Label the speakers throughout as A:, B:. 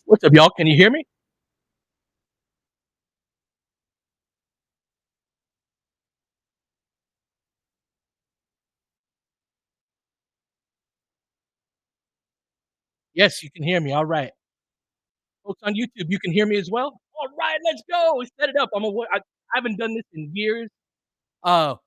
A: What's up, y'all? Can you hear me? Yes, you can hear me. All right. Folks on YouTube, you can hear me as well? All right, let's go. Set it up. I haven't done this in years.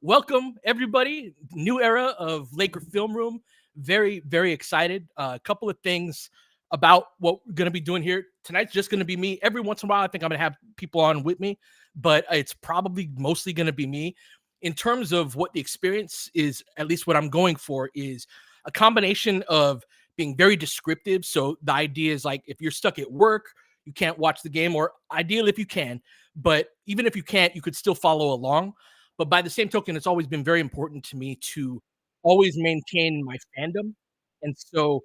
A: Welcome everybody. New era of Laker Film Room. Very, very excited. A couple of things about what we're gonna be doing here. Tonight's just gonna be me. Every once in a while, I think I'm gonna have people on with me, but it's probably mostly gonna be me. In terms of what the experience is, at least what I'm going for is a combination of being very descriptive. So the idea is like if you're stuck at work, you can't watch the game, or ideally if you can, but even if you can't, you could still follow along. But by the same token, it's always been very important to me to always maintain my fandom. And so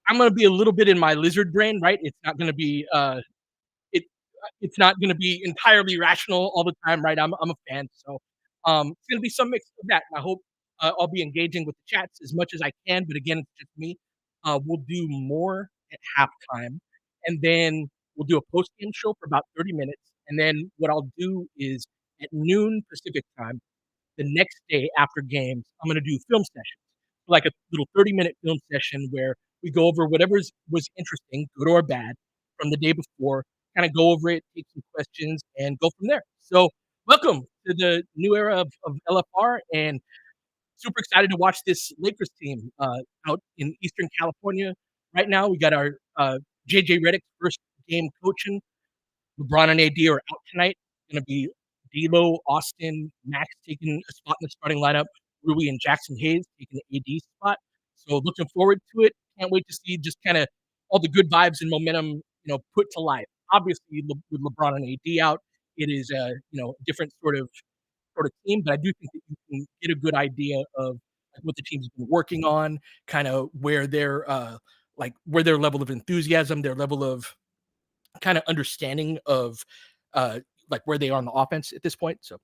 A: I'm gonna be a little bit in my lizard brain, right? It's not gonna be it it's not gonna be entirely rational all the time, right? I'm a fan, so it's gonna be some mix of that. I hope I'll be engaging with the chats as much as I can, but again, it's just me. We'll do more at halftime, and then we'll do a post game show for about 30 minutes, and then what I'll do is at noon Pacific time the next day after games, I'm gonna do film sessions, like a little 30-minute film session where we go over whatever's was interesting, good or bad, from the day before, kinda go over it, take some questions, and go from there. So, welcome to the new era of LFR, and super excited to watch this Lakers team, out in Eastern California. Right now, we got our, JJ Redick's first game coaching. LeBron and AD are out tonight. Gonna be D'Lo, Austin, Max taking a spot in the starting lineup. Rui and Jackson Hayes taking the AD spot. So looking forward to it. Can't wait to see just kinda all the good vibes and momentum, put to life. Obviously, with LeBron and AD out, it is a, different sort of team, but I do think that you can get a good idea of, like, what the team's been working on, kinda where where their level of enthusiasm, their level of kind of understanding of uh like where they are on the offense at this point. So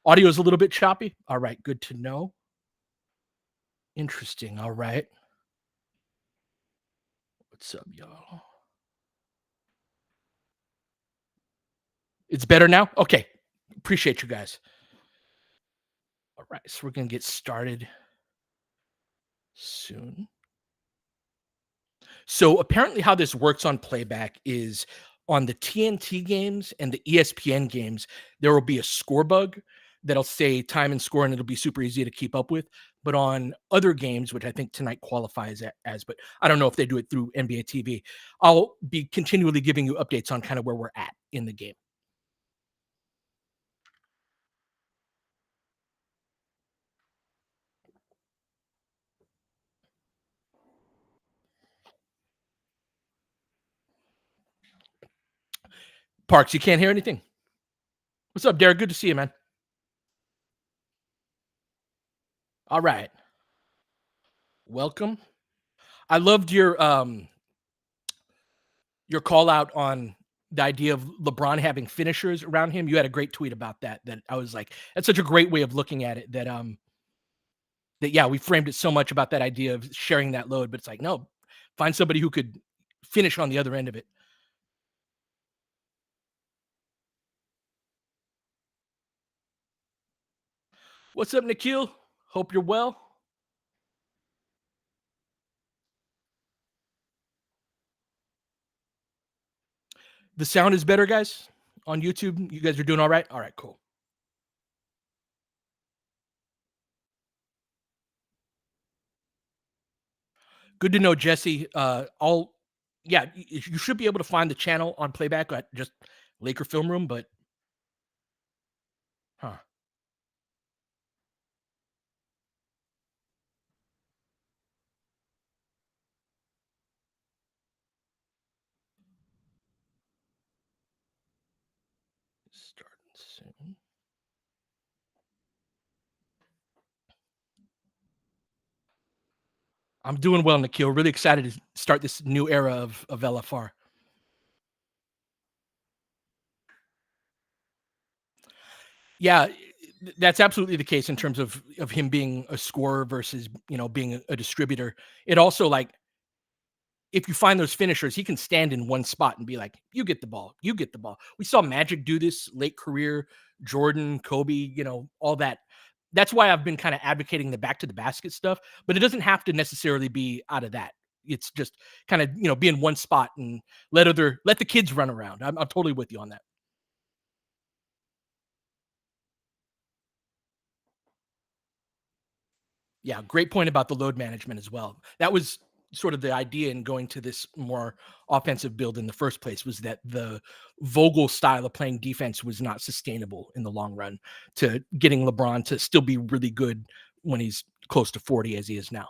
A: audio is a little bit choppy. All right, good to know. Interesting. All right. What's up, y'all? It's better now? Okay. Appreciate you guys. All right, so we're gonna get started soon. So apparently, how this works on playback is on the TNT games and the ESPN games, there will be a score bug that'll say time and score, and it'll be super easy to keep up with. But on other games, which I think tonight qualifies as, but I don't know if they do it through NBA TV, I'll be continually giving you updates on kind of where we're at in the game. Parks, you can't hear anything. What's up, Derek? Good to see you, man. All right, welcome. I loved your call out on the idea of LeBron having finishers around him. You had a great tweet about that. That I was like, that's such a great way of looking at it. That yeah, we framed it so much about that idea of sharing that load, but it's like no, find somebody who could finish on the other end of it. What's up, Nikhil? Hope you're well. The sound is better, guys. On YouTube, you guys are doing all right. All right, cool. Good to know, Jesse. I'll yeah, you should be able to find the channel on playback at just Laker Film Room, but huh. Starting soon. I'm doing well, Nikhil. Really excited to start this new era of LFR. Yeah, that's absolutely the case in terms of him being a scorer versus being a distributor. It also like if you find those finishers, he can stand in one spot and be like, "You get the ball, you get the ball." We saw Magic do this late career, Jordan, Kobe, all that. That's why I've been kind of advocating the back to the basket stuff, but it doesn't have to necessarily be out of that. It's just kind of be in one spot and let the kids run around. I'm totally with you on that. Yeah, great point about the load management as well. That was sort of the idea in going to this more offensive build in the first place, was that the Vogel style of playing defense was not sustainable in the long run to getting LeBron to still be really good when he's close to 40 as he is now.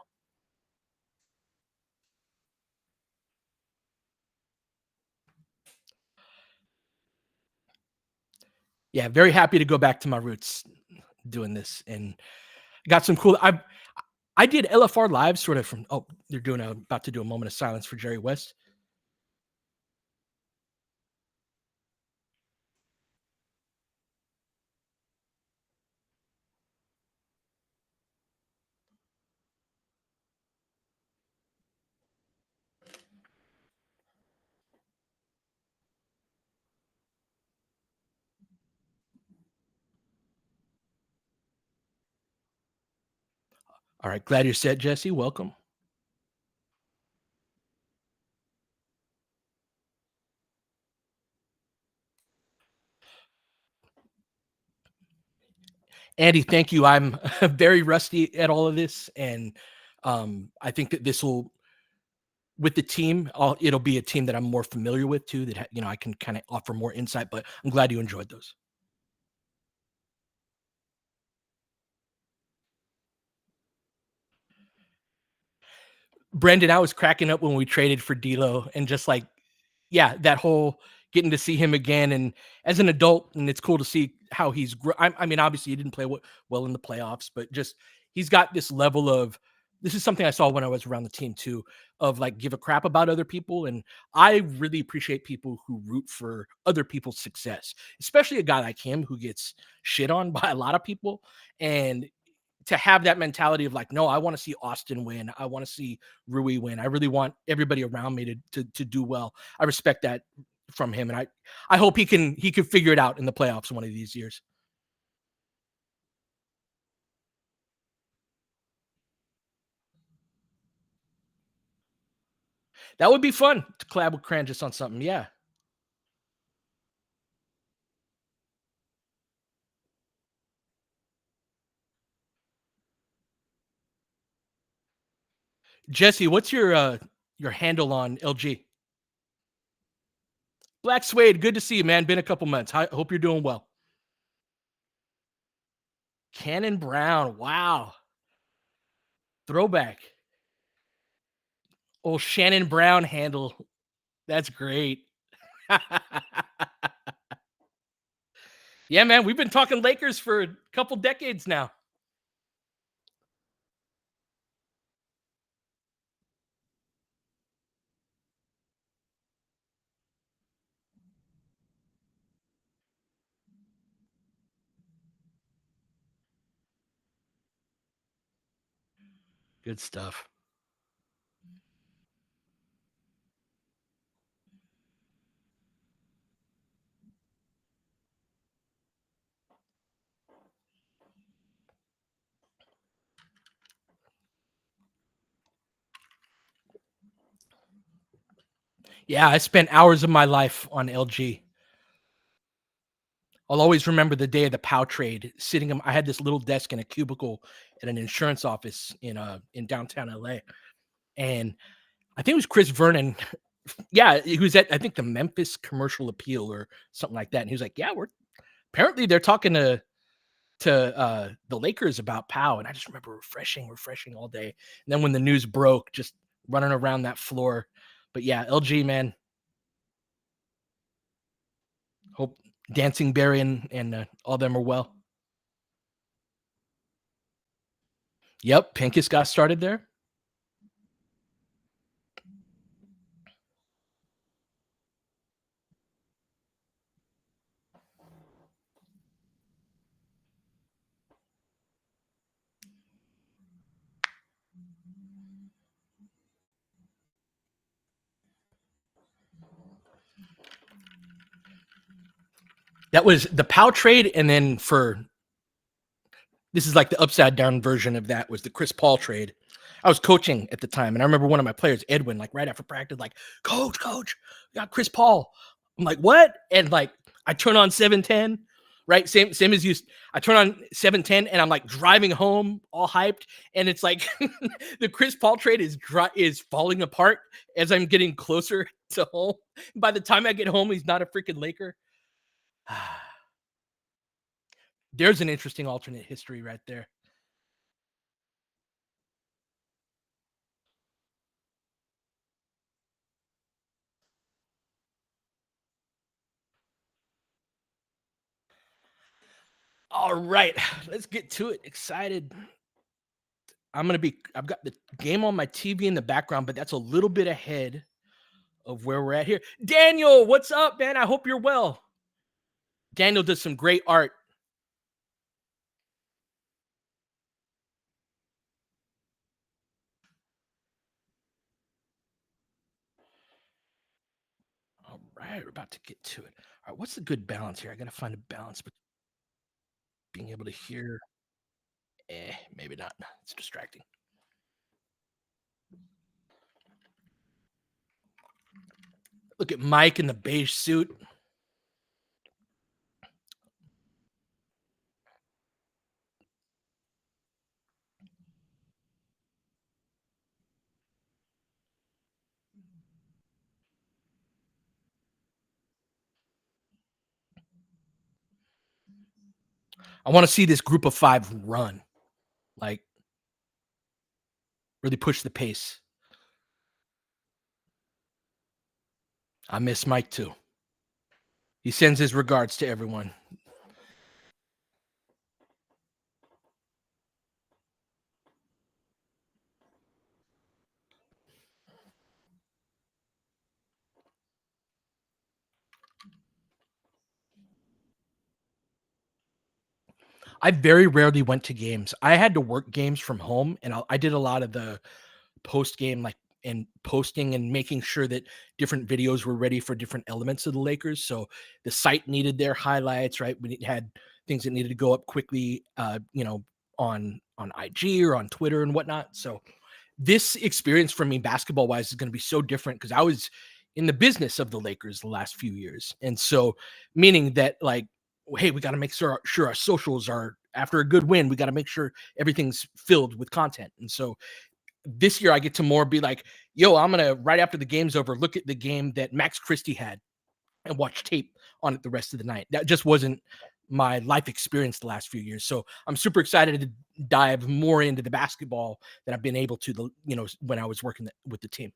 A: Yeah, very happy to go back to my roots doing this and got some cool I did LFR live sort of from they're doing about to do a moment of silence for Jerry West. All right, glad you're set, Jesse. Welcome. Andy, thank you. I'm very rusty at all of this, and I think that this will, with the team, it'll be a team that I'm more familiar with too. That I can kind of offer more insight. But I'm glad you enjoyed those. Brendan, I was cracking up when we traded for D'Lo, and just like, yeah, that whole getting to see him again, and as an adult, and it's cool to see how I mean, obviously, he didn't play well in the playoffs, but just he's got this level of. This is something I saw when I was around the team too, of like give a crap about other people, and I really appreciate people who root for other people's success, especially a guy like him who gets shit on by a lot of people, and to have that mentality of like, no, I want to see Austin win. I want to see Rui win. I really want everybody around me to do well. I respect that from him, and I hope he can figure it out in the playoffs one of these years. That would be fun to collab with Cran just on something. Yeah, Jesse, what's your handle on LG? Black Suede, good to see you, man. Been a couple months. I hope you're doing well. Cannon Brown, wow, throwback. Oh, Shannon Brown handle. That's great. Yeah, man, we've been talking Lakers for a couple decades now. Good stuff. Yeah, I spent hours of my life on LG. I'll always remember the day of the POW trade. I had this little desk in a cubicle at an insurance office in downtown LA, and I think it was Chris Vernon. Yeah, he was at I think the Memphis Commercial Appeal or something like that, and he was like, "Yeah, we're apparently they're talking to the Lakers about POW," and I just remember refreshing all day. And then when the news broke, just running around that floor. But yeah, LG, man, hope Dancing Barry and all them are well. Yep, Pincus got started there. That was the Powell trade, and then for this is like the upside down version of that was the Chris Paul trade. I was coaching at the time, and I remember one of my players, Edwin, like right after practice, like, coach, we got Chris Paul. I'm like, what? And like, I turn on 710, right? Same as you. I turn on 710, and I'm like driving home, all hyped, and it's like the Chris Paul trade is falling apart as I'm getting closer to home. By the time I get home, he's not a freaking Laker. There's an interesting alternate history right there. All right, let's get to it. Excited. I've got the game on my TV in the background, but that's a little bit ahead of where we're at here. Daniel, what's up, man? I hope you're well. Daniel does some great art. All right, we're about to get to it. All right, what's the good balance here? I got to find a balance between being able to hear. Maybe not. It's distracting. Look at Mike in the beige suit. I want to see this group of five run, like really push the pace. I miss Mike too. He sends his regards to everyone. I very rarely went to games. I had to work games from home, and I did a lot of the post game, like and posting and making sure that different videos were ready for different elements of the Lakers. So the site needed their highlights, right? We had things that needed to go up quickly, on IG or on Twitter and whatnot. So this experience for me, basketball wise, is going to be so different because I was in the business of the Lakers the last few years, and so meaning that like, hey, we got to make sure our socials are after a good win. We got to make sure everything's filled with content, and so this year I get to more be like, yo, I'm gonna right after the game's over, look at the game that Max Christie had and watch tape on it the rest of the night. That just wasn't my life experience the last few years. So I'm super excited to dive more into the basketball than I've been able to when I was working with the team.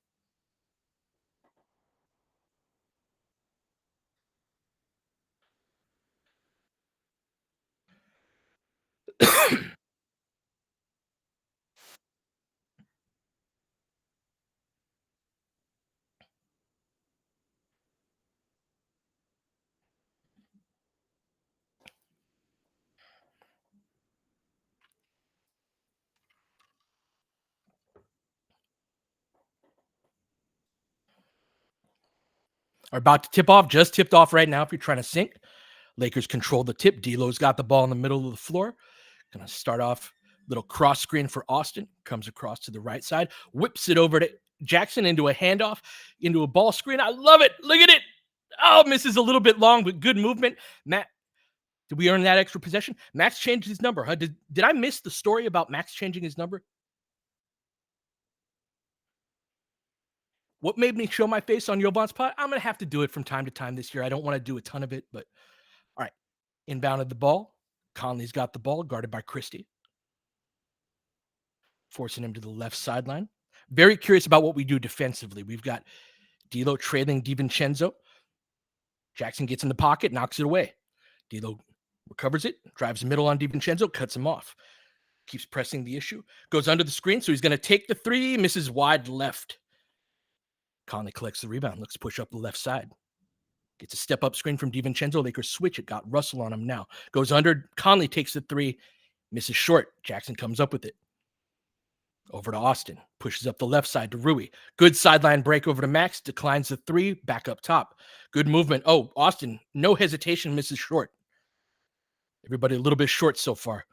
A: Are about to tip off, just tipped off right now. If you're trying to sync, Lakers control the tip. D'Lo's got the ball in the middle of the floor. Gonna start off little cross screen for Austin. Comes across to the right side, whips it over to Jackson into a handoff, into a ball screen. I love it. Look at it. Oh, misses a little bit long, but good movement. Matt, did we earn that extra possession? Max changed his number, huh? Did I miss the story about Max changing his number? What made me show my face on Yobon's pot? I'm gonna have to do it from time to time this year. I don't want to do a ton of it, but all right. Inbounded the ball. Conley's got the ball, guarded by Christie, forcing him to the left sideline. Very curious about what we do defensively. We've got D'Lo trailing DiVincenzo. Jackson gets in the pocket, knocks it away. D'Lo recovers it, drives the middle on DiVincenzo, cuts him off. Keeps pressing the issue. Goes under the screen, so he's going to take the three, misses wide left. Conley collects the rebound, looks to push up the left side. Gets a step-up screen from DiVincenzo. Lakers switch it, got Russell on him now. Goes under, Conley takes the three, misses short. Jackson comes up with it. Over to Austin, pushes up the left side to Rui. Good sideline break over to Max, declines the three, back up top. Good movement. Oh, Austin, no hesitation, misses short. Everybody a little bit short so far.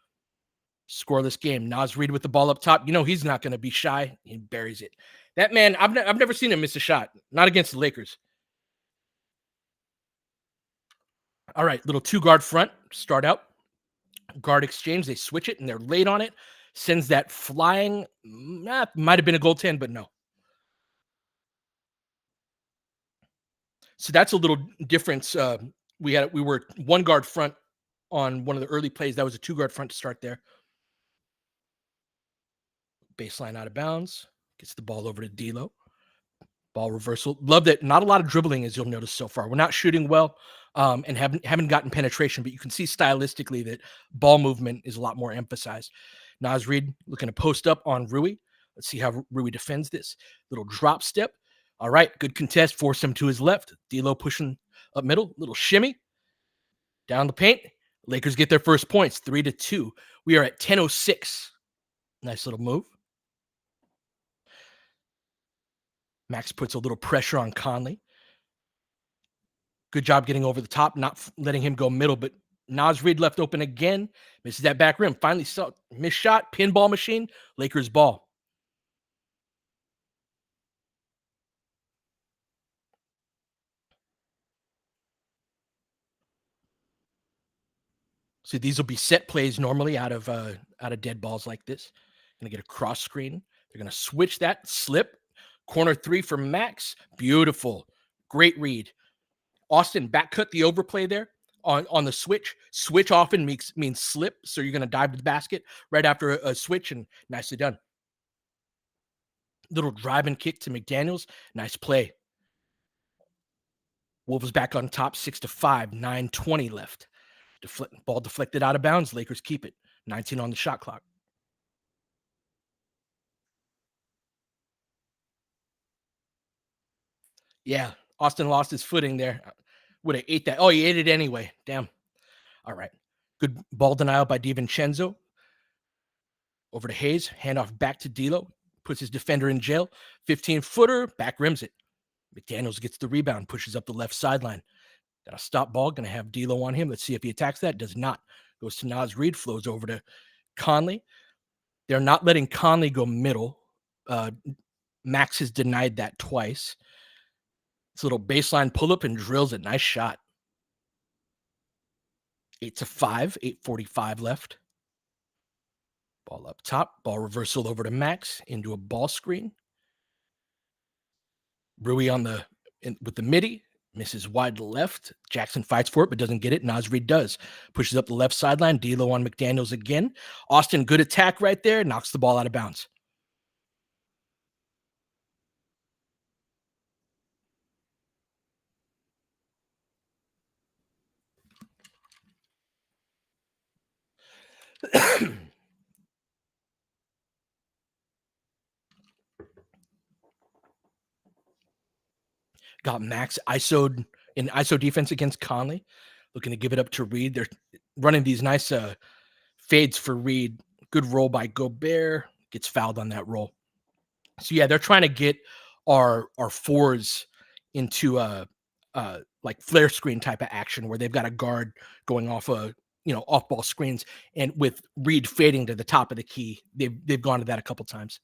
A: Scoreless game. Nas Reed with the ball up top. You know he's not going to be shy. He buries it. That man, I've never seen him miss a shot. Not against the Lakers. All right, little two guard front. Start out. Guard exchange. They switch it and they're late on it. Sends that flying. Might have been a goaltend, but no. So that's a little difference. We were one guard front on one of the early plays. That was a two guard front to start there. Baseline out of bounds. Gets the ball over to D'Lo. Ball reversal. Love that. Not a lot of dribbling, as you'll notice so far. We're not shooting well, and haven't gotten penetration, but you can see stylistically that ball movement is a lot more emphasized. Nas Reed looking to post up on Rui. Let's see how Rui defends this. Little drop step. All right, good contest. Force him to his left. D'Lo pushing up middle. Little shimmy down the paint. Lakers get their first points, 3-2. We are at 10:06. Nice little move. Max puts a little pressure on Conley. Good job getting over the top, not letting him go middle, but Nas Reed left open again. Misses that back rim. Finally saw missed shot, pinball machine, Lakers ball. So these will be set plays normally out of dead balls like this. Gonna get a cross screen. They're gonna switch that slip. Corner three for Max. Beautiful. Great read. Austin back cut the overplay there on the switch. Switch often means slip, so you're gonna dive to the basket right after a switch, and nicely done. Little drive and kick to McDaniels. Nice play. Wolves back on top 6-5, 9:20 left. Ball deflected out of bounds. Lakers keep it. 19 on the shot clock. Yeah, Austin lost his footing there. Would have ate that. Oh, he ate it anyway. Damn. All right. Good ball denial by DiVincenzo. Over to Hayes. Handoff back to D'Lo. Puts his defender in jail. 15-footer. Back rims it. McDaniels gets the rebound. Pushes up the left sideline. Got a stop ball. Going to have D'Lo on him. Let's see if he attacks that. Does not. Goes to Nas Reed. Flows over to Conley. They're not letting Conley go middle. Max has denied that twice. It's a little baseline pull-up and drills it. Nice shot. 8-5. 8:45 left. Ball up top. Ball reversal over to Max. Into a ball screen. Rui with the midi. Misses wide left. Jackson fights for it, but doesn't get it. Nas Reed does. Pushes up the left sideline. D'Lo on McDaniels again. Austin, good attack right there. Knocks the ball out of bounds. Got Max ISO'd in ISO defense against Conley. Looking to give it up to Reed. They're running these nice fades for Reed. Good roll by Gobert. Gets fouled on that roll. So yeah, they're trying to get our fours into a like flare screen type of action where they've got a guard going off off ball screens, and with Reed fading to the top of the key, they've gone to that a couple times.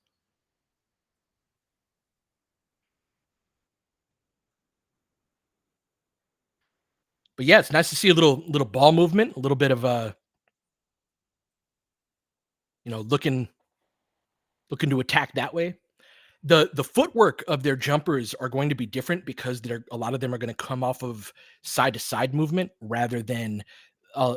A: But yeah, it's nice to see a little ball movement, a little bit of looking to attack that way. The footwork of their jumpers are going to be different because a lot of them are going to come off of side to side movement rather than uh,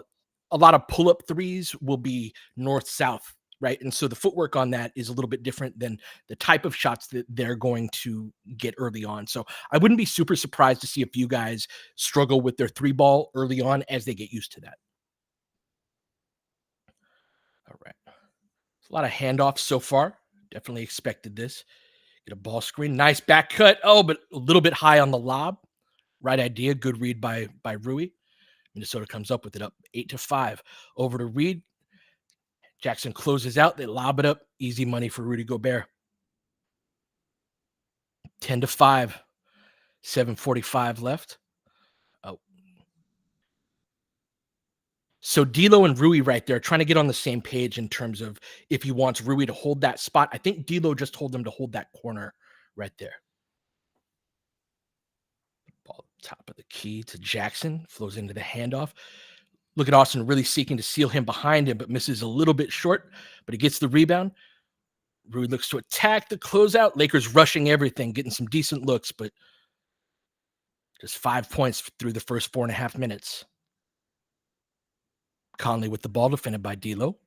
A: a lot of pull up threes will be north south, right? And so the footwork on that is a little bit different than the type of shots that they're going to get early on. So I wouldn't be super surprised to see a few guys struggle with their three ball early on as they get used to that. All right. A lot of handoffs so far. Definitely expected this. Get a ball screen. Nice back cut. Oh, but a little bit high on the lob. Right idea. Good read by Rui. Minnesota comes up with it up 8-5. Over to Reed. Jackson closes out. They lob it up. Easy money for Rudy Gobert. 10-5. 7:45 left. Oh. So D'Lo and Rui right there trying to get on the same page in terms of if he wants Rui to hold that spot. I think D'Lo just told him to hold that corner right there. Ball top of the key to Jackson, flows into the handoff. Look at Austin really seeking to seal him behind him, but misses a little bit short, but he gets the rebound. Rui looks to attack the closeout. Lakers rushing everything, getting some decent looks, but just 5 points through the first 4.5 minutes. Conley with the ball, defended by D'Lo.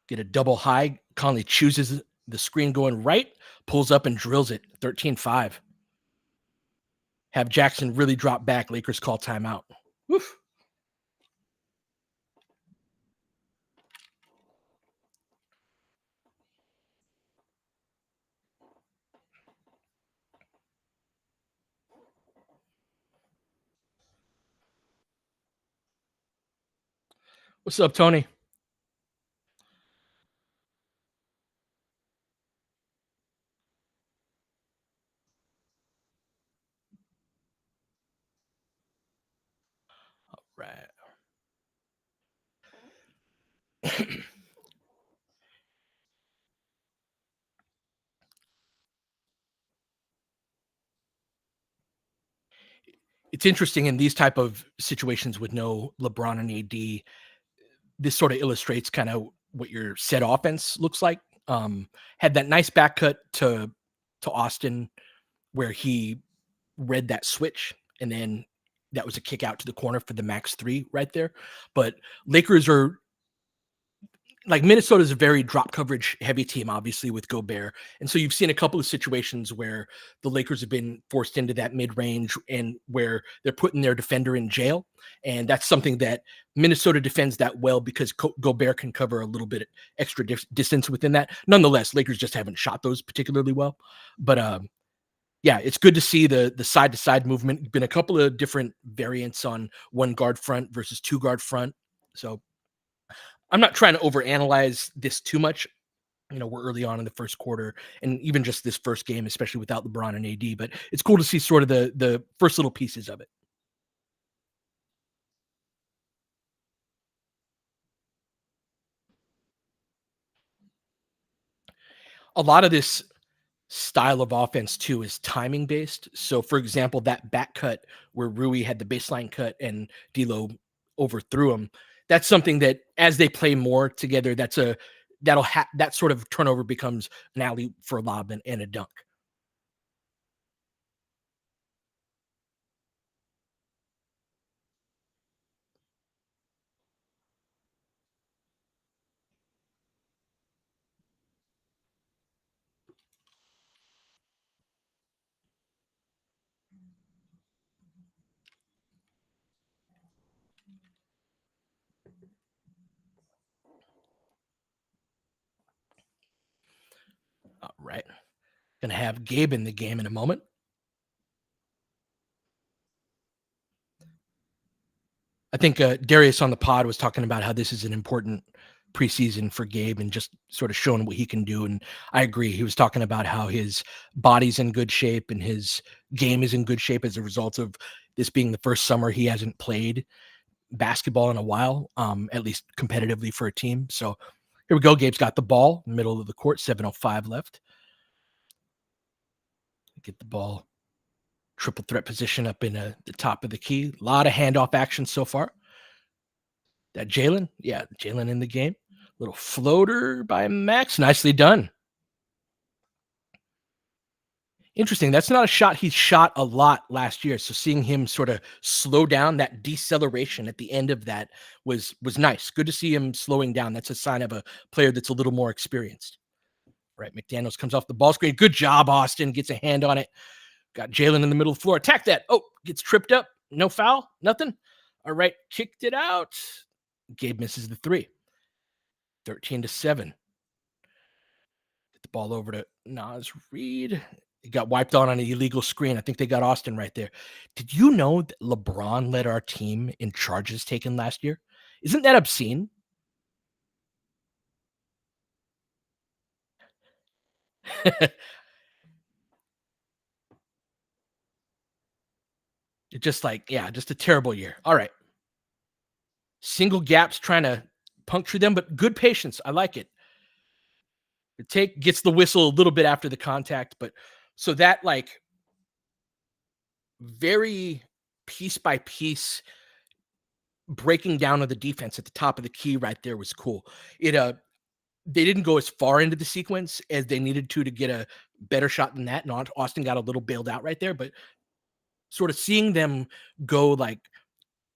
A: Get a double high. Conley chooses the screen going right, pulls up and drills it. 13-5. Have Jackson really drop back. Lakers call timeout. Woof. What's up, Tony? Right. It's interesting in these type of situations with no LeBron and AD. This sort of illustrates kind of what your set offense looks like. Had that nice back cut to Austin where he read that switch, and then that was a kick out to the corner for the max three right there. But Lakers are like Minnesota is a very drop coverage heavy team, obviously with Gobert, and so you've seen a couple of situations where the Lakers have been forced into that mid range and where they're putting their defender in jail, and that's something that Minnesota defends that well because Gobert can cover a little bit extra distance within that. Nonetheless, Lakers just haven't shot those particularly well, but yeah, it's good to see the side to side movement. Been a couple of different variants on one guard front versus two guard front, so I'm not trying to overanalyze this too much. We're early on in the first quarter, and even just this first game, especially without LeBron and AD. But it's cool to see sort of the first little pieces of it. A lot of this style of offense too is timing based. So, for example, that back cut where Rui had the baseline cut and D'Lo overthrew him. That's something that as they play more together, that sort of turnover becomes an alley for a lob and a dunk. All right, gonna have Gabe in the game in a moment. I think Darius on the pod was talking about how this is an important preseason for Gabe and just sort of showing what he can do. And I agree. He was talking about how his body's in good shape and his game is in good shape as a result of this being the first summer he hasn't played basketball in a while, at least competitively for a team. So here we go. Gabe's got the ball, middle of the court, 7:05 left. Get the ball, triple threat position up in the top of the key. A lot of handoff action so far. That Jalen? Yeah, Jalen in the game. Little floater by Max. Nicely done. Interesting. That's not a shot he shot a lot last year. So seeing him sort of slow down, that deceleration at the end of that was nice. Good to see him slowing down. That's a sign of a player that's a little more experienced. Right. McDaniels comes off the ball screen. Good job, Austin. Gets a hand on it. Got Jalen in the middle of the floor. Attack that. Oh, gets tripped up. No foul. Nothing. All right. Kicked it out. Gabe misses the three. 13-7. Get the ball over to Nas Reed. He got wiped on an illegal screen. I think they got Austin right there. Did you know that LeBron led our team in charges taken last year? Isn't that obscene? It just like, yeah, just a terrible year. All right. Single gaps trying to puncture them, but good patience. I like it. The take gets the whistle a little bit after the contact, but so that like very piece by piece breaking down of the defense at the top of the key right there was cool. It they didn't go as far into the sequence as they needed to get a better shot than that. And Austin got a little bailed out right there, but sort of seeing them go like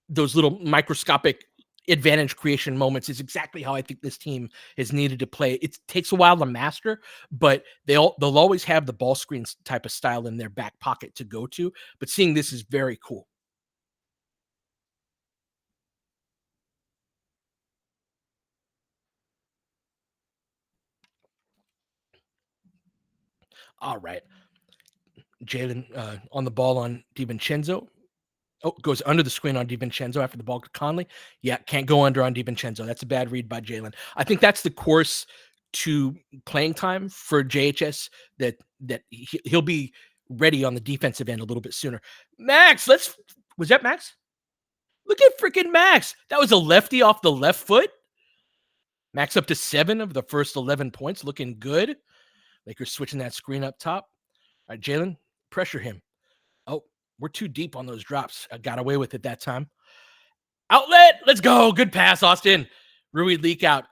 A: those little microscopic advantage creation moments is exactly how I think this team has needed to play. It takes a while to master, but they'll always have the ball screens type of style in their back pocket to go to. But seeing this is very cool. All right, Jalen on the ball on DiVincenzo. Oh, goes under the screen on DiVincenzo after the ball to Conley. Yeah, can't go under on DiVincenzo. That's a bad read by Jalen. I think that's the course to playing time for JHS that he'll be ready on the defensive end a little bit sooner. Max, was that Max? Look at freaking Max. That was a lefty off the left foot. Max up to 7 of the first 11 points, looking good. Lakers switching that screen up top. All right, Jalen, pressure him. Oh, we're too deep on those drops. I got away with it that time. Outlet. Let's go. Good pass, Austin. Rui leak out.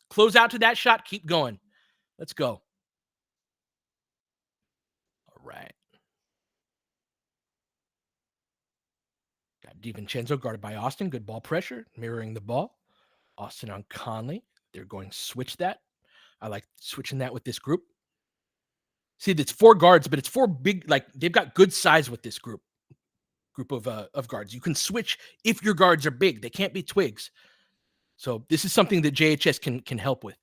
A: Close out to that shot. Keep going. Let's go. All right. Got DiVincenzo guarded by Austin. Good ball pressure. Mirroring the ball. Austin on Conley. They're going to switch that. I like switching that with this group. See, it's 4 guards, but it's 4 big, like they've got good size with this group of guards. You can switch if your guards are big. They can't be twigs. So this is something that JHS can help with.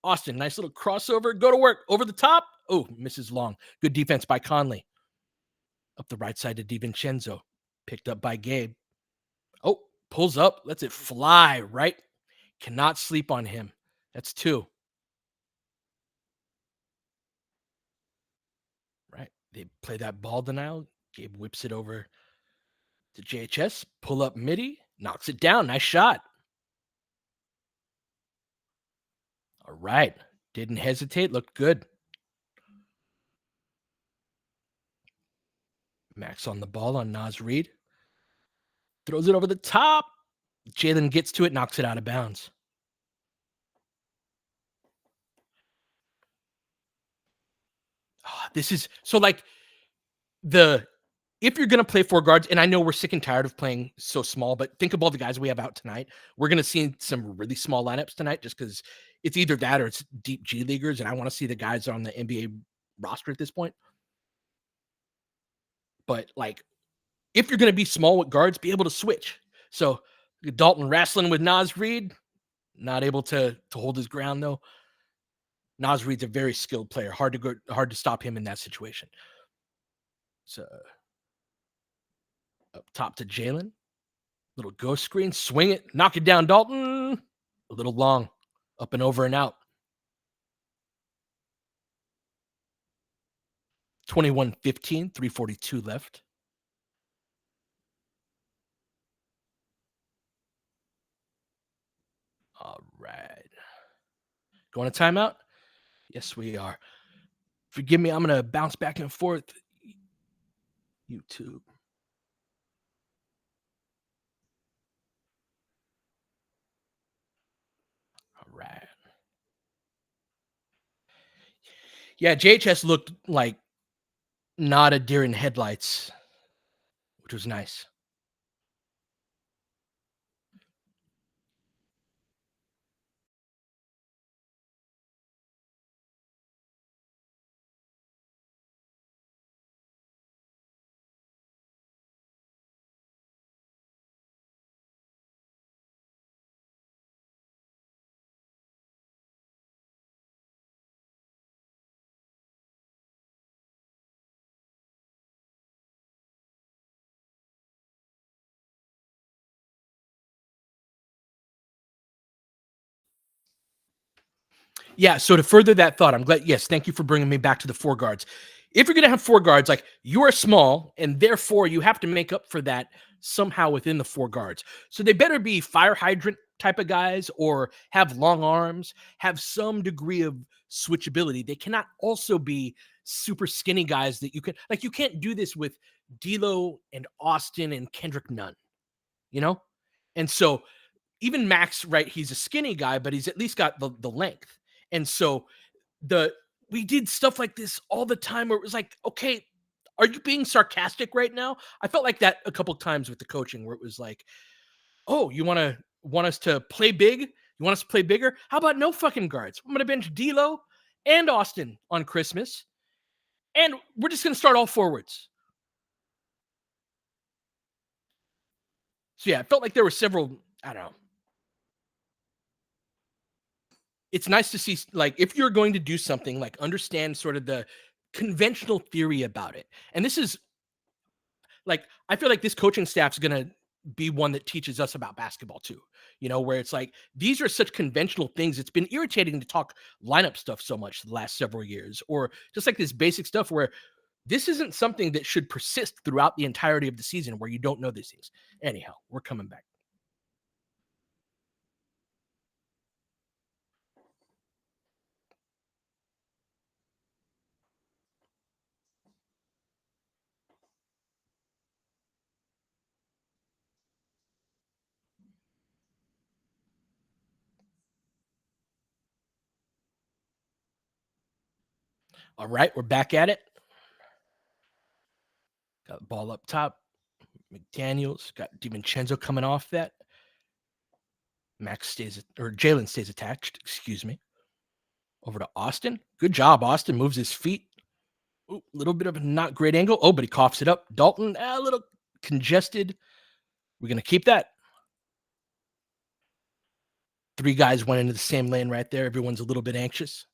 A: Austin, nice little crossover. Go to work. Over the top. Oh, misses long. Good defense by Conley. Up the right side to DiVincenzo. Picked up by Gabe. Oh, pulls up. Lets it fly, right? Cannot sleep on him. That's 2. Right. They play that ball denial. Gabe whips it over to JHS. Pull up midi. Knocks it down. Nice shot. All right. Didn't hesitate. Looked good. Max on the ball on Naz Reid. Throws it over the top. Jalen gets to it, knocks it out of bounds. This is so like the if you're going to play 4 guards, and I know we're sick and tired of playing so small, but think of all the guys we have out tonight. We're going to see some really small lineups tonight just because it's either that or it's deep G leaguers, and I want to see the guys on the NBA roster at this point. But like, if you're going to be small with guards, be able to switch. So Dalton wrestling with Naz Reid, not able to hold his ground though. Naz Reid's a very skilled player. Hard to stop him in that situation. So up top to Jalen. Little ghost screen. Swing it. Knock it down, Dalton. A little long. Up and over and out. 21-15. 3:42 left. All right. Going to timeout? Yes, we are. Forgive me. I'm going to bounce back and forth. YouTube. All right. Yeah, JHS looked like not a deer in headlights, which was nice. Yeah, so to further that thought, I'm glad. Yes, thank you for bringing me back to the 4 guards. If you're going to have 4 guards, like you are small, and therefore you have to make up for that somehow within the four guards. So they better be fire hydrant type of guys or have long arms, have some degree of switchability. They cannot also be super skinny guys that you can like you can't do this with D'Lo and Austin and Kendrick Nunn, you know? And so even Max, right, he's a skinny guy, but he's at least got the length. And so the we did stuff like this all the time where it was like, okay, are you being sarcastic right now? I felt like that a couple times with the coaching where it was like, oh, you want us to play big? You want us to play bigger? How about no fucking guards? I'm gonna bench D'Lo and Austin on Christmas, and we're just gonna start all forwards. So yeah, it felt like there were several. I don't know. It's nice to see like if you're going to do something, like understand sort of the conventional theory about it. And this is like I feel like this coaching staff's gonna be one that teaches us about basketball too. You know, where it's like these are such conventional things. It's been irritating to talk lineup stuff so much the last several years, or just like this basic stuff where this isn't something that should persist throughout the entirety of the season where you don't know these things. Anyhow, we're coming back. All right, we're back at it. Got the ball up top. McDaniels got DiVincenzo coming off that. Max stays or Jalen stays attached. Excuse me. Over to Austin. Good job. Austin moves his feet. A little bit of a not great angle. Oh, but he coughs it up. Dalton, a little congested. We're going to keep that. Three guys went into the same lane right there. Everyone's a little bit anxious.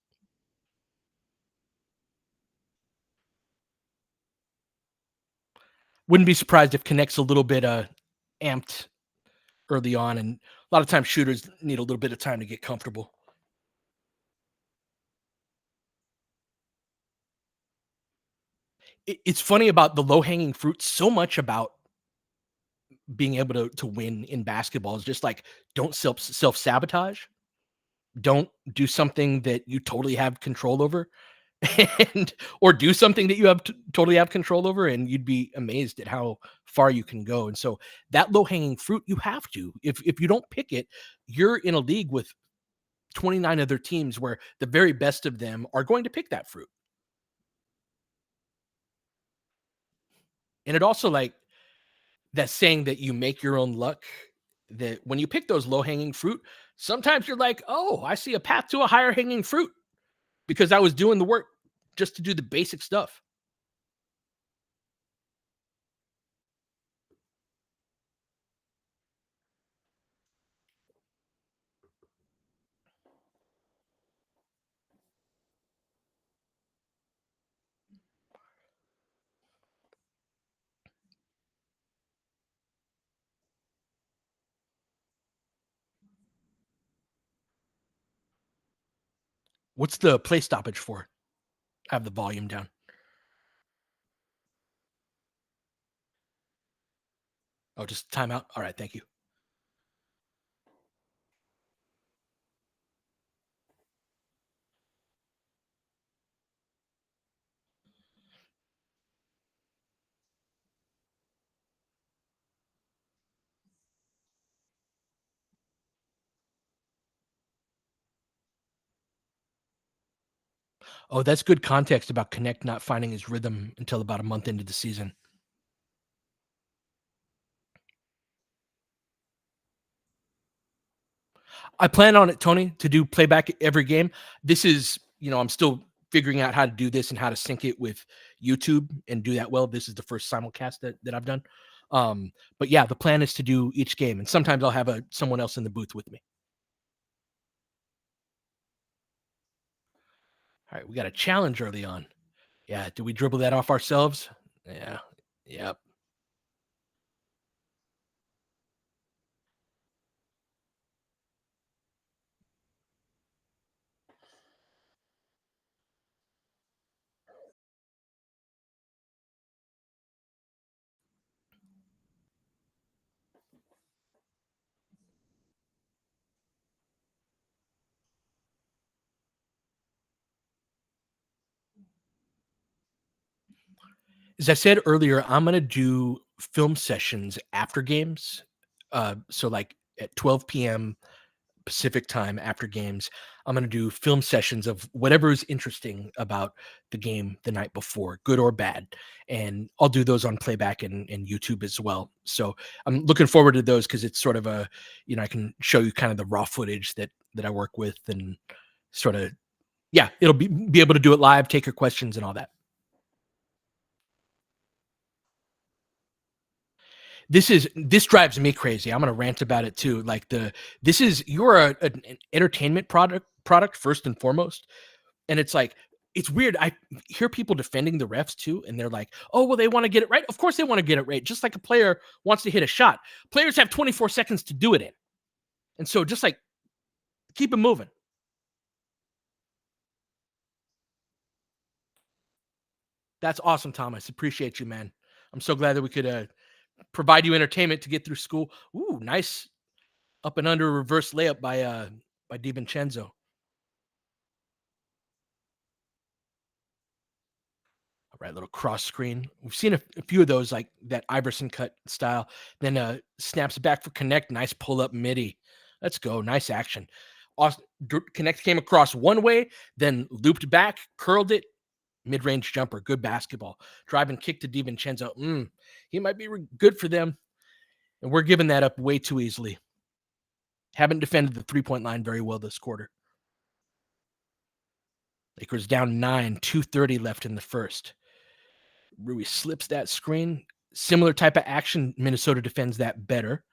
A: Wouldn't be surprised if Connect's a little bit amped early on. And a lot of times shooters need a little bit of time to get comfortable. It's funny about the low hanging fruit. So much about being able to win in basketball is just like don't self sabotage. Don't do something that you totally have control over and or do something that you have totally have control over and you'd be amazed at how far you can go. And so that low hanging fruit you have to. If you don't pick it, you're in a league with 29 other teams where the very best of them are going to pick that fruit. And it also like that saying that you make your own luck, that when you pick those low hanging fruit, sometimes you're like, "Oh, I see a path to a higher hanging fruit." Because I was doing the work just to do the basic stuff. What's the play stoppage for? Have the volume down. Oh, just timeout. All right, thank you. Oh, that's good context about Connect not finding his rhythm until about a month into the season. I plan on it, Tony, to do playback every game. This is, I'm still figuring out how to do this and how to sync it with YouTube and do that well. This is the first simulcast that I've done. But yeah, the plan is to do each game, and sometimes I'll have someone else in the booth with me. All right, we got a challenge early on. Yeah, do we dribble that off ourselves? Yeah. Yep. As I said earlier, I'm gonna do film sessions after games. So like at 12 p.m. Pacific time after games, I'm gonna do film sessions of whatever is interesting about the game the night before, good or bad. And I'll do those on playback and YouTube as well. So I'm looking forward to those because it's sort of a, I can show you kind of the raw footage that I work with and sort of, yeah, it'll be able to do it live, take your questions and all that. This drives me crazy. I'm gonna rant about it too. Like this is you're an entertainment product first and foremost, and it's like it's weird. I hear people defending the refs too, and they're like, "Oh, well, they want to get it right." Of course, they want to get it right. Just like a player wants to hit a shot, players have 24 seconds to do it in, and so just like keep it moving. That's awesome, Thomas. Appreciate you, man. I'm so glad that we could provide you entertainment to get through school. Ooh, nice up and under reverse layup by DiVincenzo. All right, little cross screen. We've seen a few of those, like that Iverson cut style. Then snaps back for connect. Nice pull up midi. Let's go. Nice action. Austin, connect came across one way, then looped back, curled it. Mid range jumper. Good basketball. Drive and kick to DiVincenzo. He might be good for them. And we're giving that up way too easily. Haven't defended the 3-point line very well this quarter. Lakers down 9, 2:30 left in the first. Rui slips that screen. Similar type of action. Minnesota defends that better.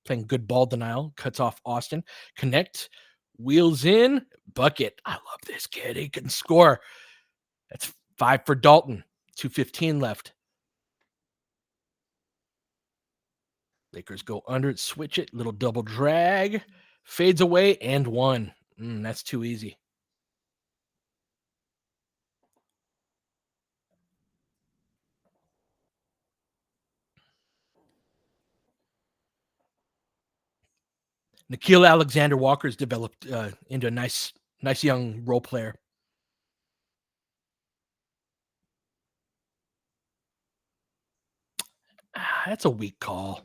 A: Playing good ball denial. Cuts off Austin. Connect. Wheels in. Bucket. I love this kid. He can score. That's 5 for Dalton. 2:15 left. Lakers go under it. Switch it. Little double drag. Fades away and one. That's too easy. Nikhil Alexander Walker's developed into a nice young role player. That's a weak call.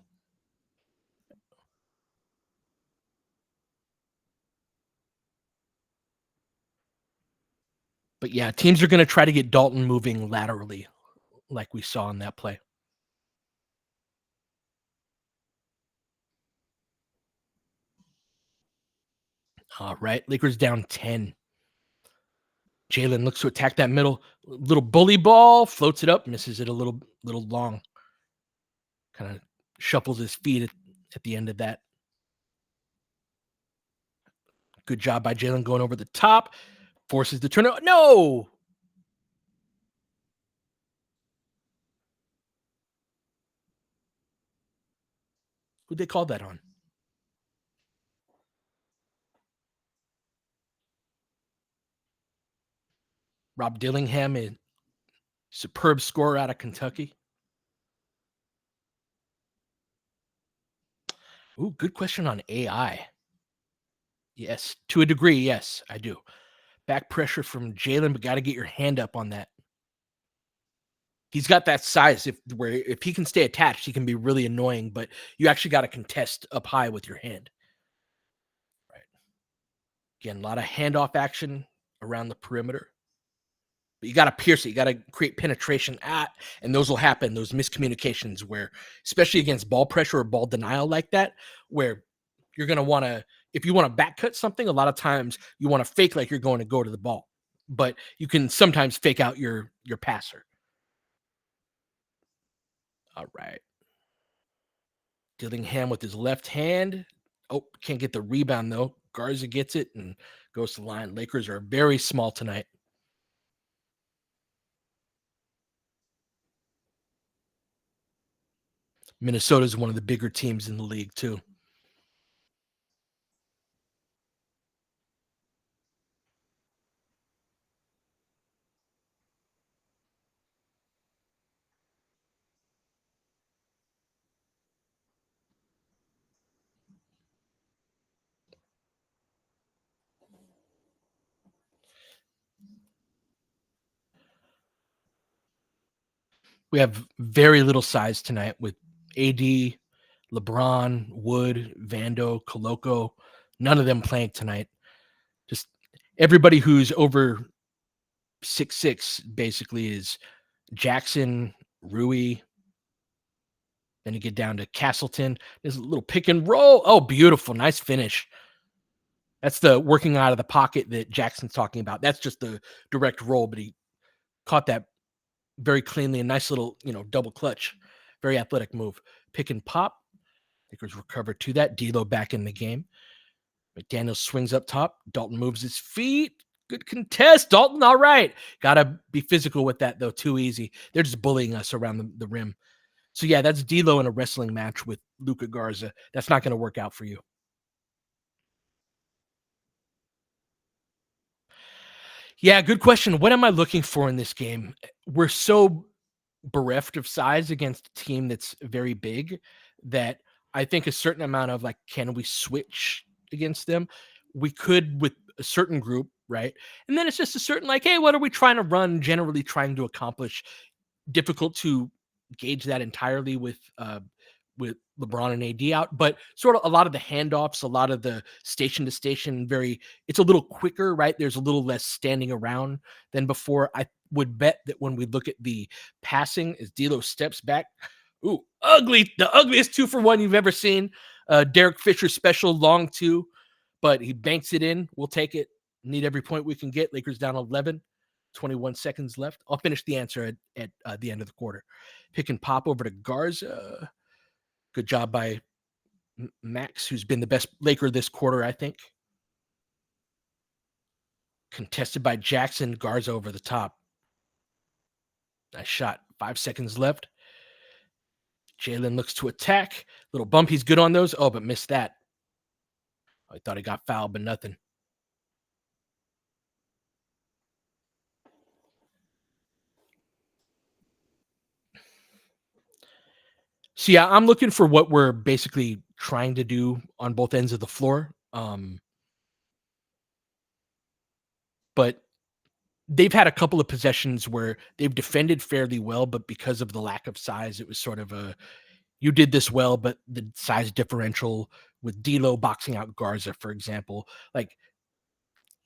A: But yeah, teams are going to try to get Dalton moving laterally, like we saw in that play. All right, Lakers down 10. Jalen looks to attack that middle. Little bully ball, floats it up, misses it a little long. Kind of shuffles his feet at the end of that. Good job by Jalen going over the top. Forces the turnover. No! Who'd they call that on? Rob Dillingham, a superb scorer out of Kentucky. Ooh, good question on AI. Yes, to a degree, yes, I do. Back pressure from Jalen, but got to get your hand up on that. He's got that size if he can stay attached, he can be really annoying, but you actually got to contest up high with your hand. Right. Again, a lot of handoff action around the perimeter. But you got to pierce it. You got to create penetration and those will happen. Those miscommunications where, especially against ball pressure or ball denial like that, where you're going to want to, if you want to back cut something, a lot of times you want to fake like you're going to go to the ball, but you can sometimes fake out your passer. All right. Dillingham with his left hand. Oh, can't get the rebound though. Garza gets it and goes to the line. Lakers are very small tonight. Minnesota is one of the bigger teams in the league too. We have very little size tonight with AD, LeBron, Wood, Vando, Koloko. None of them playing tonight. Just everybody who's over 6'6" basically is Jackson, Rui. Then you get down to Castleton. There's a little pick and roll. Oh, beautiful. Nice finish. That's the working out of the pocket that Jackson's talking about. That's just the direct roll, but he caught that very cleanly. A nice little, double clutch. Very athletic move. Pick and pop. Lakers recover to that. D'Lo back in the game. McDaniel swings up top. Dalton moves his feet. Good contest. Dalton, all right. Got to be physical with that, though. Too easy. They're just bullying us around the rim. So, yeah, that's D'Lo in a wrestling match with Luka Garza. That's not going to work out for you. Yeah, good question. What am I looking for in this game? We're so bereft of size against a team that's very big that I think a certain amount of like, can we switch against them? We could with a certain group, right? And then it's just a certain like, hey, what are we trying to run? Generally trying to accomplish. Difficult to gauge that entirely with LeBron and AD out, but sort of a lot of the handoffs, a lot of the station to station, it's a little quicker, right? There's a little less standing around than before. I would bet that when we look at the passing, as D'Lo steps back, ooh, ugly, the ugliest 2-for-1 you've ever seen. Derek Fisher special, long two, but he banks it in. We'll take it. Need every point we can get. Lakers down 11. 21 seconds left. I'll finish the answer at the end of the quarter. Pick and pop over to Garza. Good job by Max, who's been the best Laker this quarter, I think. Contested by Jackson. Garza over the top. Nice shot. 5 seconds left. Jalen looks to attack. Little bump. He's good on those. Oh, but missed that. I thought he got fouled, but nothing. So yeah, I'm looking for what we're basically trying to do on both ends of the floor. But they've had a couple of possessions where they've defended fairly well, but because of the lack of size, it was sort of you did this well, but the size differential with D'Lo boxing out Garza, for example, like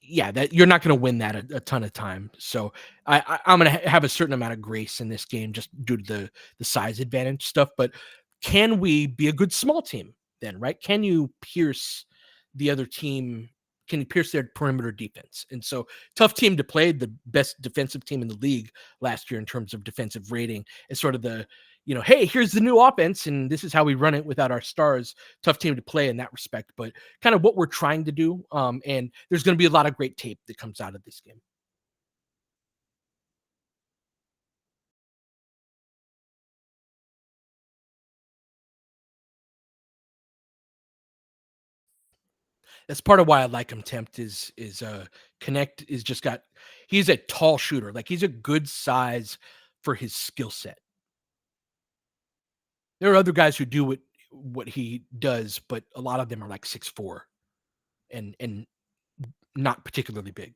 A: yeah, that you're not going to win that a ton of time. So I'm going to have a certain amount of grace in this game just due to the size advantage stuff. But can we be a good small team then? Right? Can you pierce the other team? Can you pierce their perimeter defense? And so tough team to play. The best defensive team in the league last year in terms of defensive rating is sort of hey, here's the new offense, and this is how we run it without our stars. Tough team to play in that respect, but kind of what we're trying to do. And there's going to be a lot of great tape that comes out of this game. That's part of why I like him. Tempt is connect is just got. He's a tall shooter. Like he's a good size for his skill set. There are other guys who do what he does, but a lot of them are like 6'4" and not particularly big.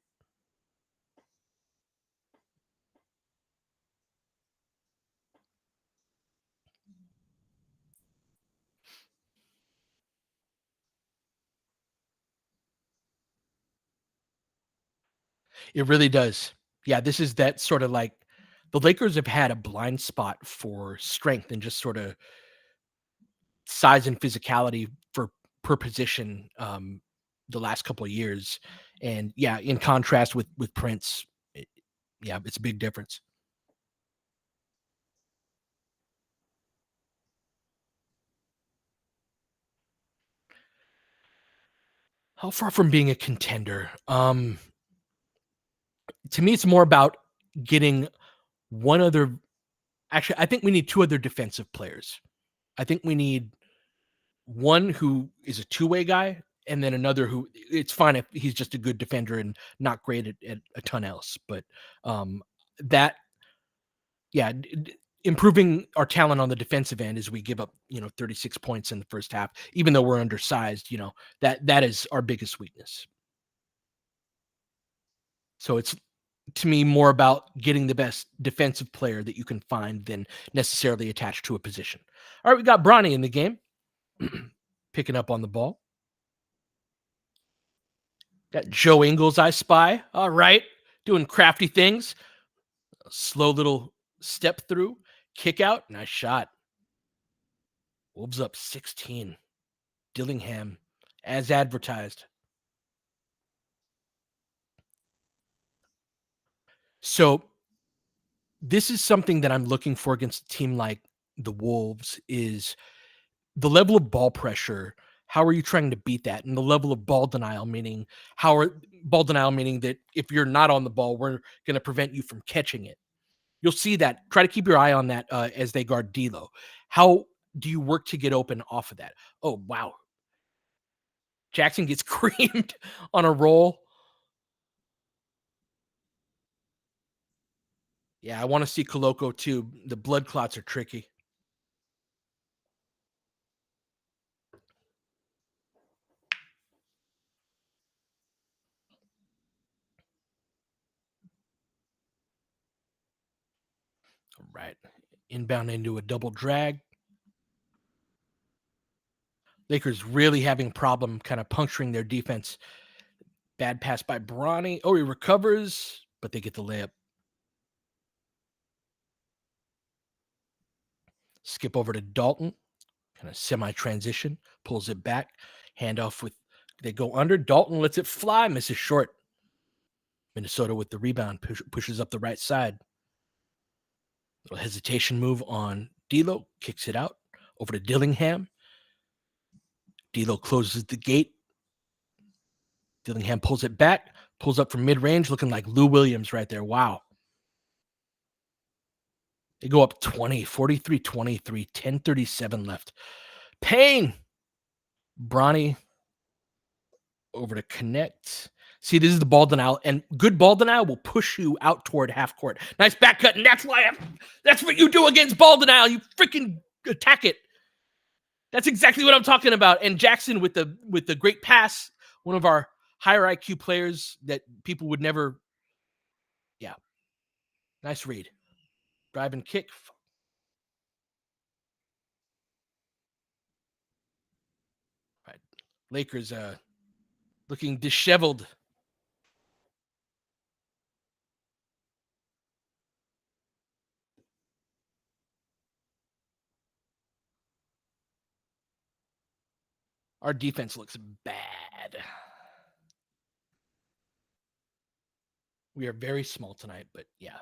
A: It really does. Yeah, this is that sort of like the Lakers have had a blind spot for strength and just sort of size and physicality for per position the last couple of years. And yeah, in contrast with Prince, yeah, it's a big difference. How far from being a contender? To me, it's more about getting one other. Actually, I think we need two other defensive players. I think we need one who is a two-way guy, and then another who it's fine if he's just a good defender and not great at a ton else. But that, yeah, improving our talent on the defensive end as we give up, 36 points in the first half, even though we're undersized, that is our biggest weakness. So it's to me more about getting the best defensive player that you can find than necessarily attached to a position. All right, we got Bronny in the game, picking up on the ball. Got Joe Ingles, I spy. All right, doing crafty things. A slow little step through, kick out, nice shot. Wolves up 16. Dillingham, as advertised. So this is something that I'm looking for against a team like the Wolves is the level of ball pressure. How are you trying to beat that? And the level of ball denial, meaning ball denial, meaning that if you're not on the ball, we're going to prevent you from catching it. You'll see that. Try to keep your eye on that as they guard D'Lo. How do you work to get open off of that? Oh wow, Jackson gets creamed on a roll. Yeah, I want to see Koloko too. The blood clots are tricky. Right. Inbound into a double drag. Lakers really having a problem kind of puncturing their defense. Bad pass by Bronny. Oh, he recovers, but they get the layup. Skip over to Dalton. Kind of semi-transition. Pulls it back. Handoff with they go under. Dalton lets it fly. Misses short. Minnesota with the rebound. Pushes up the right side. Little hesitation move on D'Lo. Kicks it out. Over to Dillingham. D'Lo closes the gate. Dillingham pulls it back, pulls up from mid-range, looking like Lou Williams right there. Wow. They go up 20, 43, 23, 10:37 left. Payne. Bronny over to connect. See, this is the ball denial, and good ball denial will push you out toward half court. Nice back cut, and that's what you do against ball denial. You freaking attack it. That's exactly what I'm talking about. And Jackson with the great pass, one of our higher IQ players that people would never. Yeah, nice read. Drive and kick. Right. Lakers looking disheveled. Our defense looks bad. We are very small tonight, but yeah.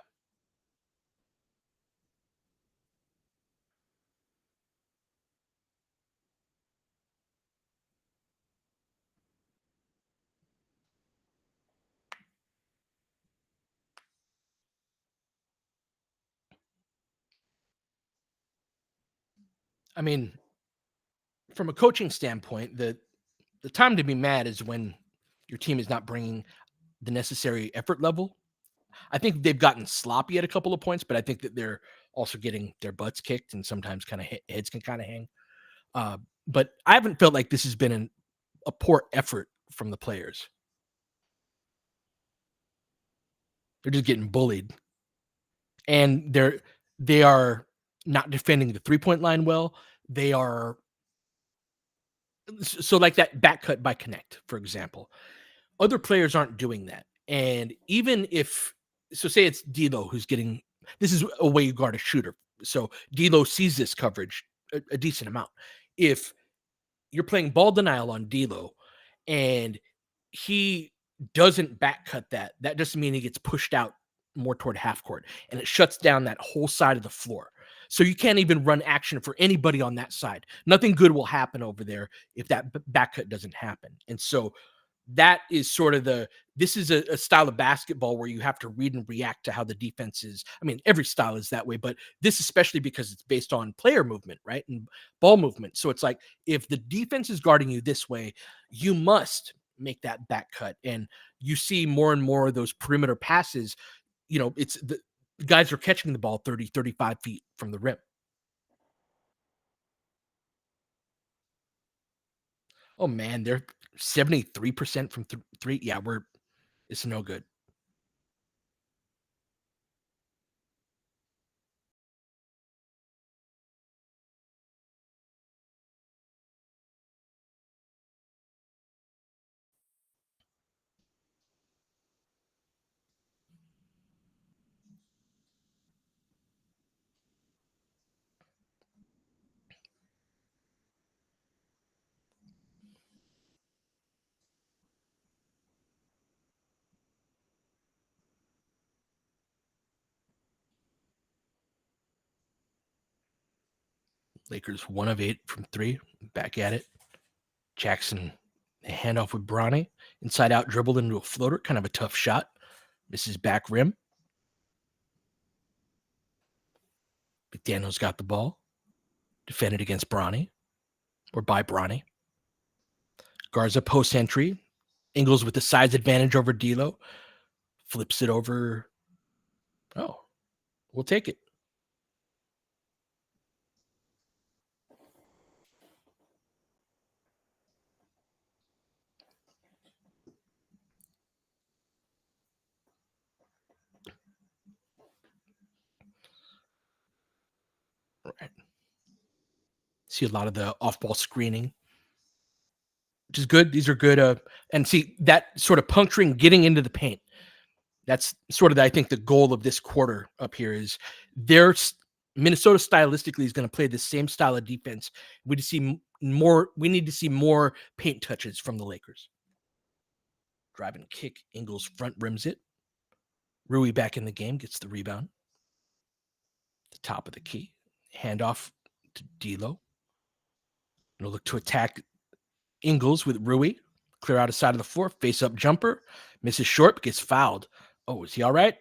A: I mean, from a coaching standpoint, the time to be mad is when your team is not bringing the necessary effort level. I think they've gotten sloppy at a couple of points, but I think that they're also getting their butts kicked and sometimes kind of heads can kind of hang. Uh, but I haven't felt like this has been a poor effort from the players. They're just getting bullied, and they are not defending the 3-point line well. They are so like that back cut by Connect, for example. Other players aren't doing that. And even if so say it's D'Lo who's getting this is a way you guard a shooter. So D'Lo sees this coverage a decent amount. If you're playing ball denial on D'Lo and he doesn't back cut that, that doesn't mean he gets pushed out more toward half court and it shuts down that whole side of the floor. So you can't even run action for anybody on that side. Nothing good will happen over there if that back cut doesn't happen. And so that is sort of this is a style of basketball where you have to read and react to how the defense is. I mean, every style is that way, but this especially because it's based on player movement, right? And ball movement. So it's like if the defense is guarding you this way, you must make that back cut. And you see more and more of those perimeter passes, it's the guys are catching the ball 30, 35 feet from the rim. Oh man, they're 73% from three. Yeah, it's no good. Lakers 1 of 8 from 3. Back at it. Jackson, a handoff with Bronny. Inside out, dribbled into a floater. Kind of a tough shot. Misses back rim. McDaniel's got the ball. Defended against Bronny. Or by Bronny. Garza post entry. Ingles with the size advantage over D'Lo. Flips it over. Oh, we'll take it. Right. See a lot of the off-ball screening, which is good. These are good. And see that sort of puncturing, getting into the paint. That's sort of, I think, the goal of this quarter up here is Minnesota stylistically is going to play the same style of defense. We need to see more paint touches from the Lakers. Drive and kick. Ingles front rims it. Rui back in the game, gets the rebound. The top of the key. Handoff to D'Lo. It'll look to attack Ingles with Rui. Clear out a side of the floor. Face up jumper. Misses short, but gets fouled. Oh, is he all right?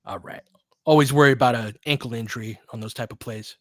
A: All right. Always worry about an ankle injury on those type of plays.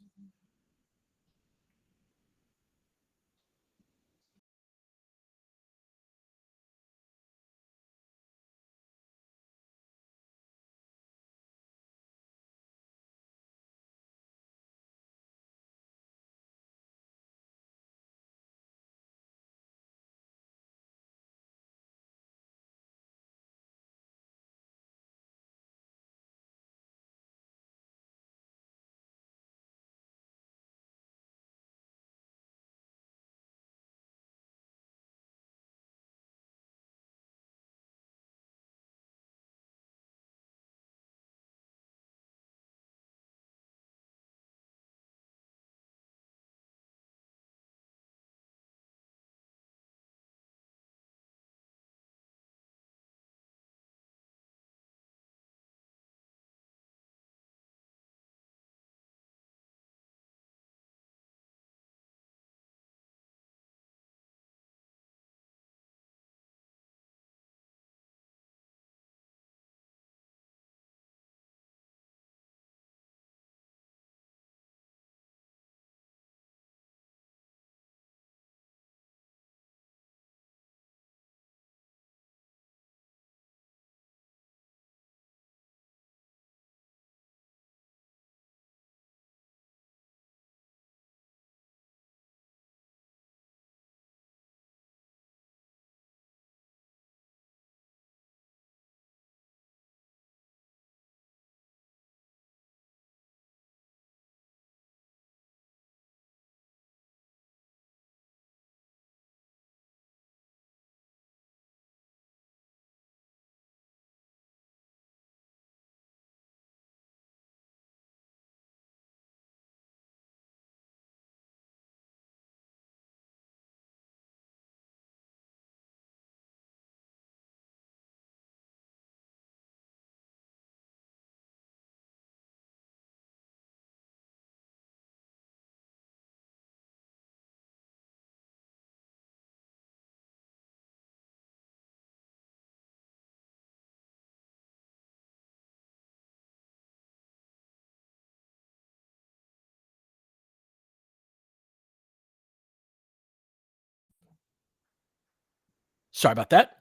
A: Sorry about that.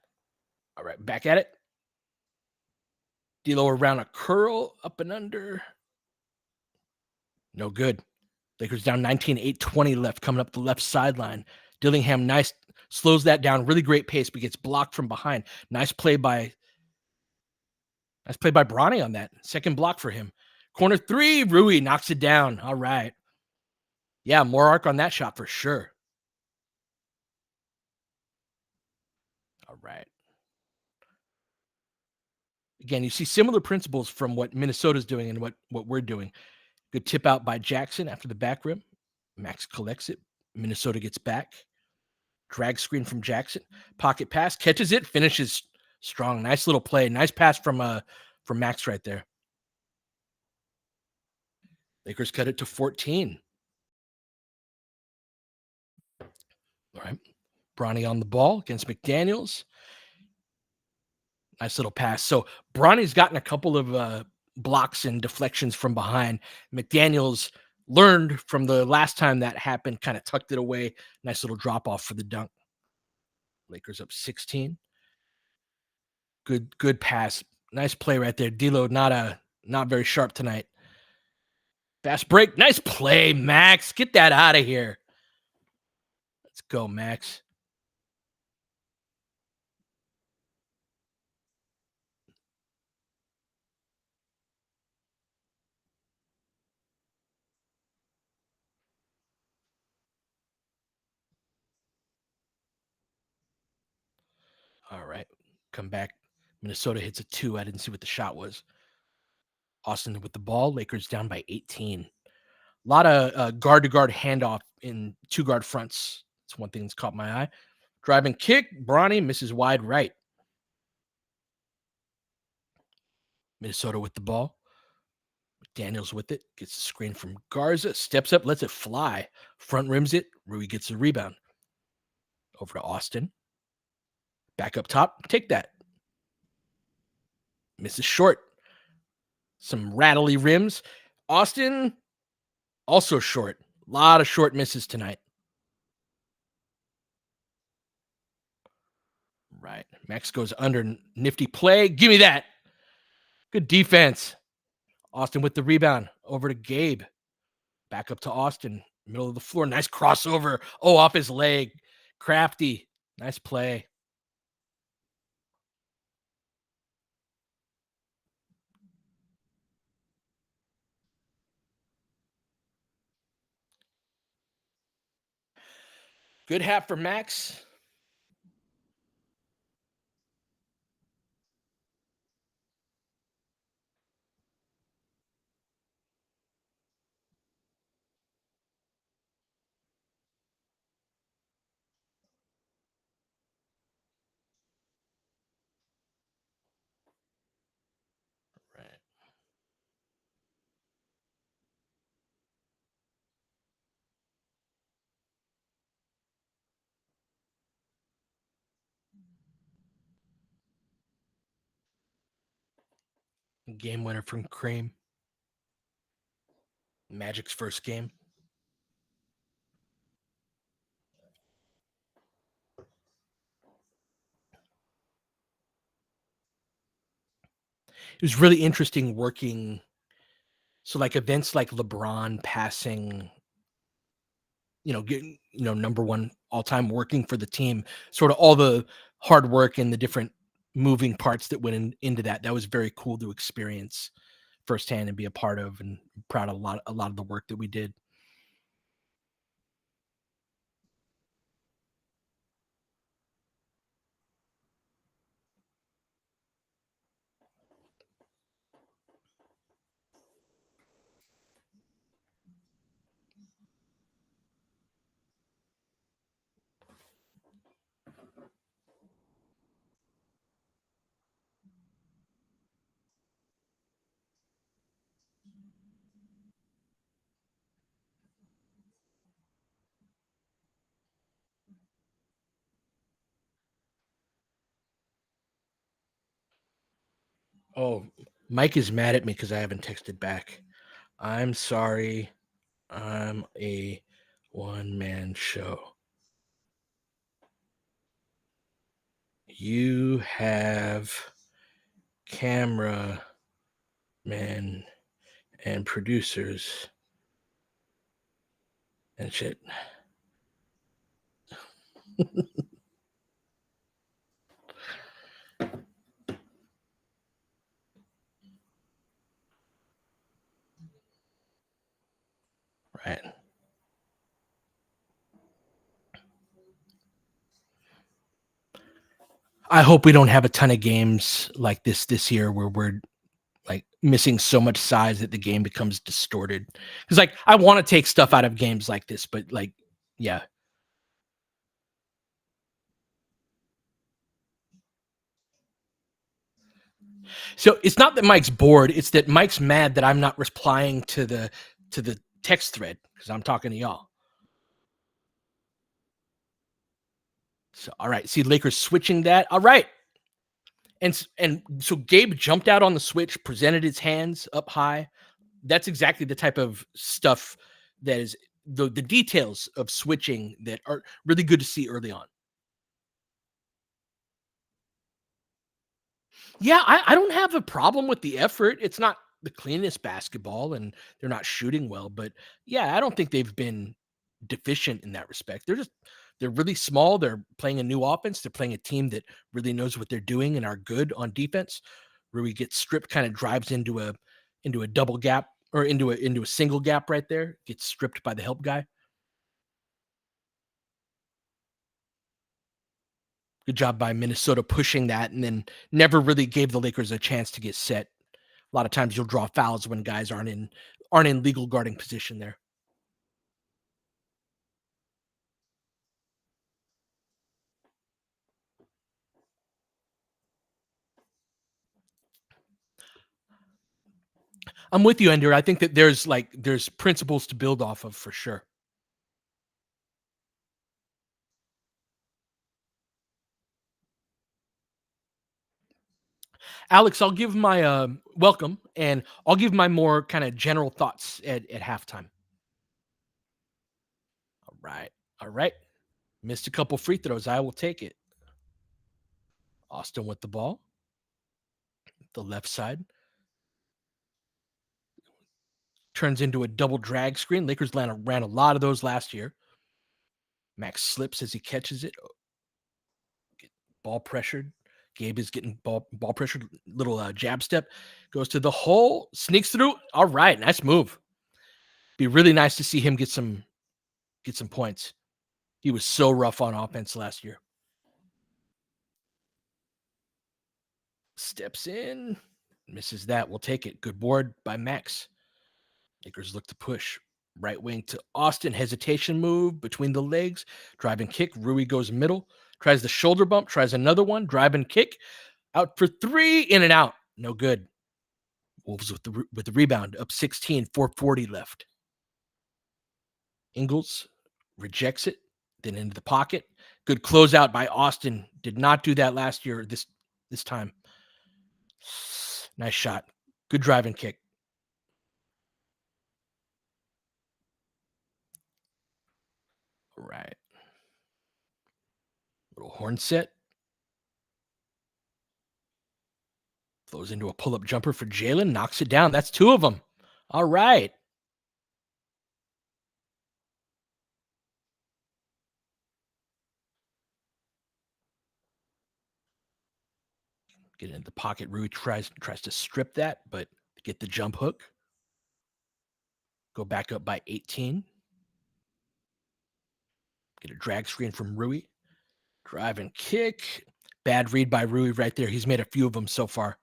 A: All right, back at it. D'Lo around a curl, up and under. No good. Lakers down 19, 8:20 left, coming up the left sideline. Dillingham, nice, slows that down. Really great pace, but gets blocked from behind. Nice play by Bronny on that. Second block for him. Corner three, Rui knocks it down. All right. Yeah, more arc on that shot for sure. All right. Again, you see similar principles from what Minnesota's doing and what we're doing. Good tip out by Jackson after the back rim. Max collects it. Minnesota gets back. Drag screen from Jackson. Pocket pass. Catches it. Finishes strong. Nice little play. Nice pass from Max right there. Lakers cut it to 14. All right. Bronny on the ball against McDaniels. Nice little pass. So Bronny's gotten a couple of blocks and deflections from behind. McDaniels learned from the last time that happened, kind of tucked it away. Nice little drop off for the dunk. Lakers up 16. Good pass. Nice play right there. D'Lo not very sharp tonight. Fast break. Nice play, Max. Get that out of here. Let's go, Max. All right. Come back. Minnesota hits a 2. I didn't see what the shot was. Austin with the ball. Lakers down by 18. A lot of guard-to-guard handoff in two-guard fronts. That's one thing that's caught my eye. Driving kick. Bronny misses wide right. Minnesota with the ball. Daniels with it. Gets the screen from Garza. Steps up. Lets it fly. Front rims it. Rui gets the rebound. Over to Austin. Back up top. Take that. Misses short. Some rattly rims. Austin also short. A lot of short misses tonight. Right. Max goes under. Nifty play. Give me that. Good defense. Austin with the rebound. Over to Gabe. Back up to Austin. Middle of the floor. Nice crossover. Oh, off his leg. Crafty. Nice play. Good half for Max. Right. Game winner from Cream. Magic's first game. It was really interesting working. So like events like LeBron passing, getting, number one all time, working for the team, sort of all the hard work and the different moving parts that went into that. That was very cool to experience firsthand and be a part of, and proud of a lot of the work that we did. Oh, Mike is mad at me because I haven't texted back. I'm sorry. I'm a one-man show. You have camera men and producers and shit. Right. I hope we don't have a ton of games like this year where we're like missing so much size that the game becomes distorted. Because like I want to take stuff out of games like this, but like, yeah. So it's not that Mike's bored; it's that Mike's mad that I'm not replying to the to the text thread because I'm talking to y'all. So, all right. See, Lakers switching that. All right. And so Gabe jumped out on the switch, presented his hands up high. That's exactly the type of stuff that is the details of switching that are really good to see early on. Yeah, I don't have a problem with the effort. It's not the cleanest basketball and they're not shooting well, but yeah, I don't think they've been deficient in that respect. They're really small. They're playing a new offense. They're playing a team that really knows what they're doing and are good on defense. Rui gets stripped, kind of drives into a double gap or into a single gap right there. Gets stripped by the help guy. Good job by Minnesota pushing that and then never really gave the Lakers a chance to get set. A lot of times you'll draw fouls when guys aren't in legal guarding position there. I'm with you, Ender. I think that there's principles to build off of for sure. Alex, I'll give my welcome and I'll give my more kind of general thoughts at halftime. All right. All right. Missed a couple free throws. I will take it. Austin with the ball, the left side. Turns into a double drag screen. Lakers ran a lot of those last year. Max slips as he catches it. Ball pressured. Gabe is getting ball pressured. Little jab step. Goes to the hole. Sneaks through. All right. Nice move. Be really nice to see him get some points. He was so rough on offense last year. Steps in. Misses that. We'll take it. Good board by Max. Lakers look to push. Right wing to Austin. Hesitation move between the legs. Drive and kick. Rui goes middle. Tries the shoulder bump. Tries another one. Drive and kick. Out for three. In and out. No good. Wolves with the rebound. Up 16. 4:40 left. Ingles rejects it. Then into the pocket. Good closeout by Austin. Did not do that last year. This time. Nice shot. Good drive and kick. All right. Little horn set. Flows into a pull-up jumper for Jalen. Knocks it down. That's two of them. All right. Get into the pocket. Rui tries to strip that, but get the jump hook. Go back up by 18. Get a drag screen from Rui. Drive and kick. Bad read by Rui right there. He's made a few of them so far.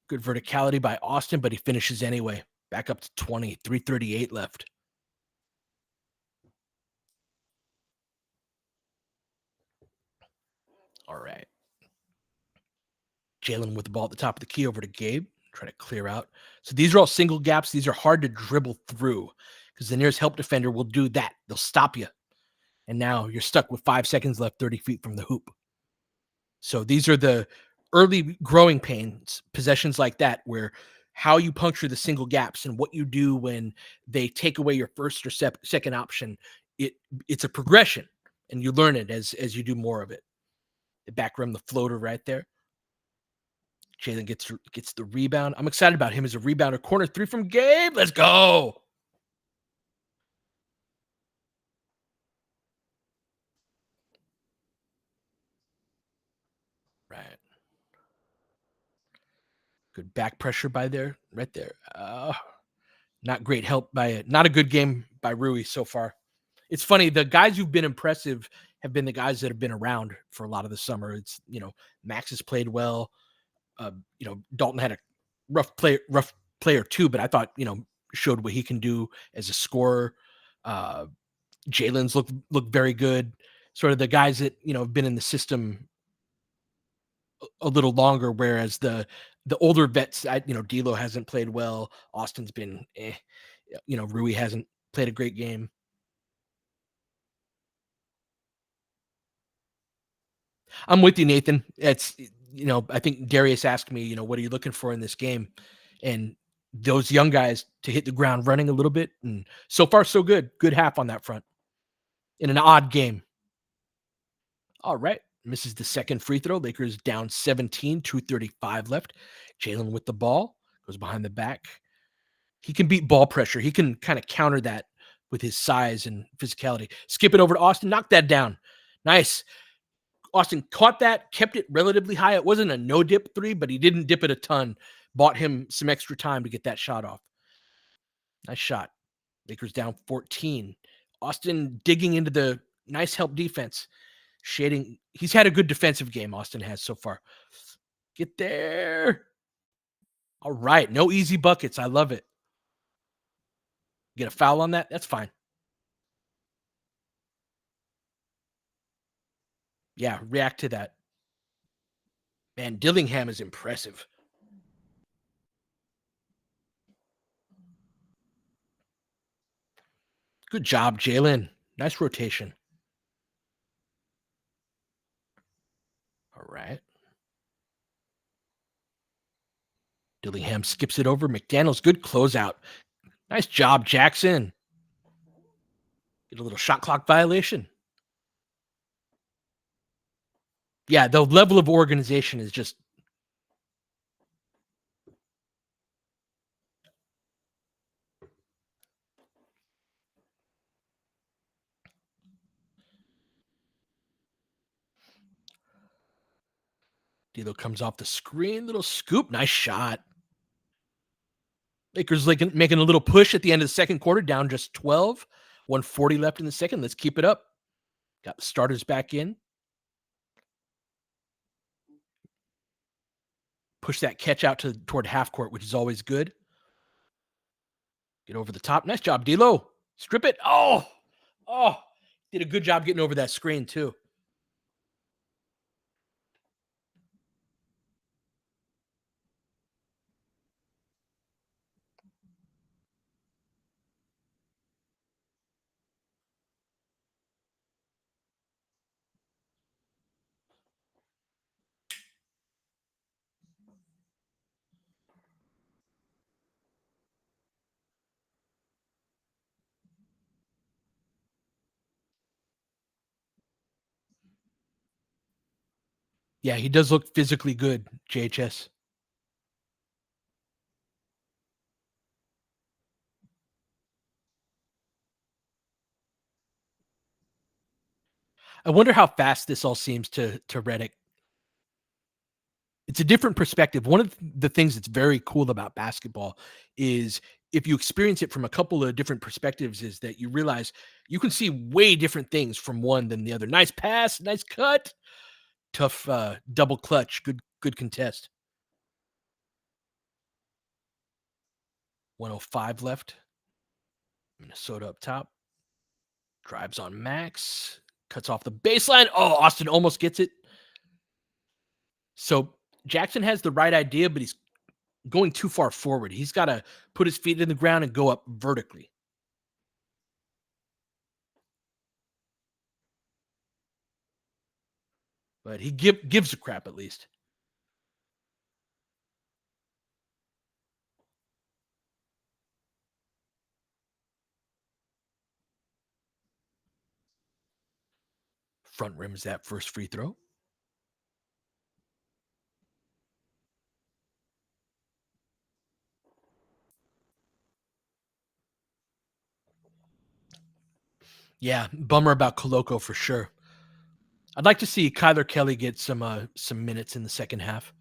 A: Good verticality by Austin, but he finishes anyway. Back up to 20. 3:38 left. All right. Jalen with the ball at the top of the key over to Gabe. Try to clear out. So these are all single gaps. These are hard to dribble through because the nearest help defender will do that. They'll stop you. And now you're stuck with 5 seconds left, 30 feet from the hoop. So these are the early growing pains, possessions like that, where how you puncture the single gaps and what you do when they take away your first or second option. It's a progression, and you learn it as you do more of it. The back rim, the floater right there. Jalen gets the rebound. I'm excited about him as a rebounder. Corner three from Gabe. Let's go. Right. Good back pressure right there. Not great help by it. Not a good game by Rui so far. It's funny. The guys who've been impressive have been the guys that have been around for a lot of the summer. Max has played well. Dalton had a rough player too, but I thought, showed what he can do as a scorer. Jalen's looked very good. Sort of the guys that, have been in the system a little longer, whereas the The older vets, D'Lo hasn't played well. Austin's been, Rui hasn't played a great game. I'm with you, Nathan. I think Darius asked me, what are you looking for in this game? And those young guys to hit the ground running a little bit. And so far, so good. Good half on that front in an odd game. All right. Misses the second free throw. Lakers down 17, 2:35 left. Jalen with the ball goes behind the back. He can beat ball pressure. He can kind of counter that with his size and physicality. Skip it over to Austin. Knock that down. Nice. Austin caught that, kept it relatively high. It wasn't a no dip three, but he didn't dip it a ton. Bought him some extra time to get that shot off. Nice shot. Lakers down 14. Austin digging into the nice help defense. Shading. He's had a good defensive game, Austin has so far. Get there. All right. No easy buckets. I love it. Get a foul on that? That's fine. Yeah, react to that. Man, Dillingham is impressive. Good job, Jalen. Nice rotation. All right. Dillingham skips it over. McDaniels, good closeout. Nice job, Jackson. Get a little shot clock violation. Yeah, the level of organization is just. D'Lo comes off the screen. Little scoop. Nice shot. Lakers making a little push at the end of the second quarter, down just 12. 140 left in the second. Let's keep it up. Got the starters back in. Push that catch out toward half court, which is always good. Get over the top. Nice job, D'Lo. Strip it. Oh. Did a good job getting over that screen, too. Yeah, he does look physically good, JHS. I wonder how fast this all seems to Reddick. It's a different perspective. One of the things that's very cool about basketball is if you experience it from a couple of different perspectives, is that you realize you can see way different things from one than the other. Nice pass, nice cut, tough double clutch, good contest. 105 left. Minnesota up top. Drives on Max. Cuts off the baseline. Oh, Austin almost gets it. So Jackson has the right idea, but he's going too far forward. He's got to put his feet in the ground and go up vertically. But he gives a crap at least. Front rims that first free throw. Yeah, bummer about Koloko for sure. I'd like to see Kyler Kelly get some minutes in the second half.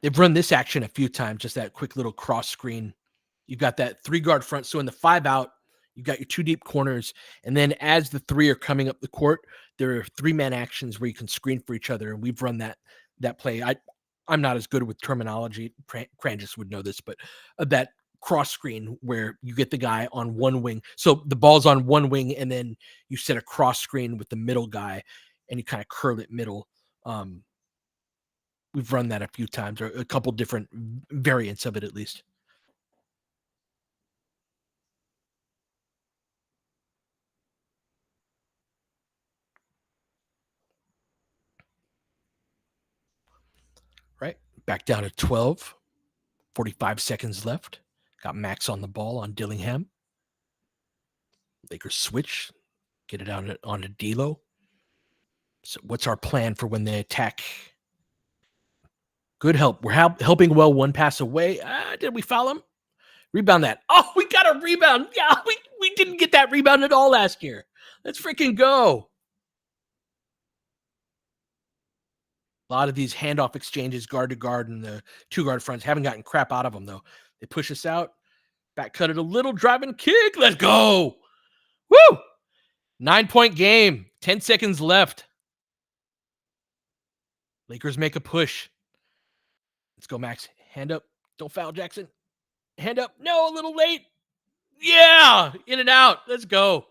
A: They've run this action a few times, just that quick little cross screen. You've got that 3 guard front. So in the 5 out, you've got your 2 deep corners. And then as the 3 are coming up the court, there are 3-man actions where you can screen for each other. And we've run that play. I'm not as good with terminology. Cranges would know this, but that cross screen where you get the guy on one wing. So the ball's on one wing, and then you set a cross screen with the middle guy, and you kind of curl it middle. Um, we've run that a few times, or a couple different variants of it at least. Right, back down to 12, 45 seconds left. Got Max on the ball on Dillingham. Lakers switch, get it out on a D'Lo. So what's our plan for when they attack? Good help. We're helping well, one pass away. Did we foul him? Rebound that. Oh, we got a rebound. Yeah, we didn't get that rebound at all last year. Let's freaking go. A lot of these handoff exchanges, guard to guard, and the two guard fronts haven't gotten crap out of them, though. They push us out, back cut it a little, driving kick. Let's go. Woo! 9-point game, 10 seconds left. Lakers make a push. Let's go, Max. Hand up. Don't foul, Jackson. Hand up. No, a little late. Yeah, in and out. Let's go.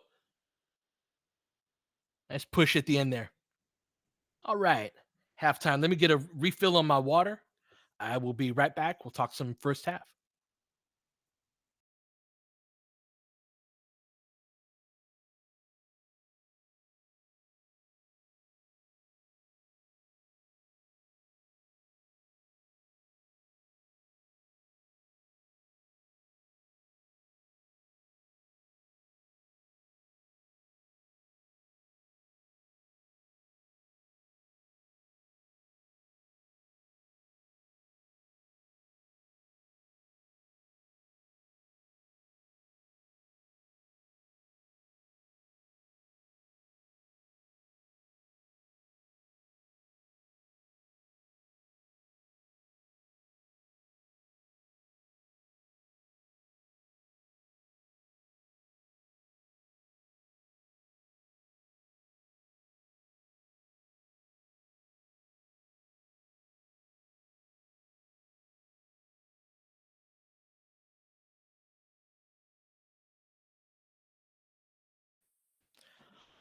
A: Nice push at the end there. All right. Halftime. Let me get a refill on my water. I will be right back. We'll talk some first half.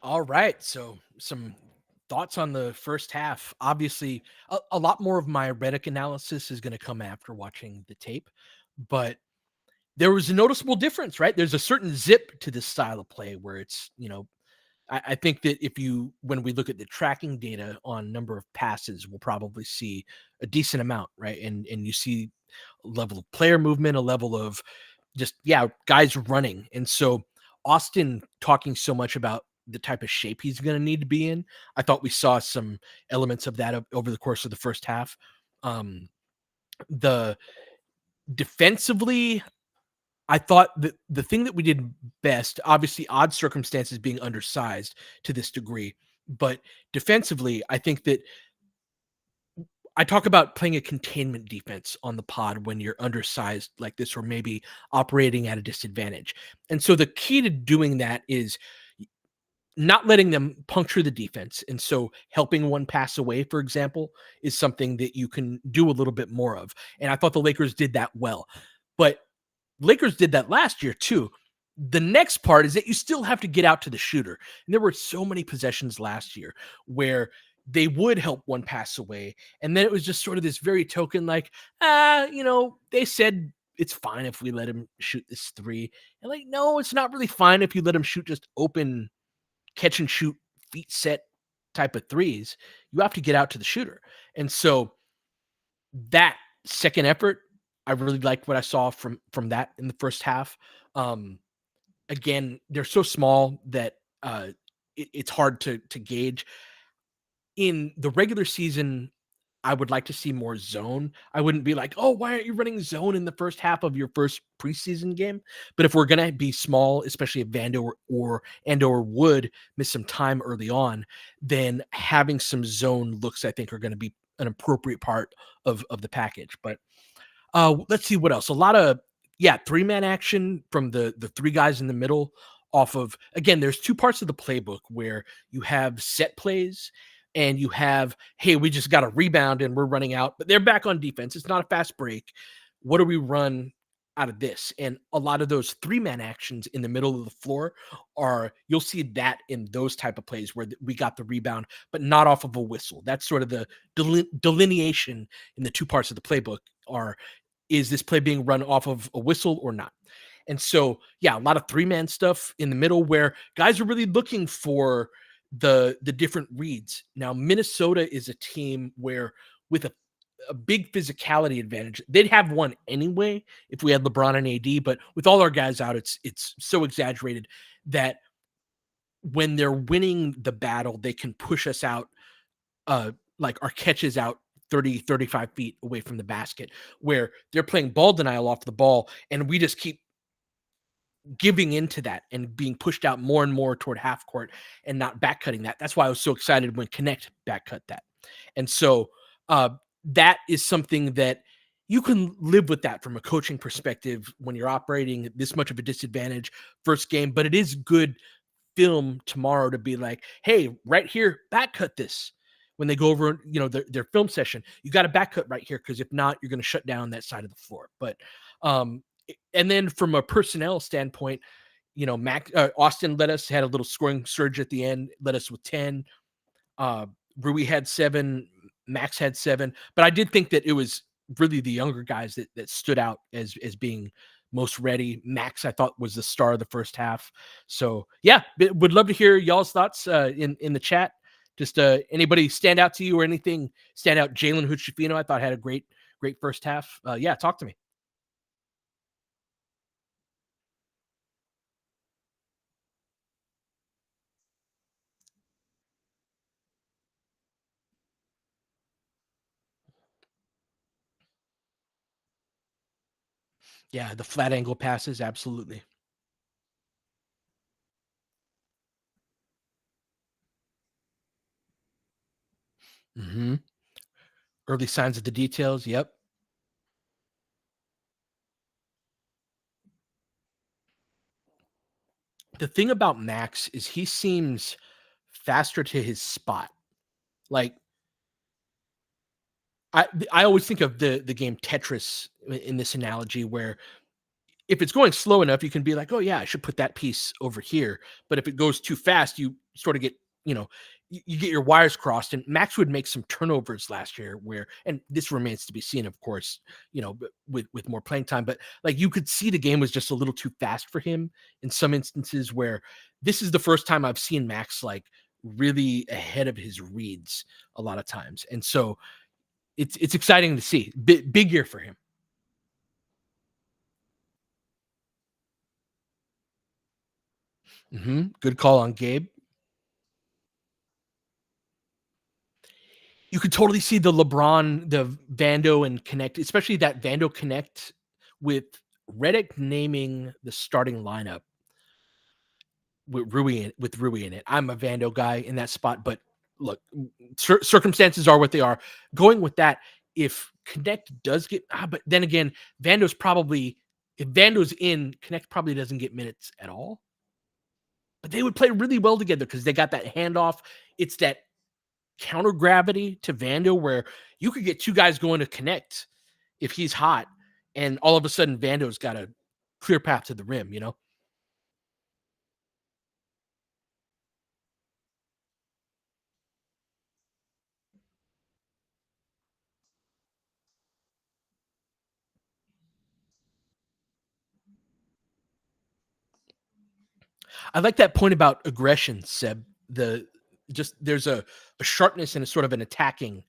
A: All right. So some thoughts on the first half. Obviously, a lot more of my Reddick analysis is going to come after watching the tape, but there was a noticeable difference, right? There's a certain zip to this style of play where it's, I think that when we look at the tracking data on number of passes, we'll probably see a decent amount, right? And you see a level of player movement, a level of just, yeah, guys running. And so Austin talking so much about the type of shape he's going to need to be in, I thought we saw some elements of that over the course of the first half. The defensively, I thought that the thing that we did best, obviously odd circumstances being undersized to this degree, but defensively, I think that I talk about playing a containment defense on the pod when you're undersized like this, or maybe operating at a disadvantage. And so the key to doing that is not letting them puncture the defense. And so helping one pass away, for example, is something that you can do a little bit more of. And I thought the Lakers did that well. But Lakers did that last year too. The next part is that you still have to get out to the shooter. And there were so many possessions last year where they would help one pass away. And then it was just sort of this very token, like, they said it's fine if we let him shoot this three. And like, no, it's not really fine if you let him shoot just open catch and shoot feet set type of threes. You have to get out to the shooter. And so that second effort, I really liked what I saw from that in the first half. Again, they're so small that it's hard to gauge. In the regular season, I would like to see more zone. I wouldn't be like, oh, why aren't you running zone in the first half of your first preseason game? But if we're gonna be small, especially if Vando or Wood miss some time early on, then having some zone looks, I think, are going to be an appropriate part of the package. But let's see what else. A lot of three-man action from the three guys in the middle off of, again, there's two parts of the playbook where you have set plays and you have, hey, we just got a rebound and we're running out, but they're back on defense. It's not a fast break. What do we run out of this. And a lot of those three-man actions in the middle of the floor are you'll see that in those type of plays where we got the rebound, but not off of a whistle. That's sort of the delineation in the two parts of the playbook are is this play being run off of a whistle or not? And so, yeah, a lot of three-man stuff in the middle where guys are really looking for the different reads. Now, Minnesota is a team where with a big physicality advantage. They'd have one anyway if we had LeBron and AD, but with all our guys out, it's so exaggerated that when they're winning the battle, they can push us out like our catches out 30, 35 feet away from the basket, where they're playing ball denial off the ball, and we just keep giving into that and being pushed out more and more toward half court and not back cutting that. That's why I was so excited when Connect back cut that. And so uh, that is something that you can live with that from a coaching perspective when you're operating this much of a disadvantage first game. But it is good film tomorrow to be like, hey, right here, back cut this. When they go over, their film session, you got to back cut right here because if not, you're going to shut down that side of the floor. But and then from a personnel standpoint, Austin led us had a little scoring surge at the end, led us with 10. Rui had 7, Max had 7, but I did think that it was really the younger guys that stood out as being most ready. Max, I thought, was the star of the first half. So yeah, would love to hear y'all's thoughts in the chat. Just anybody stand out to you or anything stand out? Jalen Hood-Schifino, I thought had a great first half. Yeah, talk to me. Yeah, the flat angle passes, absolutely. Hmm. Early signs of the details. Yep. The thing about Max is he seems faster to his spot. Like I always think of the game Tetris in this analogy where if it's going slow enough, you can be like, oh yeah, I should put that piece over here. But if it goes too fast, you sort of get, you get your wires crossed. And Max would make some turnovers last year where, and this remains to be seen, of course, with more playing time. But like you could see the game was just a little too fast for him in some instances where this is the first time I've seen Max like really ahead of his reads a lot of times. And so it's exciting to see. Big year for him. Good call on Gabe. You could totally see the LeBron, the Vando and Connect, especially that Vando Connect with Redick naming the starting lineup with Rui in it. I'm a Vando guy in that spot, but look, circumstances are what they are. Going with that, if Connect does get, but then again, Vando's probably if Vando's in, Connect probably doesn't get minutes at all. But they would play really well together because they got that handoff. It's that counter gravity to Vando where you could get two guys going to connect if he's hot, and all of a sudden Vando's got a clear path to the rim. I like that point about aggression, Seb. Just there's a sharpness and a sort of an attacking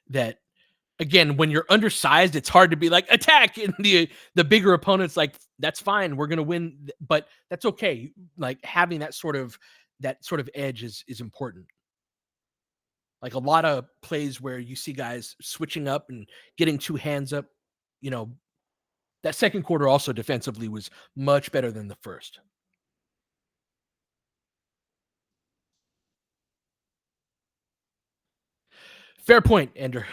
A: that again, when you're undersized, it's hard to be like attack and the bigger opponents like that's fine, we're gonna win, but that's okay. Like having that sort of edge is important. Like a lot of plays where you see guys switching up and getting two hands up, you know, that second quarter also defensively was much better than the first. Fair point, Ender.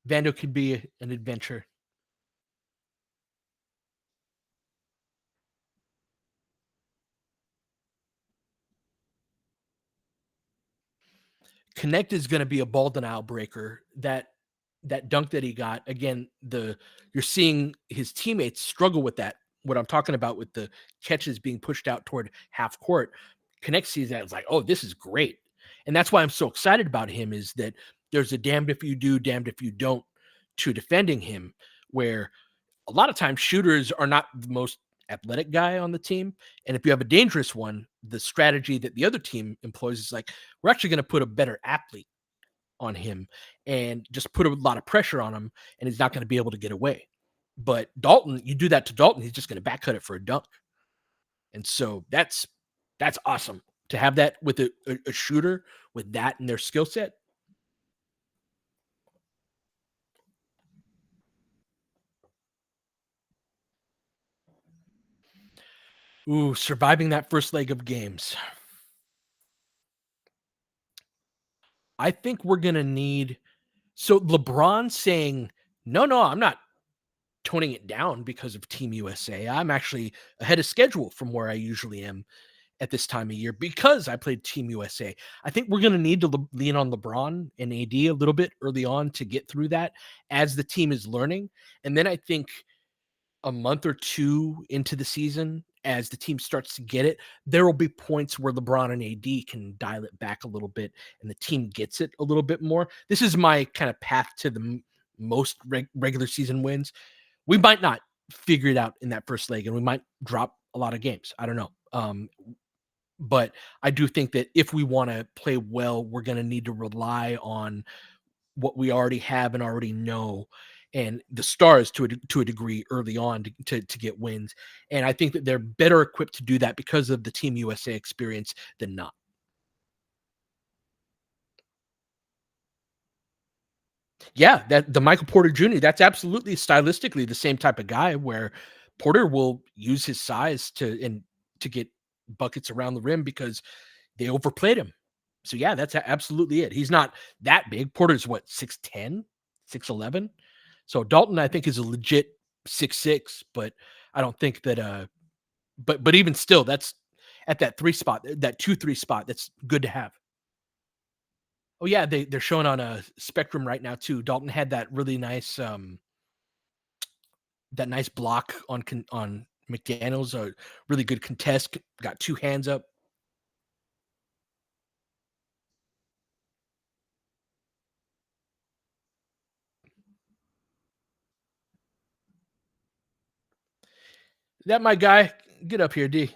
A: Vando could be an adventure. Connect is going to be a ball denial breaker that that dunk that he got, again, you're seeing his teammates struggle with that. What I'm talking about with the catches being pushed out toward half court, Connect sees that, it's like, oh, this is great. And that's why I'm so excited about him, is that there's a damned if you do, damned if you don't to defending him, where a lot of times shooters are not the most athletic guy on the team. And if you have a dangerous one, the strategy that the other team employs is like, we're actually going to put a better athlete on him and just put a lot of pressure on him, and he's not going to be able to get away. But Dalton, you do that to Dalton, he's just going to back cut it for a dunk. And so that's awesome to have that with a shooter with that in their skill set. Ooh, surviving that first leg of games. I think we're going to need, so LeBron saying, no, I'm not toning it down because of Team USA. I'm actually ahead of schedule from where I usually am at this time of year because I played Team USA. I think we're going to need to lean on LeBron and AD a little bit early on to get through that as the team is learning. And then I think a month or two into the season, as the team starts to get it, there will be points where LeBron and AD can dial it back a little bit and the team gets it a little bit more. This is my kind of path to the most regular season wins. We might not figure it out in that first leg and we might drop a lot of games. I don't know. But I do think that if we want to play well, we're going to need to rely on what we already have and already know, and the stars to a degree early on to get wins. And I think that they're better equipped to do that because of the Team USA experience than not. Yeah, that the Michael Porter Jr., that's absolutely stylistically the same type of guy where Porter will use his size to get buckets around the rim because they overplayed him. So yeah, that's absolutely it. He's not that big. Porter's what, 6'10, 6'11. So Dalton, I think, is a legit 6'6, but I don't think that but even still, that's at that 3 spot, that 2-3 spot, that's good to have. Oh yeah, they're showing on a Spectrum right now too. Dalton had that really nice that nice block on McDaniels, a really good contest, got 2 hands up. That my guy, get up here, D.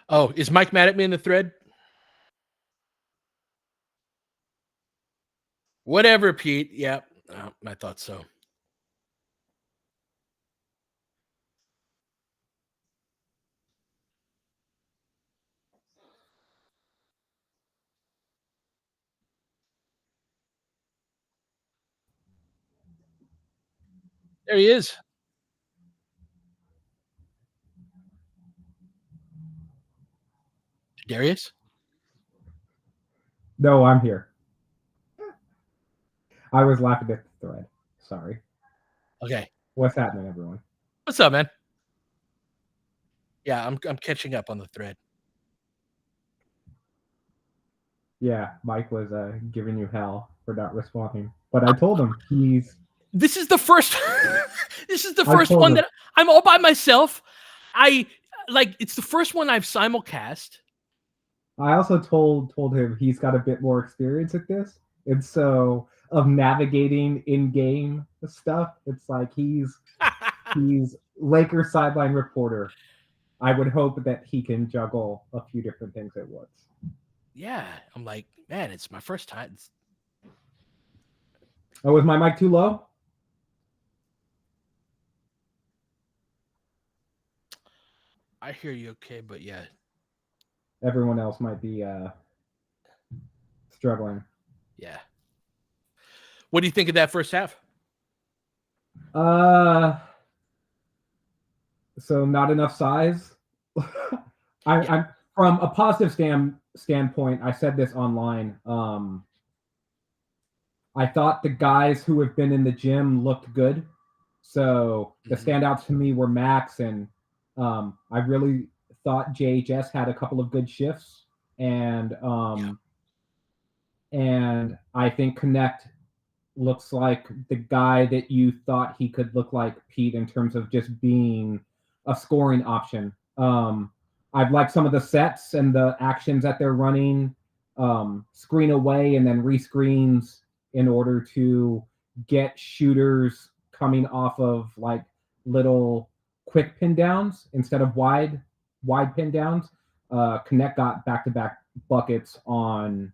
A: Oh, is Mike mad at me in the thread? Whatever, Pete. Yep. Oh, I thought so. There he is. Darius?
B: No, I'm here. I was laughing at the thread. Sorry.
A: Okay.
B: What's happening, everyone?
A: What's up, man? Yeah, I'm catching up on the thread.
B: Yeah, Mike was giving you hell for not responding, but I told him he's.
A: This is the first this is the
B: I
A: first
B: told
A: one
B: him.
A: that I'm all by myself. It's the first one I've simulcast.
B: I also told him he's got a bit more experience at this, and so of navigating in-game stuff, it's like he's Lakers sideline reporter. I would hope that he can juggle a few different things at once.
A: Yeah, I'm like, man, it's my first time.
B: Oh, was my mic too low?
A: I hear you okay, but yeah.
B: Everyone else might be struggling.
A: Yeah. What do you think of that first half?
B: So not enough size.
A: Yeah.
B: from a positive standpoint, I said this online. I thought the guys who have been in the gym looked good. So the
A: Mhm.
B: standouts to me were Max, and I really thought JHS had a couple of good shifts, and
A: Yeah.
B: um, and I think Connect looks like the guy that you thought he could look like, Pete, in terms of just being a scoring option. I've liked some of the sets and the actions that they're running, screen away and then rescreens in order to get shooters coming off of like little quick pin downs instead of wide pin downs. Connect got back to back buckets on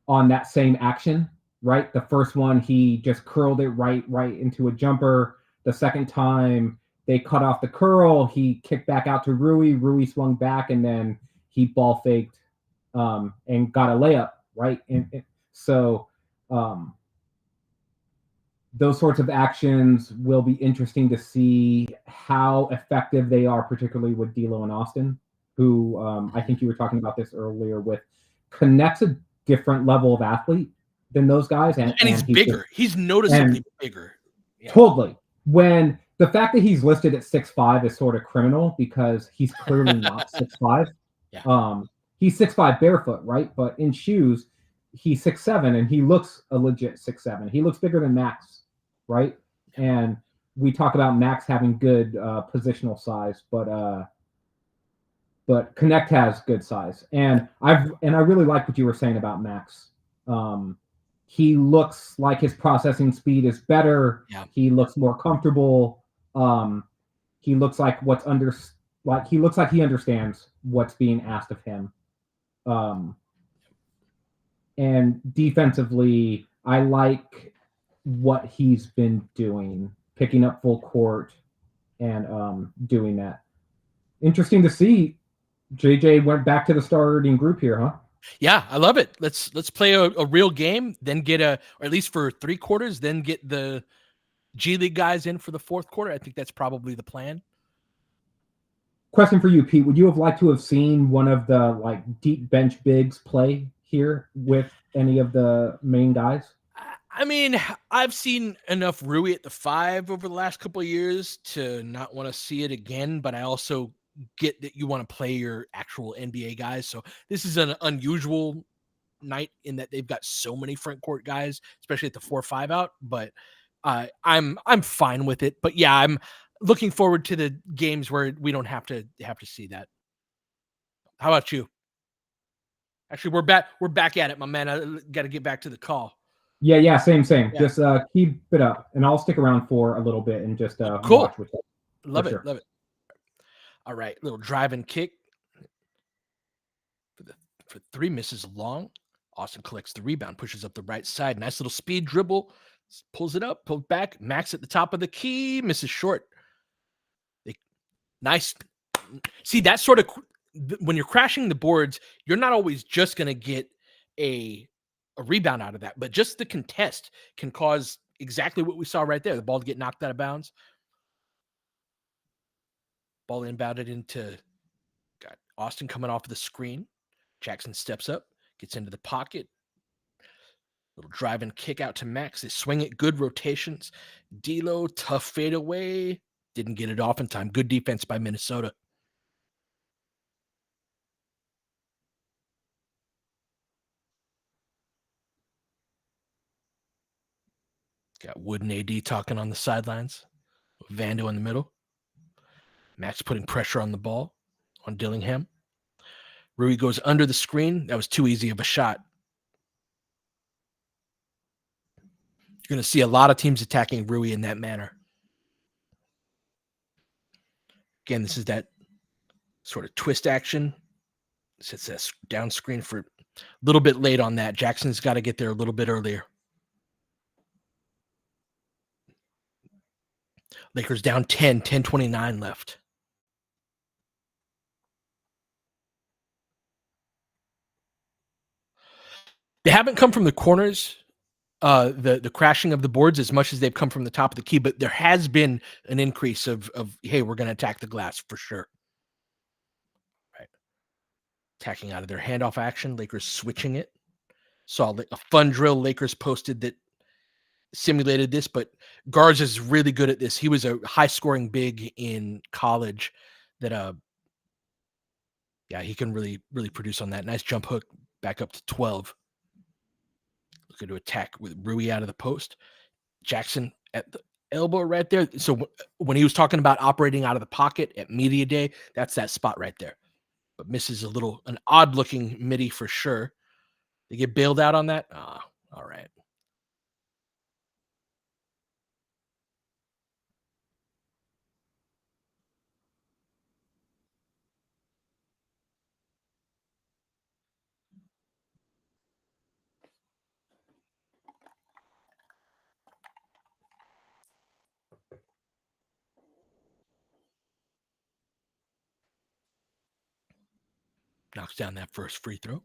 B: that same action, right? The first one he just curled it right into a jumper. The second time they cut off the curl, he kicked back out to Rui. Rui swung back and then he ball faked and got a layup, right? So um, those sorts of actions will be interesting to see how effective they are, particularly with D'Lo and Austin, who I
A: Mhm.
B: think you were talking about this earlier with connects a different level of athlete than those guys, and
A: And he's
B: and he's just
A: bigger. He's
B: and
A: noticeably bigger. Yeah.
B: totally when the fact that he's listed at 6'5" is sort of criminal because he's clearly not 6'5".
A: Yeah.
B: Um, he's 6'5" barefoot, right? But in shoes, he's 6'7", and he looks a legit 6'7". He looks bigger than Max, right?
A: Yeah.
B: And we talk about Max having good positional size, but Connect has good size, and I really like what you were saying about Max. Um, he looks like his processing speed is better.
A: Yeah.
B: He looks more comfortable. Um, he looks like he looks like he understands what's being asked of him. Um, and defensively, I like what he's been doing, picking up full court and doing that. Interesting to see JJ went back to the starting group here, huh?
A: Yeah, I love it. Let's play a real game, then get or at least for 3 quarters, then get the G League guys in for the fourth quarter. I think that's probably the plan.
B: Question for you, Pete. Would you have liked to have seen one of the like deep bench bigs play here with any of the main guys?
A: I mean, I've seen enough Rui at the 5 over the last couple of years to not want to see it again, but I also get that you want to play your actual NBA guys. So this is an unusual night in that they've got so many front court guys, especially at the 4-5 out. But I'm fine with it. But yeah, I'm looking forward to the games where we don't have to see that. How about you? Actually, we're back at it, my man. I got to get back to the call.
B: Yeah, same.
A: Yeah,
B: Just keep it up, and I'll stick around for a little bit and just
A: cool.
B: watch with you for
A: Love it,
B: sure.
A: love it. All right, little drive and kick for the for three, misses long. Austin collects the rebound, pushes up the right side. Nice little speed dribble, pulls it up, pulls back. Max at the top of the key, misses short. They, nice. See that sort of when you're crashing the boards, you're not always just going to get a rebound out of that, but just the contest can cause exactly what we saw right there. The ball to get knocked out of bounds. Ball inbounded into got Austin coming off of the screen. Jackson steps up, gets into the pocket. Little drive and kick out to Max. They swing it, good rotations. D'Lo, tough fadeaway. Didn't get it off in time. Good defense by Minnesota. Got Wood and AD talking on the sidelines. Vando in the middle. Max putting pressure on the ball on Dillingham. Rui goes under the screen. That was too easy of a shot. You're going to see a lot of teams attacking Rui in that manner. Again, this is that sort of twist action. Sets that down screen for a little bit late on that. Jackson's got to get there a little bit earlier. Lakers down 10, 10:29 left. They haven't come from the corners, the crashing of the boards as much as they've come from the top of the key, but there has been an increase of hey, we're going to attack the glass for sure. Right. Attacking out of their handoff action, Lakers switching it. Saw a fun drill Lakers posted that simulated this, but Garza is really good at this. He was a high scoring big in college that yeah, he can really produce on that. Nice jump hook back up to 12. Looking to attack with Rui out of the post. Jackson at the elbow right there. So when he was talking about operating out of the pocket at media day, that's that spot right there. But misses an odd looking midi for sure. They get bailed out on that. All right. Knocks down that first free throw.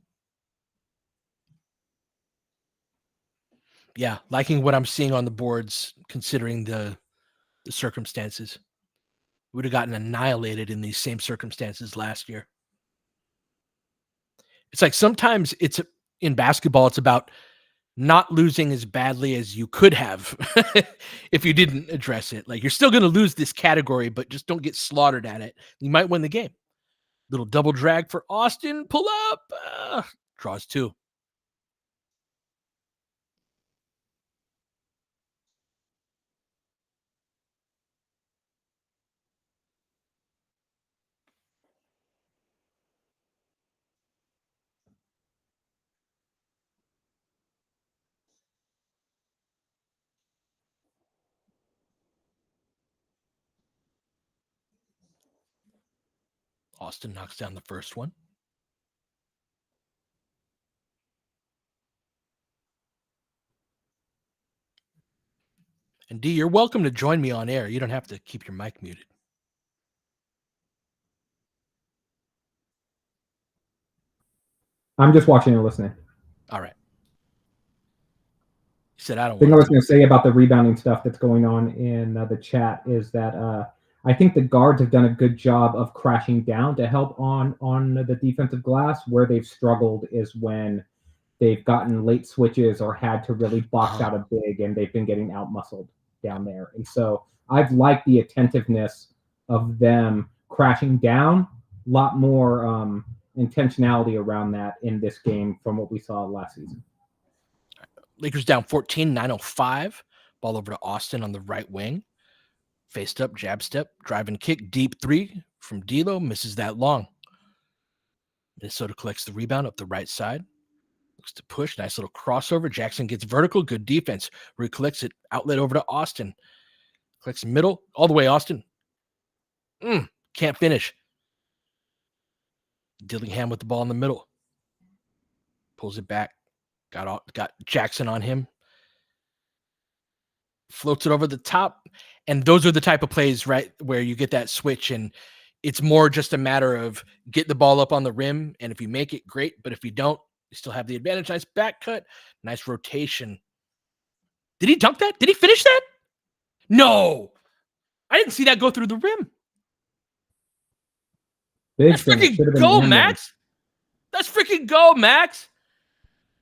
A: Yeah, liking what I'm seeing on the boards, considering the circumstances. Would have gotten annihilated in these same circumstances last year. It's like sometimes in basketball, it's about not losing as badly as you could have if you didn't address it. Like you're still going to lose this category, but just don't get slaughtered at it. You might win the game. Little double drag for Austin. Pull up. Draws two. Austin knocks down the first one. And D, you're welcome to join me on air. You don't have to keep your mic muted.
B: I'm just watching and listening.
A: All right. He said, I don't
B: The thing
A: want
B: I
A: to
B: was
A: talk.
B: going to say about the rebounding stuff that's going on in the chat is that I think the guards have done a good job of crashing down to help on the defensive glass. Where they've struggled is when they've gotten late switches or had to really box out a big, and they've been getting out muscled down there. And so I've liked the attentiveness of them crashing down. A lot more intentionality around that in this game from what we saw last season.
A: Lakers down 14, 9:05. Ball over to Austin on the right wing. Faced up, jab step, drive and kick, deep three from D'Lo. Misses that long. Minnesota collects the rebound up the right side. Looks to push. Nice little crossover. Jackson gets vertical. Good defense. Where he collects it. Outlet over to Austin. Collects middle. All the way, Austin. Can't finish. Dillingham with the ball in the middle. Pulls it back. Got Jackson on him. Floats it over the top. And those are the type of plays, right, where you get that switch and it's more just a matter of get the ball up on the rim. And if you make it, great. But if you don't, you still have the advantage. Nice back cut. Nice rotation. Did he dunk that? Did he finish that? No. I didn't see that go through the rim.
B: Big
A: Let's
B: finish.
A: freaking
B: Should have been
A: go,
B: and one.
A: Max. Let's freaking go, Max.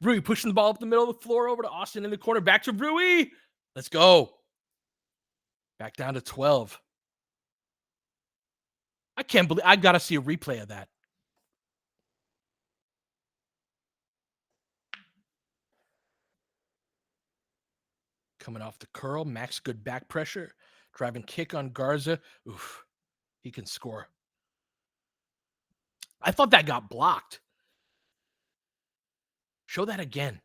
A: Rui pushing the ball up the middle of the floor over to Austin in the corner. Back to Rui. Let's go. Back down to 12. I can't believe I got to see a replay of that. Coming off the curl. Max, good back pressure. Driving kick on Garza. Oof. He can score. I thought that got blocked. Show that again.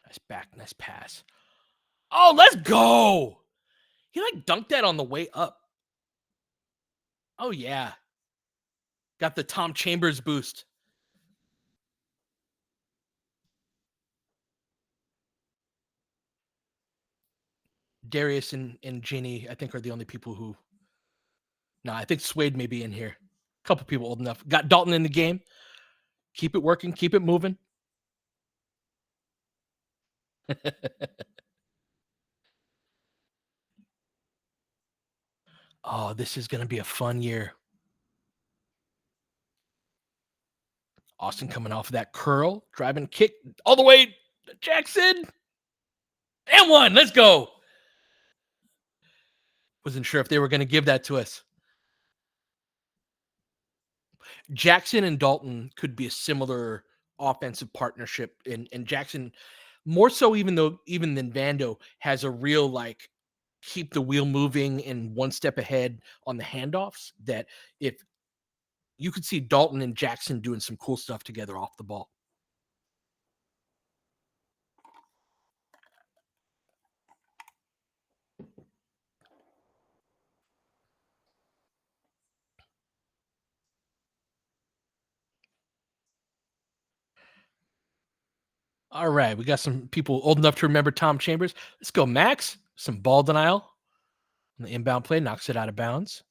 A: Nice back, nice pass. Oh, let's go. He like dunked that on the way up. Oh, yeah. Got the Tom Chambers boost. Darius and Ginny, I think, are the only people who. No, I think Swade may be in here. A couple people old enough. Got Dalton in the game. Keep it working. Keep it moving. Oh, this is going to be a fun year. Austin coming off of that curl, driving kick all the way. Jackson and one. Let's go. Wasn't sure if they were going to give that to us. Jackson and Dalton could be a similar offensive partnership, and Jackson more so even than Vando has a real like keep the wheel moving and one step ahead on the handoffs. That if you could see Dalton and Jackson doing some cool stuff together off the ball. All right, we got some people old enough to remember Tom Chambers. Let's go, Max. Some ball denial on the inbound play, knocks it out of bounds.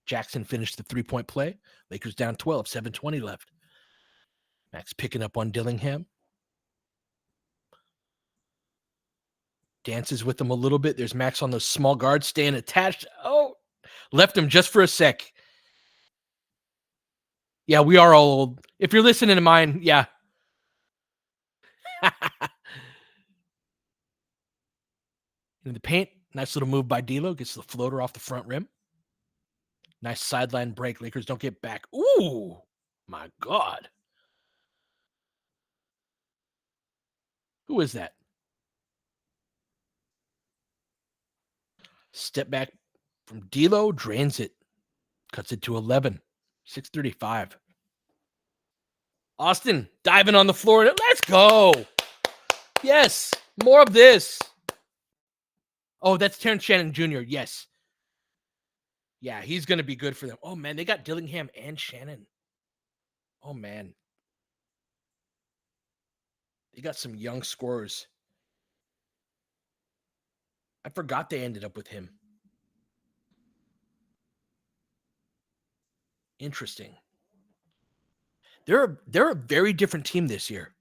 A: Jackson finished the 3-point play. Lakers down 12, 7:20 left. Max picking up on Dillingham. Dances with him a little bit. There's Max on those small guards staying attached. Oh, left him just for a sec. Yeah, we are all old. If you're listening to mine, yeah. In the paint, nice little move by D'Lo. Gets the floater off the front rim. Nice sideline break. Lakers don't get back. Ooh, my God. Who is that? Step back from D'Lo, drains it. Cuts it to 11. 6:35. Austin diving on the floor. Let's go. Yes, more of this. Oh, that's Terrence Shannon Jr. Yes. Yeah, he's going to be good for them. Oh, man, they got Dillingham and Shannon. Oh, man. They got some young scorers. I forgot they ended up with him. Interesting. They're a very different team this year.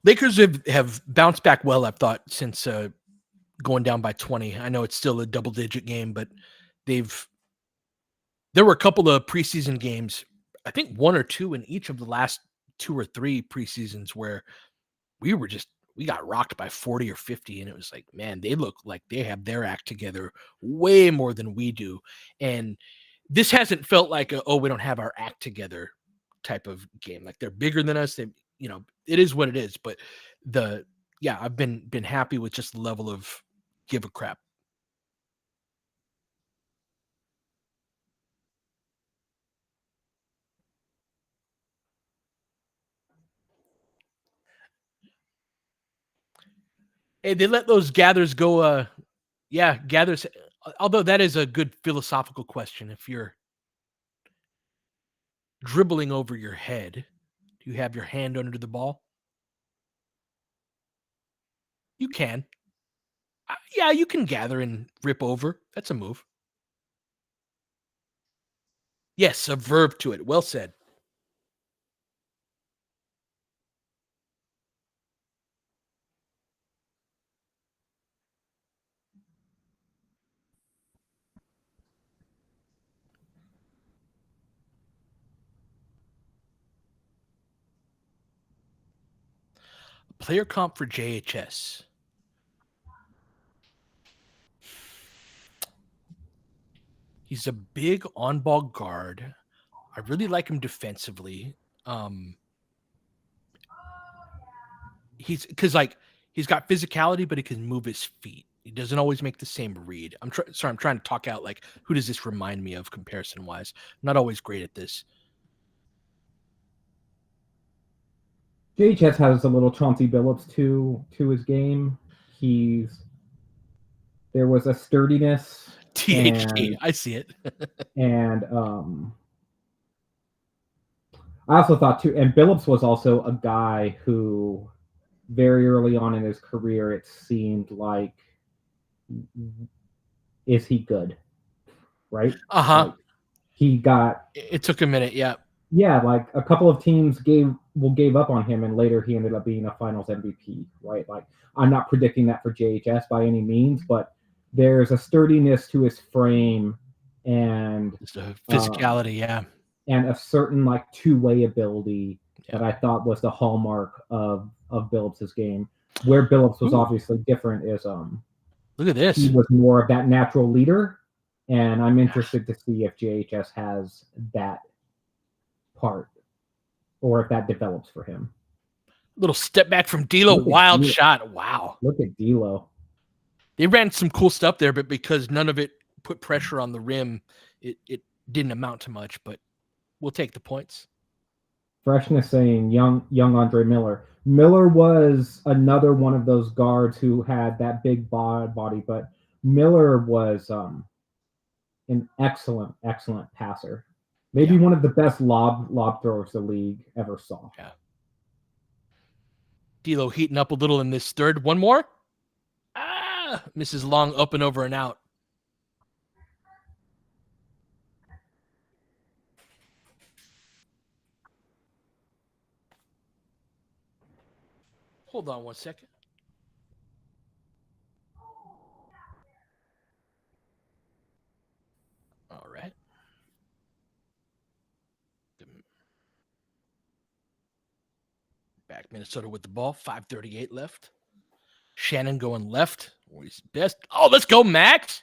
A: Lakers have bounced back well, I've thought, since going down by 20. I know it's still a double-digit game, but there were a couple of preseason games, I think one or two in each of the last 2 or 3 preseasons where we got rocked by 40 or 50, and it was like, man, they look like they have their act together way more than we do. And this hasn't felt like oh, we don't have our act together type of game. Like they're bigger than us. It is what it is. But I've been happy with just the level of give a crap. Hey, they let those gathers go. Gathers. Although that is a good philosophical question. If you're dribbling over your head, do you have your hand under the ball? You can. Yeah, you can gather and rip over. That's a move. Yes, a verb to it. Well said. Player comp for JHS. He's a big on-ball guard. I really like him defensively. He's got physicality, but he can move his feet. He doesn't always make the same read. I'm trying to talk out like who does this remind me of comparison wise? I'm not always great at this.
B: JHS has a little Chauncey Billups to his game. There was a sturdiness.
A: THT, I see it.
B: And I also thought too, and Billups was also a guy who very early on in his career, it seemed like, is he good? right?
A: Uh-huh.
B: Like he got
A: It took a minute, yeah.
B: yeah, like a couple of teams gave up on him, and later he ended up being a Finals MVP, right? Like I'm not predicting that for JHS by any means, but there's a sturdiness to his frame and
A: Just a
B: um,
A: physicality, yeah.
B: and a certain like two-way ability
A: Yeah.
B: that I thought was the hallmark of Billups' game. Where Billups was
A: Ooh,
B: obviously different is
A: look at
B: he
A: this.
B: was more of that natural leader, and I'm
A: Yes.
B: interested to see if JHS has that part or if that develops for him.
A: Little step back from D'Lo,
B: Look at
A: wild
B: D-
A: shot. Wow.
B: look at D'Lo.
A: They ran some cool stuff there, but because none of it put pressure on the rim, it didn't amount to much, but we'll take the points.
B: Freshness saying young Andre Miller. Miller was another one of those guards who had that big body, but Miller was an excellent passer.
A: Yeah.
B: Maybe one of the best lob throwers the league ever saw.
A: Yeah. D'Lo heating up a little in this third. One more. Ah, misses long up and over and out. Hold on 1 second. All right. Back Minnesota with the ball. 5:38 left. Shannon going left. Where he's best. Oh, let's go, Max.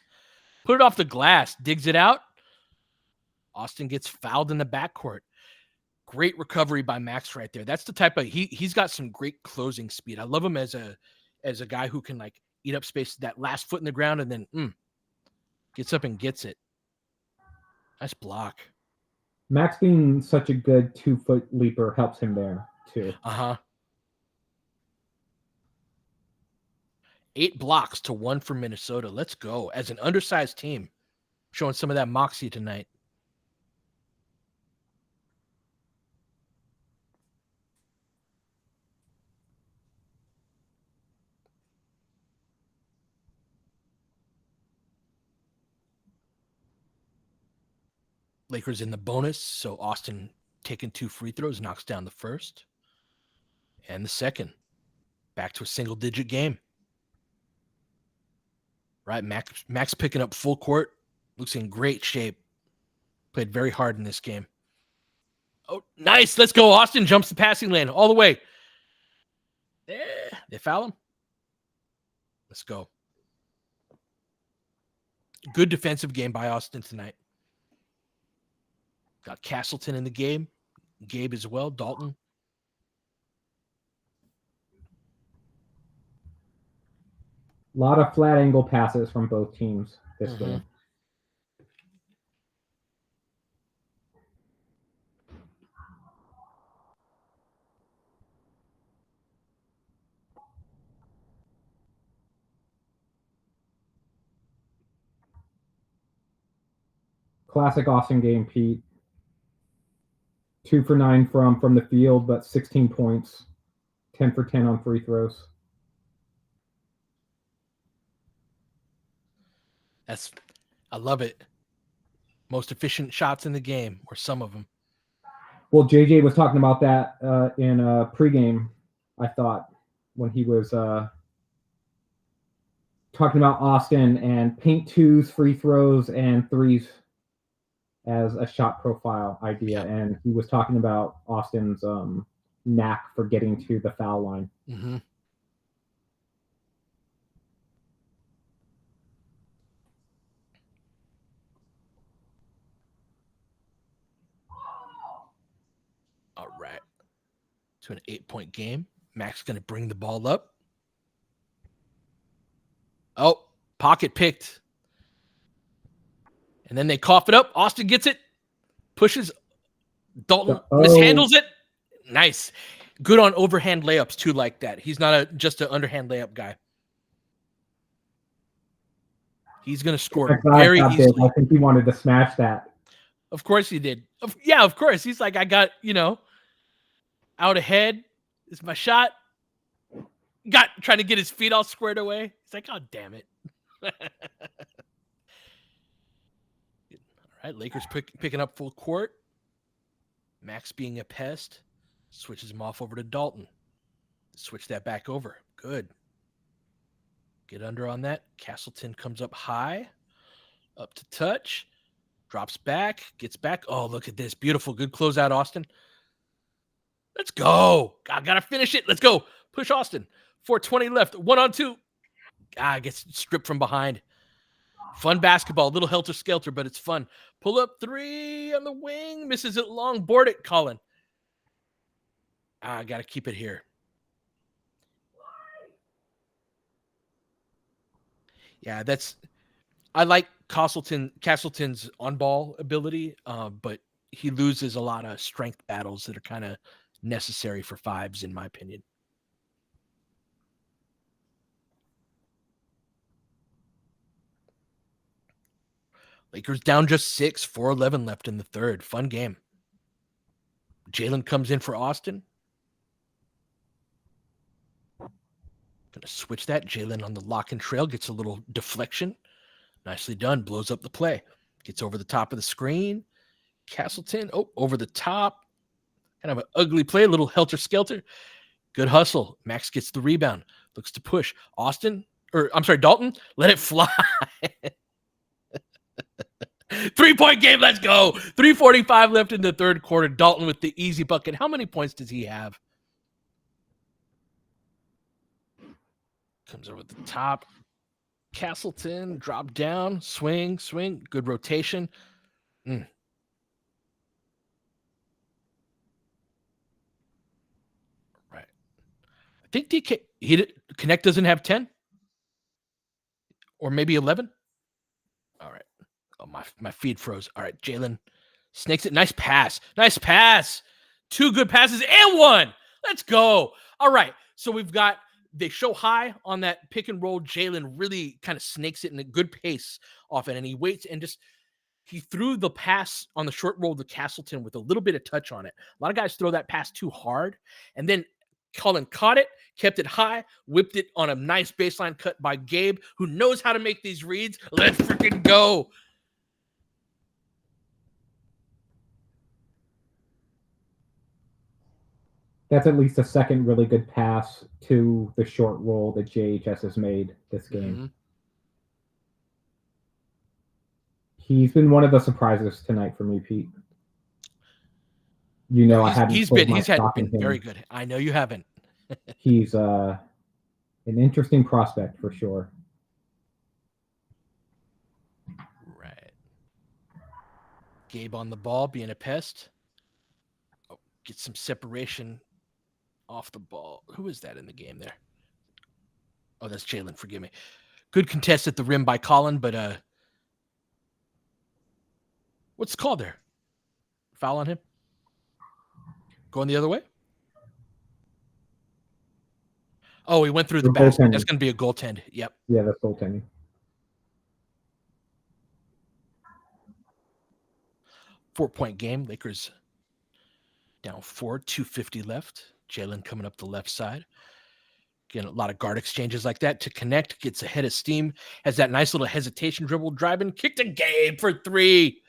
A: Put it off the glass. Digs it out. Austin gets fouled in the backcourt. Great recovery by Max right there. That's the type of he's got some great closing speed. I love him as a guy who can like eat up space, that last foot in the ground, and then gets up and gets it. Nice block.
B: Max being such a good 2 foot leaper helps him there too.
A: Uh-huh. 8 blocks to 1 for Minnesota. Let's go. As an undersized team, showing some of that moxie tonight. Lakers in the bonus, so Austin taking 2 free throws, knocks down the first and the second. Back to a single-digit game. Right, Max picking up full court. Looks in great shape. Played very hard in this game. Oh, nice. Let's go. Austin jumps the passing lane all the way. They foul him. Let's go. Good defensive game by Austin tonight. Got Castleton in the game. Gabe as well. Dalton.
B: A lot of flat angle passes from both teams this game. Classic Austin game, Pete. 2 for 9 from the field, but 16 points, 10 for 10 on free throws.
A: I love it. Most efficient shots in the game, or some of them.
B: Well, JJ was talking about that in pregame, I thought, when he was talking about Austin and paint twos, free throws, and threes as a shot profile idea.
A: Yep.
B: And he was talking about Austin's knack for getting to the foul line.
A: Mm-hmm. All right. To an 8-point game. Max going to bring the ball up. Oh, pocket picked. And then they cough it up. Austin gets it. Pushes. Dalton mishandles it. Nice. Good on overhand layups, too, like that. He's not just an underhand layup guy. He's going to score very easily.
B: I think he wanted to smash that.
A: Of course he did. Yeah, of course. He's like, I got, out ahead. It's my shot. Trying to get his feet all squared away. He's like, oh, damn it. right, Lakers picking up full court. Max being a pest. Switches him off over to Dalton. Switch that back over. Good. Get under on that. Castleton comes up high. Up to touch. Drops back. Gets back. Oh, look at this. Beautiful. Good closeout, Austin. Let's go. Gotta finish it. Let's go. Push Austin. 4:20 left. 1-on-2. Gets stripped from behind. Fun basketball. A little helter-skelter, but it's fun. Pull up 3 on the wing. Misses it long. Board it, Colin. Got to keep it here. Yeah, I like Castleton's on-ball ability, but he loses a lot of strength battles that are kind of necessary for fives, in my opinion. Lakers down just 6, 4:11 left in the third. Fun game. Jalen comes in for Austin. Gonna switch that. Jalen on the lock and trail gets a little deflection. Nicely done. Blows up the play. Gets over the top of the screen. Castleton, over the top. Kind of an ugly play, a little helter-skelter. Good hustle. Max gets the rebound. Looks to push. Dalton, let it fly. 3-point game, let's go. 3:45 left in the third quarter. Dalton with the easy bucket. How many points does he have? Comes over the top. Castleton, drop down, swing. Good rotation. Right. I think Connect doesn't have 10 or maybe 11. All right. Oh, my feed froze. All right, Jalen snakes it. Nice pass. 2 good passes and 1. Let's go. All right. So they show high on that pick and roll. Jalen really kind of snakes it in a good pace off it, and he waits and he threw the pass on the short roll to Castleton with a little bit of touch on it. A lot of guys throw that pass too hard, and then Colin caught it, kept it high, whipped it on a nice baseline cut by Gabe, who knows how to make these reads. Let's freaking go.
B: That's at least a second really good pass to the short roll that JHS has made this game. Mm-hmm. He's been one of the surprises tonight for me, Pete. I hadn't.
A: He's been very good. I know you haven't.
B: He's an interesting prospect for sure.
A: Right. Gabe on the ball, being a pest. Get some separation off the ball. Who is that in the game there? Oh, that's Jalen. Forgive me. Good contest at the rim by Colin, but what's the call there? Foul on him? Going the other way? Oh, he went through the basket. That's going to be a goaltend. Yep.
B: Yeah, that's goaltending.
A: Four-point game. Lakers down 4, 2:50 left. Jalen coming up the left side. Getting a lot of guard exchanges like that to connect. Gets ahead of steam. Has that nice little hesitation dribble, driving. Kick to Gabe for 3.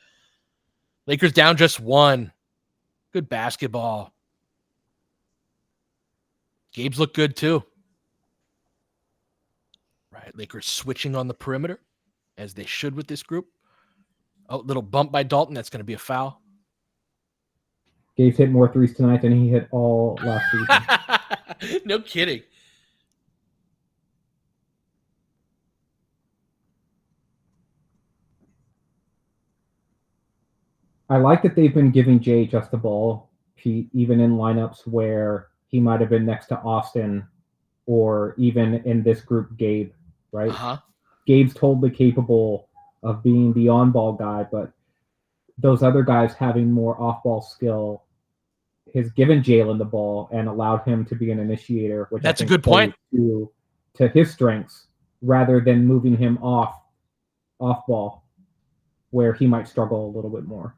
A: Lakers down just 1. Good basketball. Gabe's look good too. Right, Lakers switching on the perimeter, as they should with this group. Oh, little bump by Dalton. That's going to be a foul.
B: Gabe's hit more threes tonight than he hit all last season.
A: No kidding.
B: I like that they've been giving JHS the ball, Pete, even in lineups where he might have been next to Austin or even in this group, Gabe, right?
A: Uh-huh.
B: Gabe's totally capable of being the on-ball guy, but those other guys having more off-ball skill has given Jalen the ball and allowed him to be an initiator, which
A: that's a good point
B: to his strengths, rather than moving him off ball, where he might struggle a little bit more.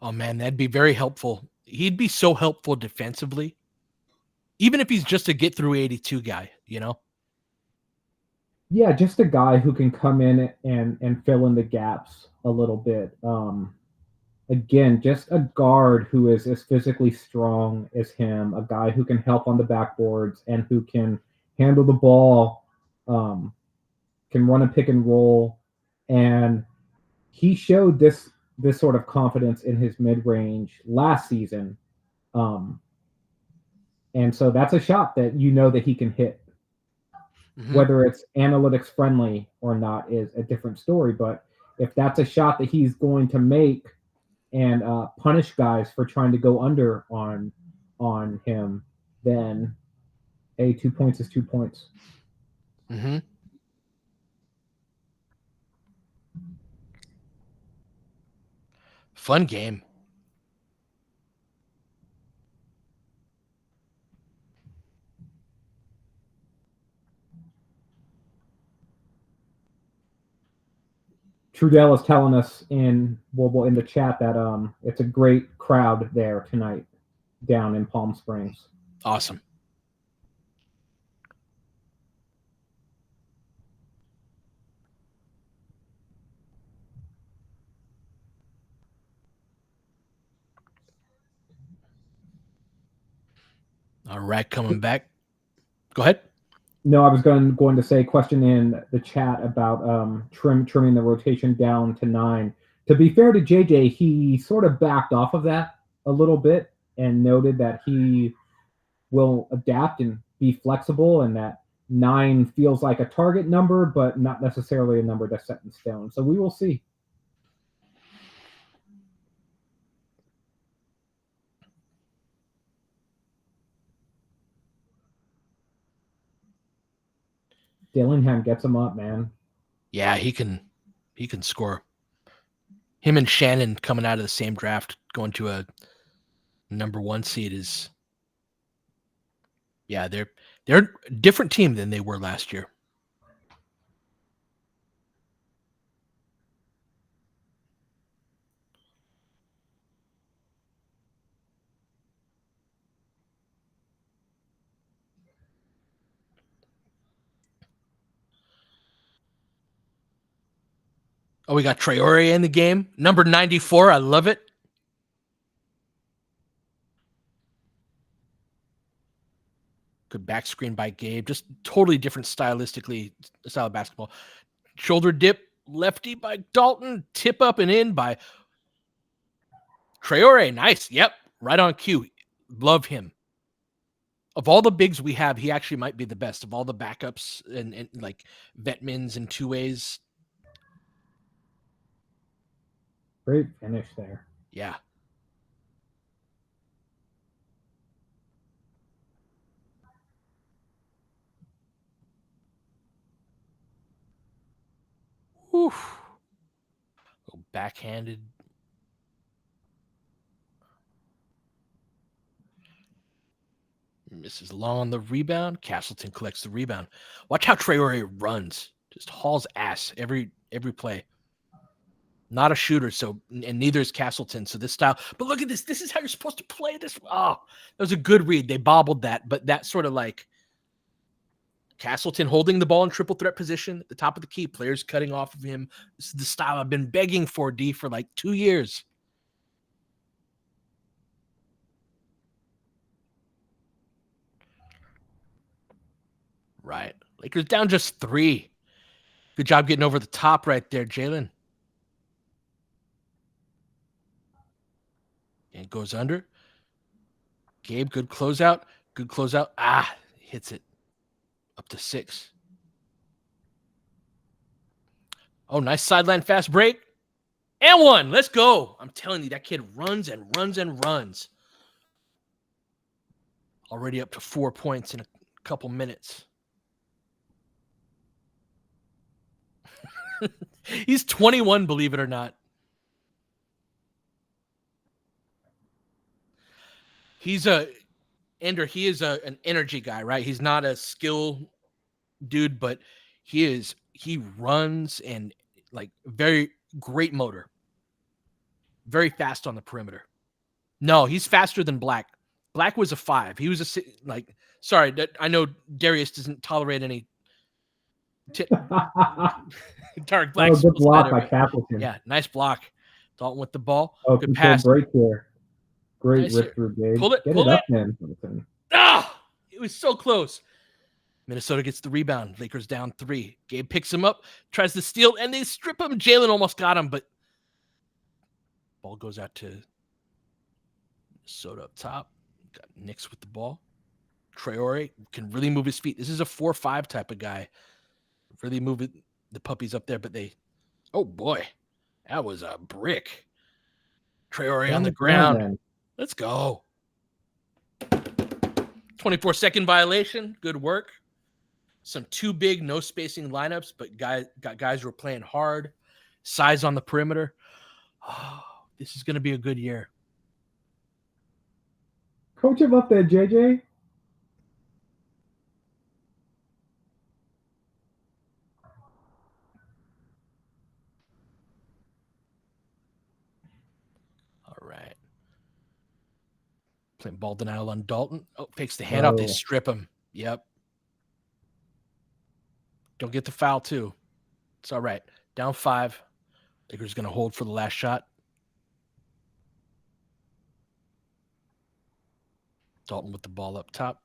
A: Oh man, that'd be very helpful. He'd be so helpful defensively, even if he's just a get through 82 guy, you know.
B: Yeah, just a guy who can come in and fill in the gaps a little bit. Again, just a guard who is as physically strong as him, a guy who can help on the backboards and who can handle the ball, um, can run a pick and roll, and he showed this sort of confidence in his mid range last season. Um, and so that's a shot that you know that he can hit.
A: Mm-hmm.
B: Whether it's analytics friendly or not is a different story. But if that's a shot that he's going to make and punish guys for trying to go under on him, then hey, 2 points is 2 points.
A: Mm-hmm. Fun game.
B: Trudell is telling us in the chat that it's a great crowd there tonight down in Palm Springs.
A: Awesome. All right, coming back. Go ahead.
B: No, I was going to say question in the chat about trimming the rotation down to 9. To be fair to JJ, he sort of backed off of that a little bit and noted that he will adapt and be flexible, and that 9 feels like a target number, but not necessarily a number that's set in stone. So we will see. Dillingham gets him up, man.
A: Yeah, he can score. Him and Shannon coming out of the same draft, going to a number 1 seed is, yeah, they're a different team than they were last year. Oh, we got Traore in the game, number 94. I love it. Good back screen by Gabe. Just totally different stylistically style of basketball. Shoulder dip, lefty by Dalton. Tip up and in by Traore. Nice. Yep. Right on cue. Love him. Of all the bigs we have, he actually might be the best of all the backups and like Vetmans and two ways.
B: Great finish there.
A: Yeah. Oof. Backhanded. Misses long on the rebound. Castleton collects the rebound. Watch how Traore runs. Just hauls ass every play. Not a shooter, so and neither is Castleton. So this style, but look at this. This is how you're supposed to play this. Oh, that was a good read. They bobbled that, but that sort of like Castleton holding the ball in triple threat position at the top of the key, players cutting off of him. This is the style I've been begging for, D, for like 2 years. Right. Lakers down just 3. Good job getting over the top right there, Jalen. And goes under. Gabe, good closeout. Good closeout. Ah, hits it. Up to 6. Oh, nice sideline fast break. And 1. Let's go. I'm telling you, that kid runs and runs and runs. Already up to 4 points in a couple minutes. He's 21, believe it or not. He's he is an energy guy, right? He's not a skill dude, but he runs and like very great motor. Very fast on the perimeter. No, he's faster than Black. Black was a 5. He was sorry, I know Darius doesn't tolerate any T- Dark Black
B: Oh, good
A: still said
B: block
A: it
B: by
A: right.
B: Capleton.
A: Yeah, nice block. Dalton with the ball.
B: Oh,
A: Good
B: controlled
A: pass.
B: break here. Great
A: Nice
B: rip
A: here.
B: through, Gabe.
A: Pull it.
B: Get it
A: Pull it.
B: up, man. Capleton.
A: Ah! It was so close. Minnesota gets the rebound. Lakers down 3. Gabe picks him up, tries to steal, and they strip him. Jalen almost got him, but ball goes out to Minnesota up top. Got Knicks with the ball. Traore can really move his feet. This is a 4-5 type of guy. Really move it, the puppies up there, but they, oh boy, that was a brick. Traore on the ground.
B: Man.
A: Let's go. 24-second violation. Good work. Some too big, no spacing lineups, but guys were playing hard. Size on the perimeter. Oh, this is going to be a good year.
B: Coach him up there, JJ.
A: All right. Playing ball denial on Dalton. Oh, fakes the handoff. They strip him. Yep. Don't get the foul, too. It's all right. Down 5. Lakers going to hold for the last shot. Dalton with the ball up top.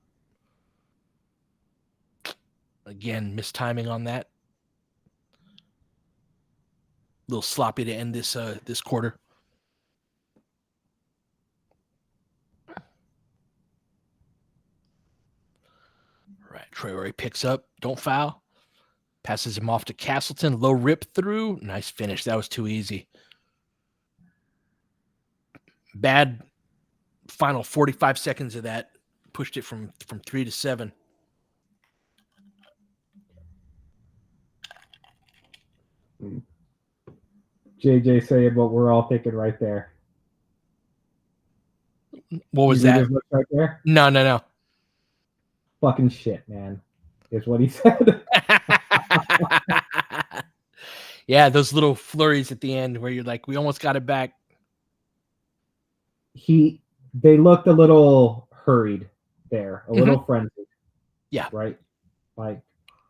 A: Again, mistiming on that. A little sloppy to end this this quarter. All right, Traore picks up. Don't foul. Passes him off to Castleton. Low rip through. Nice finish. That was too easy. Bad final 45 seconds of that. Pushed it from 3 to 7.
B: JJ saying what we're all thinking right there.
A: What was that?
B: Right there?
A: No.
B: Fucking shit, man, is what he said.
A: Yeah, those little flurries at the end where you're like, we almost got it back.
B: They looked a little hurried there, a little frenzied.
A: Yeah.
B: Right? Like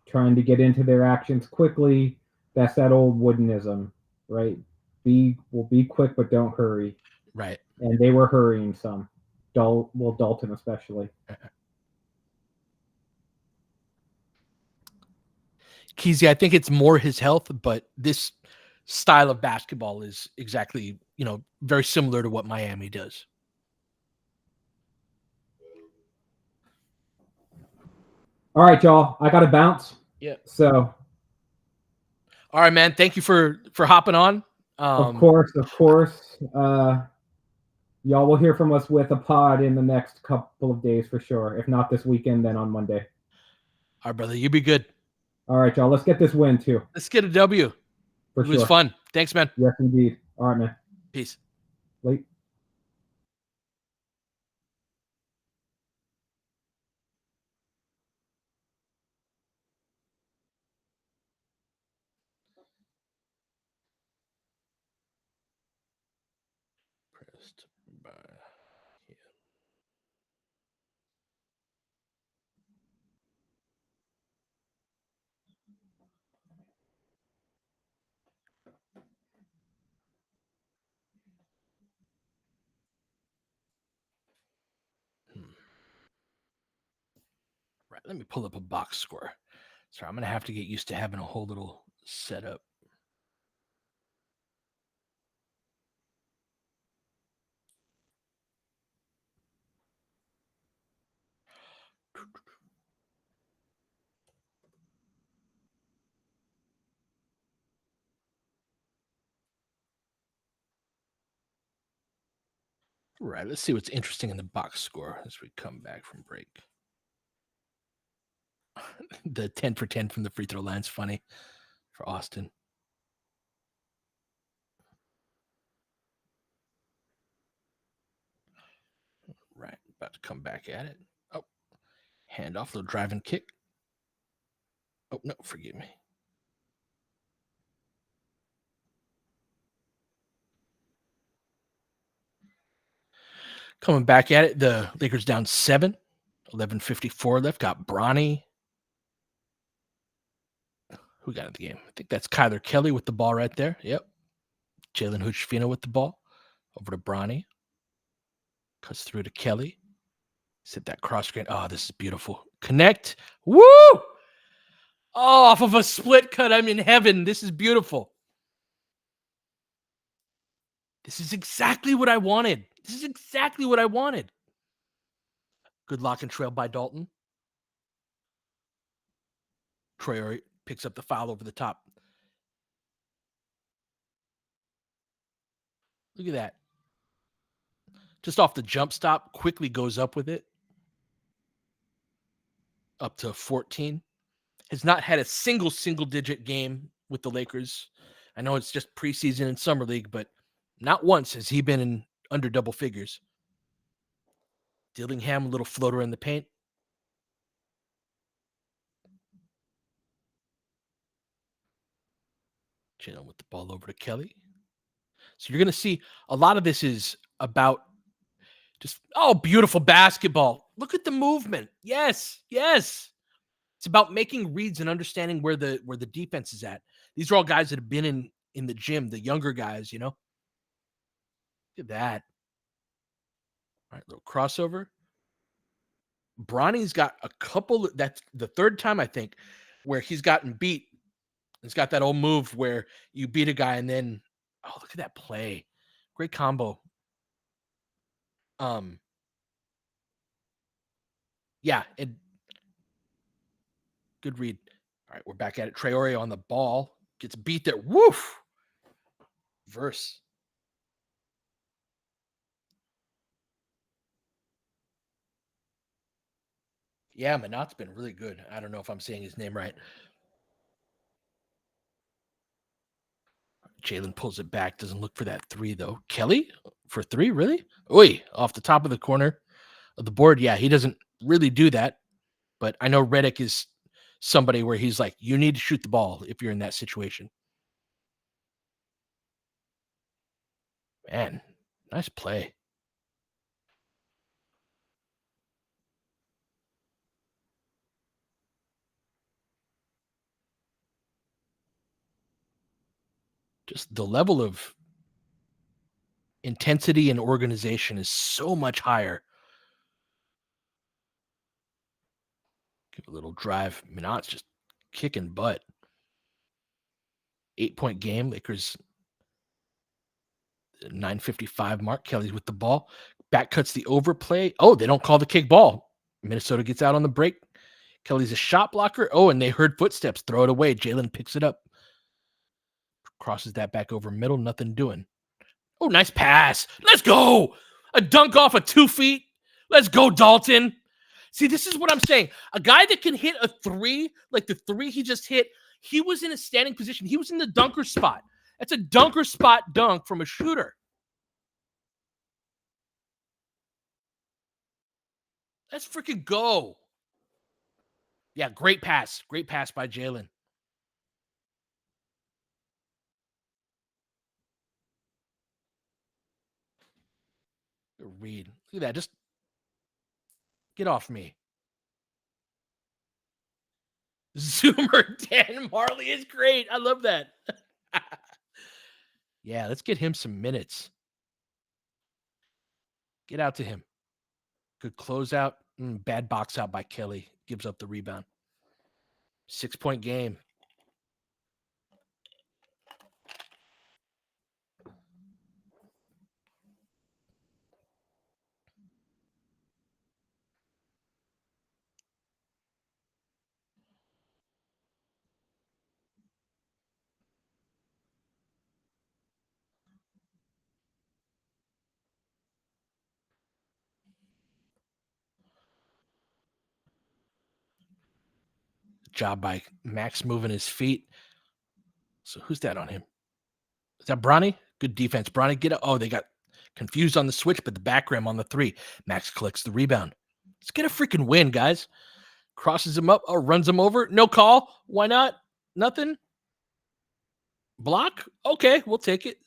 B: trying to get into their actions quickly. That's that old Woodenism, right? Be quick, but don't hurry.
A: Right.
B: And they were hurrying some. Dalton especially.
A: Keezy, I think it's more his health, but this style of basketball is exactly, very similar to what Miami does.
B: All right, y'all. I got to bounce.
A: Yeah.
B: So.
A: All right, man. Thank you for hopping on.
B: Of course. Y'all will hear from us with a pod in the next couple of days for sure. If not this weekend, then on Monday.
A: All right, brother. You be good.
B: All right, y'all. Let's get this win too.
A: Let's get a W. It was fun. Thanks, man.
B: Yes, indeed. All right, man.
A: Peace.
B: Late.
A: Pressed by. Right, let me pull up a box score. Sorry, I'm going to have to get used to having a whole little setup. Right, let's see what's interesting in the box score as we come back from break. The 10 for 10 from the free throw line's funny for Austin. Right, about to come back at it. Oh, handoff, little drive and kick. Oh, no, forgive me. Coming back at it, the Lakers down 7, 11:54 left. Got Bronny. Who got in the game? I think that's Kyler Kelly with the ball right there. Yep. Jalen Hood-Schifino with the ball. Over to Bronny. Cuts through to Kelly. Set that cross screen. Oh, this is beautiful. Connect. Woo! Oh, off of a split cut. I'm in heaven. This is beautiful. This is exactly what I wanted. This is exactly what I wanted. Good lock and trail by Dalton. Traore picks up the foul over the top. Look at that. Just off the jump stop, quickly goes up with it. Up to 14. Has not had a single digit game with the Lakers. I know it's just preseason and summer league, but not once has he been in under double figures. Dillingham, a little floater in the paint. Jalen with the ball over to Kelly. So you're going to see a lot of this is about just, oh, beautiful basketball. Look at the movement. Yes, yes. It's about making reads and understanding where the defense is at. These are all guys that have been in the gym, the younger guys, you know. Look at that. All right, little crossover. Bronny's got a couple. That's the third time I think where he's gotten beat. He's got that old move where you beat a guy and then, oh, look at that play. Great combo. Um, yeah, and good read. All right, we're back at it. Traore on the ball gets beat there. Woof. Verse. Yeah, Manat's been really good. I don't know if I'm saying his name right. Jalen pulls it back. Doesn't look for that three, though. Kelly for three? Really? Oi, off the top of the corner of the board. Yeah, he doesn't really do that. But I know Redick is somebody where he's like, you need to shoot the ball if you're in that situation. Man, nice play. Just the level of intensity and organization is so much higher. Give a little drive. Minot's just kicking butt. 8-point game. Lakers 9:55 mark. Kelly's with the ball. Back cuts the overplay. Oh, they don't call the kick ball. Minnesota gets out on the break. Kelly's a shot blocker. Oh, and they heard footsteps. Throw it away. Jalen picks it up. Crosses that back over middle. Nothing doing. Oh, nice pass. Let's go. A dunk off of 2 feet. Let's go, Dalton. See, this is what I'm saying. A guy that can hit a three, like the three he just hit, he was in a standing position. He was in the dunker spot. That's a dunker spot dunk from a shooter. Let's freaking go. Yeah, great pass. Great pass by Jalen. Reed. Look at that. Just get off me. Zoomer Dan Marley is great. I love that. Yeah, let's get him some minutes. Get out to him. Good closeout. Bad box out by Kelly. Gives up the rebound. 6-point game. Job by Max moving his feet. So who's that on him? Is that Bronny? Good defense. Bronny, get it. Oh, they got confused on the switch, but the back rim on the three. Max collects the rebound. Let's get a freaking win, guys. Crosses him up or runs him over. No call. Why not? Nothing. Block? Okay, we'll take it.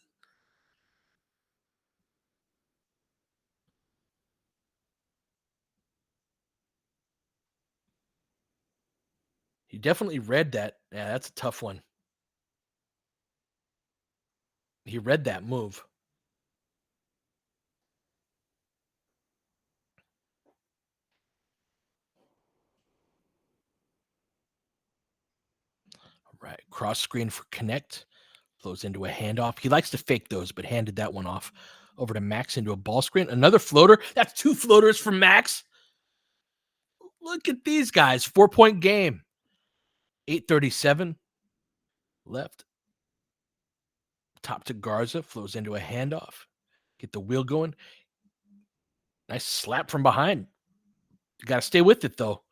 A: He definitely read that. Yeah, that's a tough one. He read that move. Right. Cross screen for connect. Flows into a handoff. He likes to fake those, but handed that one off over to Max into a ball screen. Another floater. That's two floaters from Max. Look at these guys. 4-point game. 8:37 left. Top to Garza. Flows into a handoff. Get the wheel going. Nice slap from behind. You got to stay with it, though.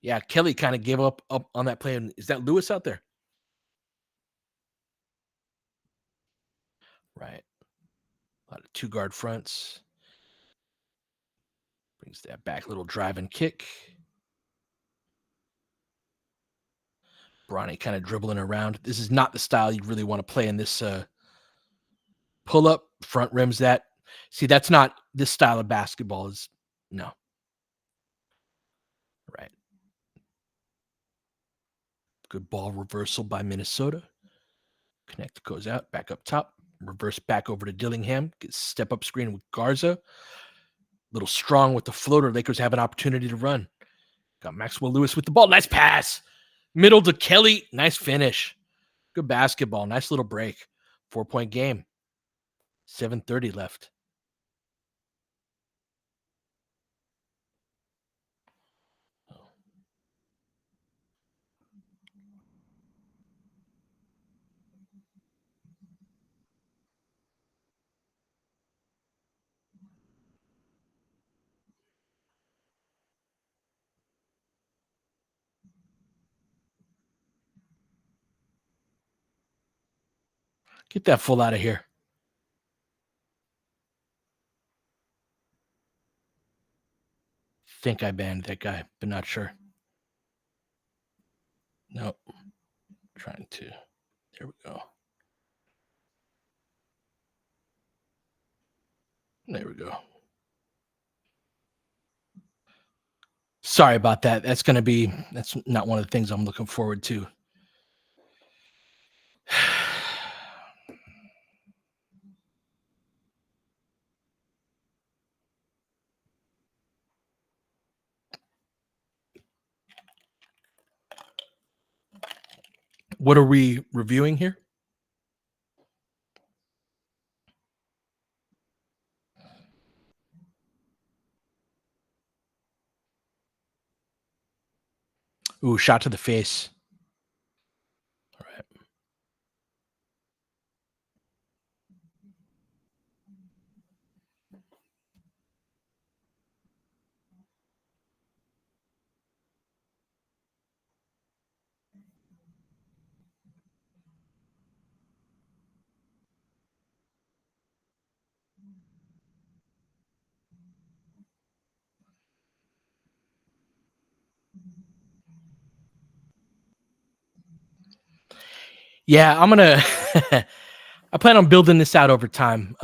A: Yeah, Kelly kind of gave up on that play. And is that Lewis out there? Right. A lot of two guard fronts. Brings that back little drive and kick. Bronny kind of dribbling around. This is not the style you'd really want to play in this pull up. Front rims that. See, that's not this style of basketball. Is no. Right. Good ball reversal by Minnesota. Connect goes out, back up top. Reverse back over to Dillingham. Gets step up screen with Garza. Little strong with the floater. Lakers have an opportunity to run. Got Maxwell Lewis with the ball. Nice pass. Middle to Kelly. Nice finish. Good basketball. Nice little break. 4-point game. 7:30 left. Get that full out of here. Think I banned that guy, but not sure. Nope. Trying to. There we go. There we go. Sorry about that. That's not one of the things I'm looking forward to. What are we reviewing here? Ooh, shot to the face. All right. Yeah, I'm gonna. I plan on building this out over time.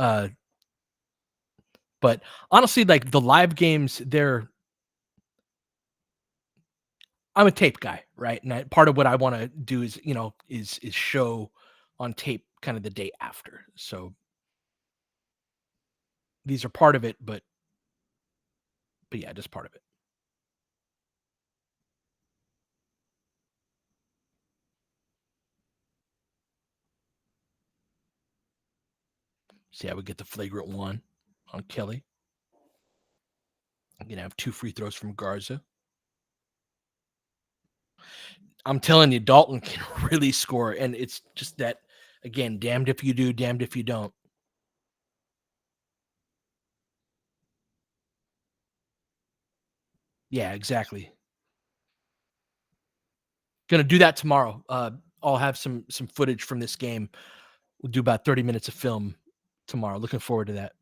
A: But honestly, like the live games, I'm a tape guy, right? And part of what I want to do is, is show on tape kind of the day after. So these are part of it, but yeah, just part of it. See how we get the flagrant one on Kelly. I'm gonna have 2 free throws from Garza. I'm telling you, Dalton can really score, and it's just that again, damned if you do, damned if you don't. Yeah, exactly. Gonna do that tomorrow. I'll have some footage from this game. We'll do about 30 minutes of film tomorrow. Looking forward to that.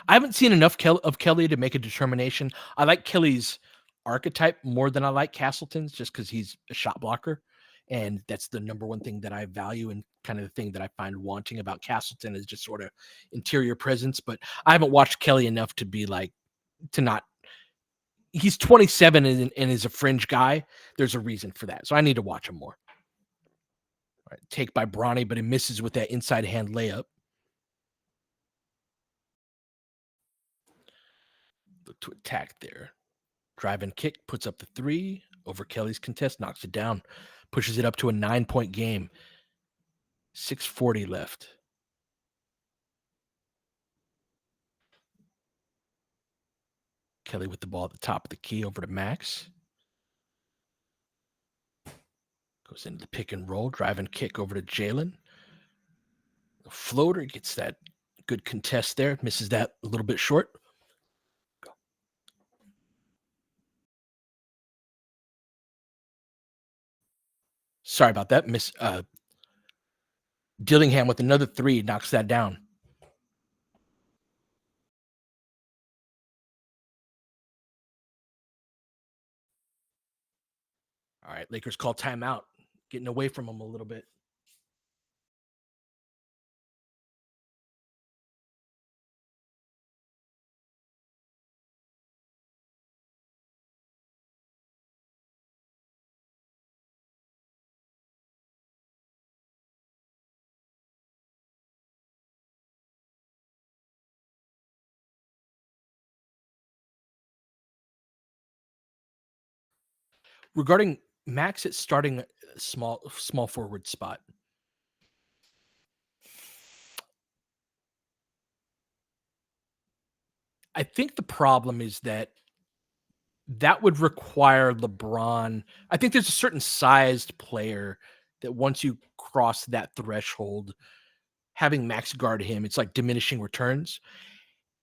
A: I haven't seen enough of Kelly to make a determination. I like Kelly's archetype more than I like Castleton's, just because he's a shot blocker, and that's the number one thing that I value, and kind of the thing that I find wanting about Castleton is just sort of interior presence. But I haven't watched Kelly enough to be like to not. he's 27 and is a fringe guy. There's a reason for that. So I need to watch him more. All right, take by Bronny, but he misses with that inside hand layup. Look to attack there. Drive and kick, puts up the three over Kelly's contest, knocks it down, pushes it up to a 9-point game. 6:40 left. Kelly with the ball at the top of the key over to Max. Goes into the pick and roll, drive and kick over to Jalen. The floater gets that good contest there, misses that a little bit short. Sorry about that. Dillingham with another three knocks that down. All right, Lakers call timeout, getting away from him a little bit. Regarding Max, it's starting a small forward spot. I think the problem is that would require LeBron. I think there's a certain sized player that once you cross that threshold, having Max guard him, it's like diminishing returns.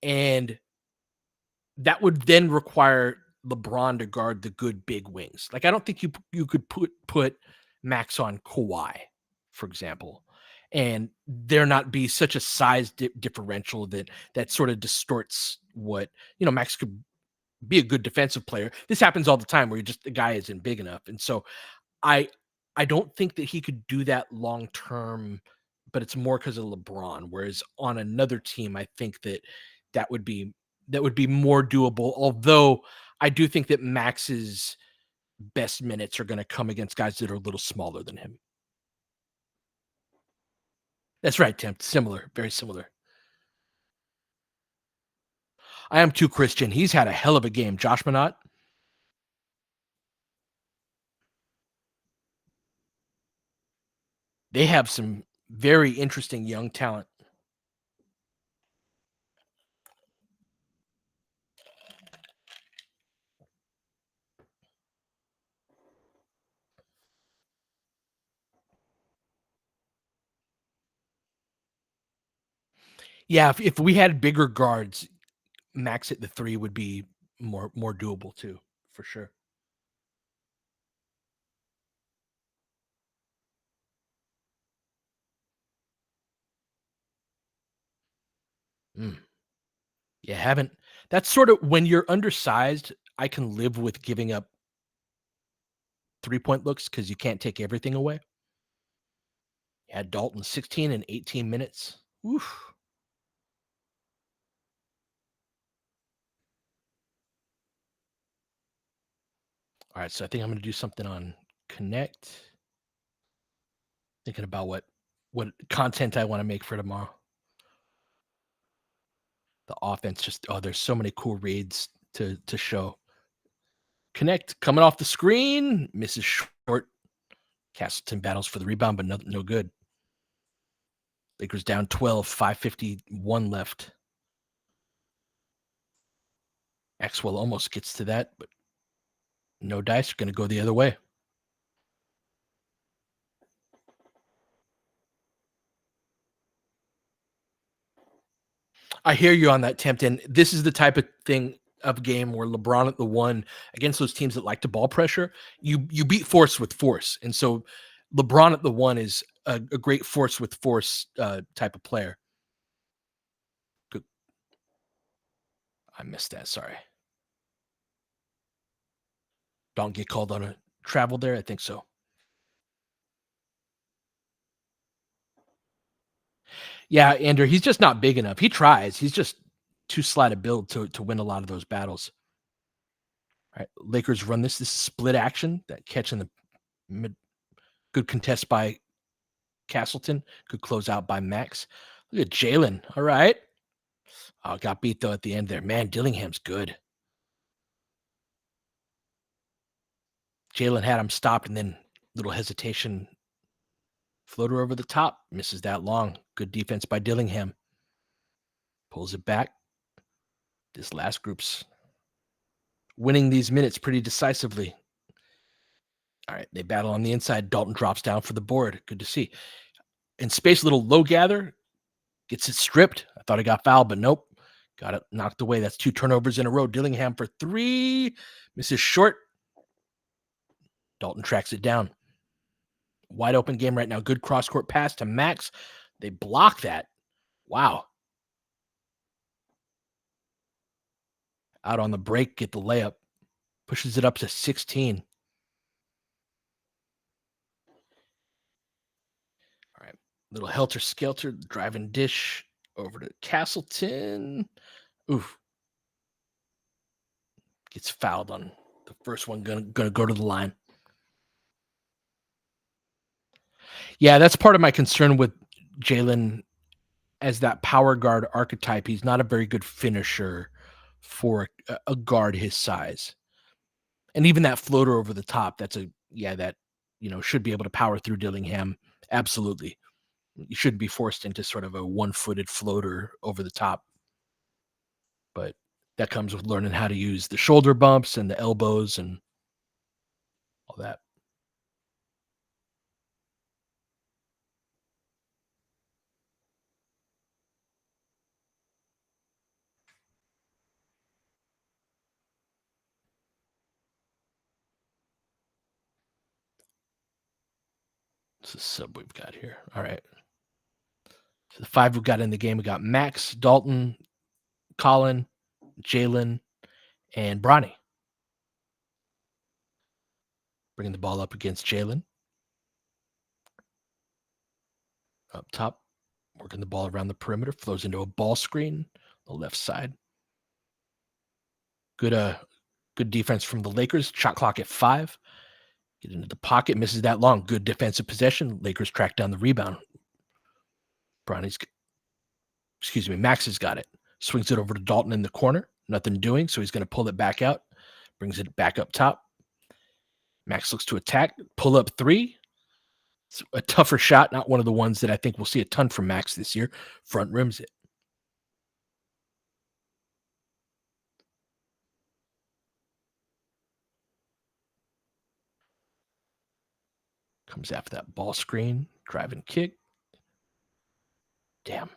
A: And that would then require LeBron to guard the good big wings. Like I don't think you could put Max on Kawhi, for example, and there not be such a size differential that sort of distorts what Max could be a good defensive player. This happens all the time where the guy isn't big enough, and so I I don't think that he could do that long term, but it's more because of LeBron. Whereas on another team, I think that would be that would be more doable. Although I do think that Max's best minutes are going to come against guys that are a little smaller than him. That's right, Tim. Similar, very similar. I am too Christian. He's had a hell of a game. Josh Minot. They have some very interesting young talent. Yeah, if we had bigger guards, Max at the three would be more doable too, for sure. Mm. Yeah, haven't. That's sort of when you're undersized. I can live with giving up 3-point looks because you can't take everything away. Yeah, Dalton 16 and 18 minutes. Oof. All right, so I think I'm going to do something on Connect. Thinking about what content I want to make for tomorrow. The offense there's so many cool reads to show. Connect coming off the screen, misses short. Castleton battles for the rebound, but no good. Lakers down 12, 5:51 left. Axwell almost gets to that, but no dice. Going to go the other way. I hear you on that, Tempt, and this is the type of thing of game where LeBron at the one against those teams that like to ball pressure, you beat force with force, and so LeBron at the one is a great force with force type of player. Good. I missed that. Sorry. Don't get called on a travel there. I think so. Yeah, Andrew, he's just not big enough. He tries. He's just too slight a build to win a lot of those battles. All right, Lakers run this. This is split action. That catch in the mid, good contest by Castleton. Good close out by Max. Look at Jalen. All right. Oh, got beat though at the end there. Man, Dillingham's good. Jalen had him stopped and then little hesitation. Floater over the top. Misses that long. Good defense by Dillingham. Pulls it back. This last group's winning these minutes pretty decisively. All right, they battle on the inside. Dalton drops down for the board. Good to see. In space, little low gather. Gets it stripped. I thought he got fouled, but nope. Got it knocked away. That's 2 turnovers in a row. Dillingham for 3. Misses short. Dalton tracks it down. Wide open game right now. Good cross-court pass to Max. They block that. Wow. Out on the break, get the layup. Pushes it up to 16. All right. Little helter-skelter, driving dish over to Castleton. Oof. Gets fouled on the first one. Gonna go to the line. Yeah, that's part of my concern with Jalen as that power guard archetype. He's not a very good finisher for a guard his size. And even that floater over the top, that's that should be able to power through Dillingham. Absolutely. You shouldn't be forced into sort of a one-footed floater over the top. But that comes with learning how to use the shoulder bumps and the elbows and all that. It's a sub we've got here. All right. So the 5 we've got in the game, we got Max, Dalton, Colin, Jalen, and Bronny. Bringing the ball up against Jalen. Up top, working the ball around the perimeter, flows into a ball screen, the left side. Good defense from the Lakers. Shot clock at 5. Get into the pocket, misses that long. Good defensive possession. Lakers track down the rebound. Max has got it. Swings it over to Dalton in the corner. Nothing doing, so he's going to pull it back out. Brings it back up top. Max looks to attack. Pull up 3. It's a tougher shot, not one of the ones that I think we'll see a ton from Max this year. Front rims it. Comes after that ball screen. Drive and kick. Damn.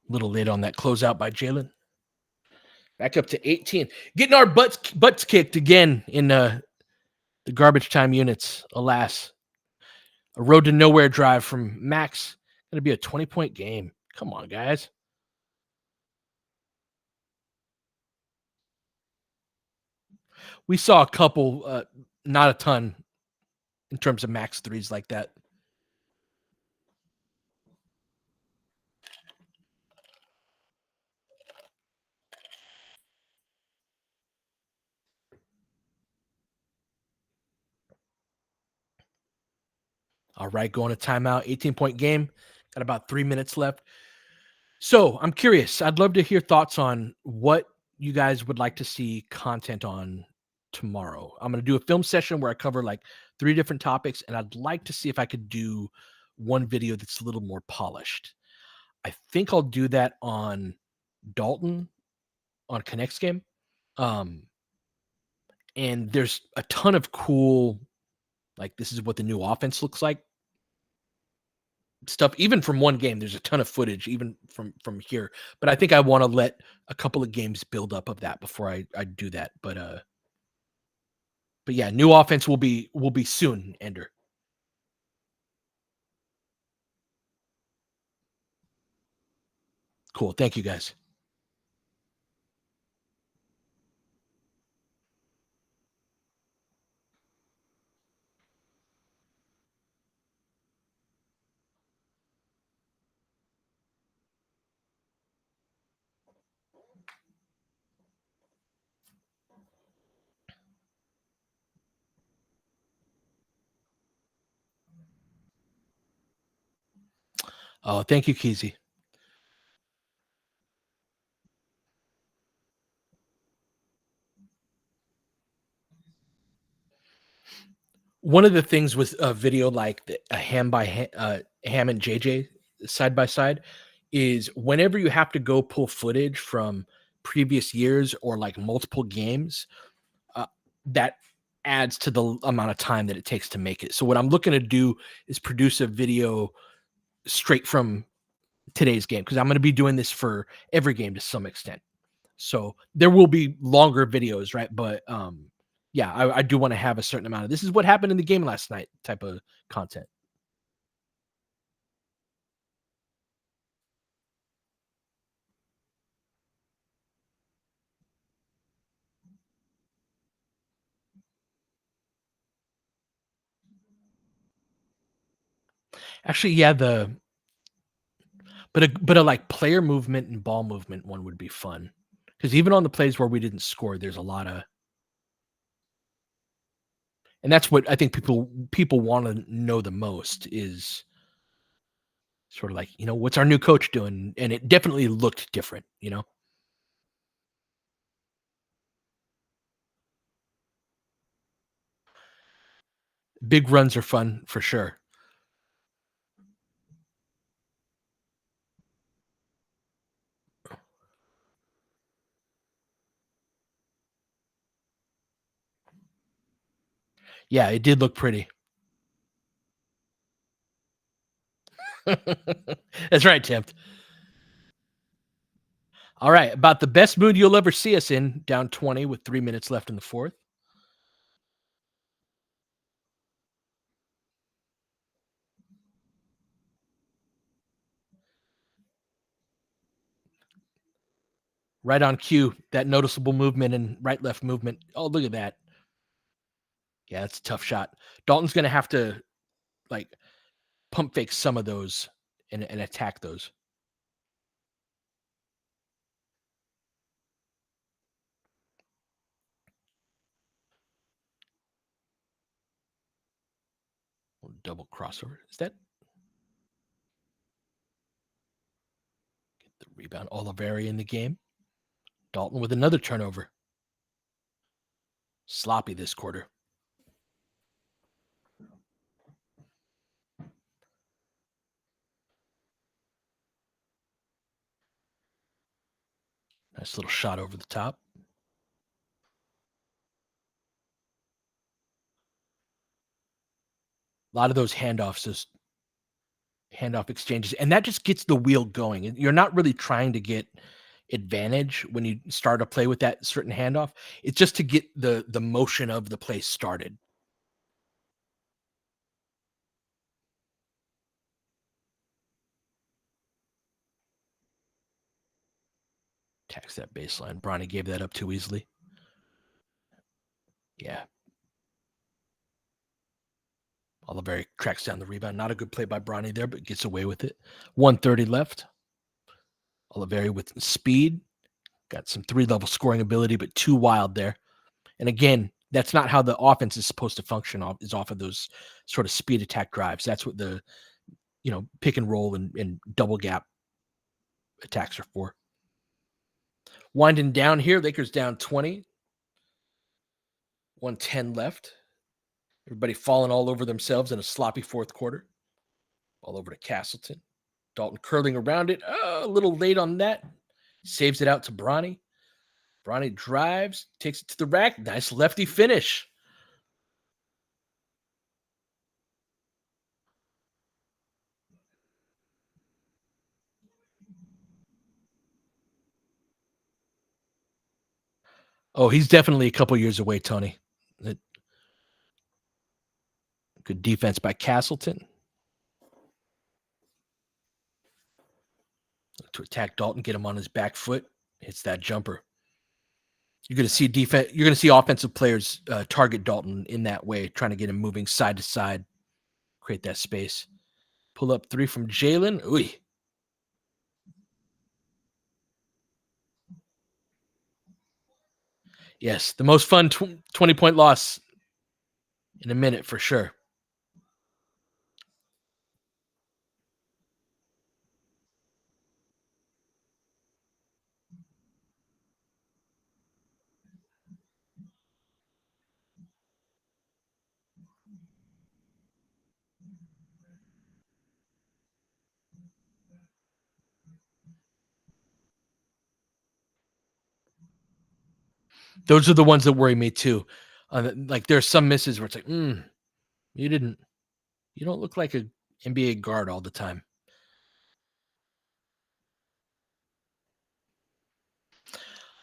A: Little late on that closeout by Jalen. Back up to 18. Getting our butts kicked again in the garbage time units, alas. A road to nowhere drive from Max. Going to be a 20-point game. Come on, guys. We saw a couple, not a ton in terms of Max threes like that. All right, going to timeout. 18-point game. Got about 3 minutes left. So I'm curious. I'd love to hear thoughts on what you guys would like to see content on tomorrow. I'm going to do a film session where I cover like 3 different topics, and I'd like to see if I could do one video that's a little more polished. I think I'll do that on Dalton on Connect's game. And there's a ton of cool, like this is what the new offense looks like stuff. Even from one game, there's a ton of footage, even from here. But I think I want to let a couple of games build up of that before I do that. But yeah, new offense will be soon, Ender. Cool. Thank you guys. Oh, thank you, Keezy. One of the things with a video like a Ham and JJ side by side is whenever you have to go pull footage from previous years or like multiple games, uh, that adds to the amount of time that it takes to make it. So what I'm looking to do is produce a video straight from today's game because I'm going to be doing this for every game to some extent. So there will be longer videos, right? But yeah, I do want to have a certain amount of this is what happened in the game last night type of content. Actually, yeah, the but a like player movement and ball movement one would be fun because even on the plays where we didn't score, there's a lot of and that's what I think people want to know the most is sort of like what's our new coach doing, and it definitely looked different. Big runs are fun for sure. Yeah, it did look pretty. That's right, Tim. All right, about the best mood you'll ever see us in, down 20 with 3 minutes left in the fourth. Right on cue, that noticeable movement and right left movement. Oh, look at that. Yeah, that's a tough shot. Dalton's going to have to like pump fake some of those and attack those. Double crossover. Is that the rebound? Oliveri in the game. Dalton with another turnover. Sloppy this quarter. Nice little shot over the top. A lot of those handoff exchanges, and that just gets the wheel going. You're not really trying to get advantage when you start a play with that certain handoff. It's just to get the motion of the play started. Tax that baseline. Bronny gave that up too easily. Yeah. Oliveri tracks down the rebound. Not a good play by Bronny there, but gets away with it. 1:30 left. Oliveri with speed. Got some three-level scoring ability, but too wild there. And again, that's not how the offense is supposed to function is off of those sort of speed attack drives. That's what the pick and roll and double gap attacks are for. Winding down here, Lakers down 20. 110 left. Everybody falling all over themselves in a sloppy fourth quarter. All over to Castleton. Dalton curling around it. Oh, a little late on that. Saves it out to Bronny. Bronny drives, takes it to the rack. Nice lefty finish. Oh, he's definitely a couple years away, Tony. Good defense by Castleton to attack Dalton, get him on his back foot. Hits that jumper. You're going to see defense. You're going to see offensive players target Dalton in that way, trying to get him moving side to side, create that space. Pull up three from Jalen. Ooh. Yes, the most fun 20-point loss in a minute for sure. Those are the ones that worry me too. Like there's some misses where it's like, you didn't, you don't look like a NBA guard all the time.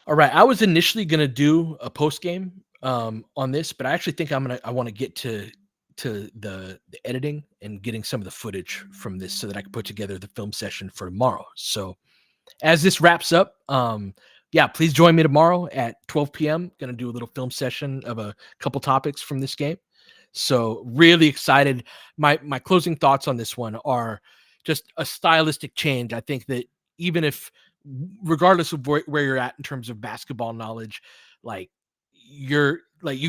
A: All right, I was initially gonna do a post game on this, but I actually think I want to get to the editing and getting some of the footage from this so that I can put together the film session for tomorrow. So as this wraps up, yeah, please join me tomorrow at 12 p.m. Going to do a little film session of a couple topics from this game. So really excited. My closing thoughts on this one are just a stylistic change. I think that even if, regardless of where you're at in terms of basketball knowledge, like you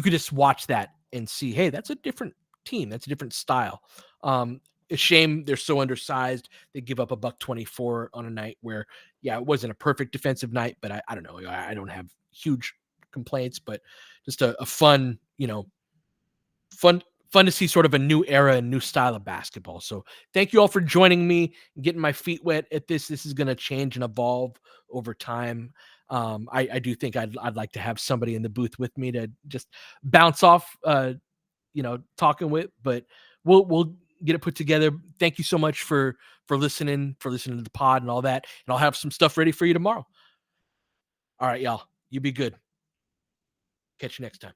A: could just watch that and see, hey, that's a different team. That's a different style. A shame they're so undersized. They give up a buck 24 on a night where, yeah, it wasn't a perfect defensive night, but I don't know. I don't have huge complaints, but just a fun, fun fun to see sort of a new era and new style of basketball. So thank you all for joining me and getting my feet wet at this. This is going to change and evolve over time. I do think I'd like to have somebody in the booth with me to just bounce off, talking with, but we'll get it put together. Thank you so much for listening to the pod and all that. And I'll have some stuff ready for you tomorrow. All right, y'all. You be good. Catch you next time.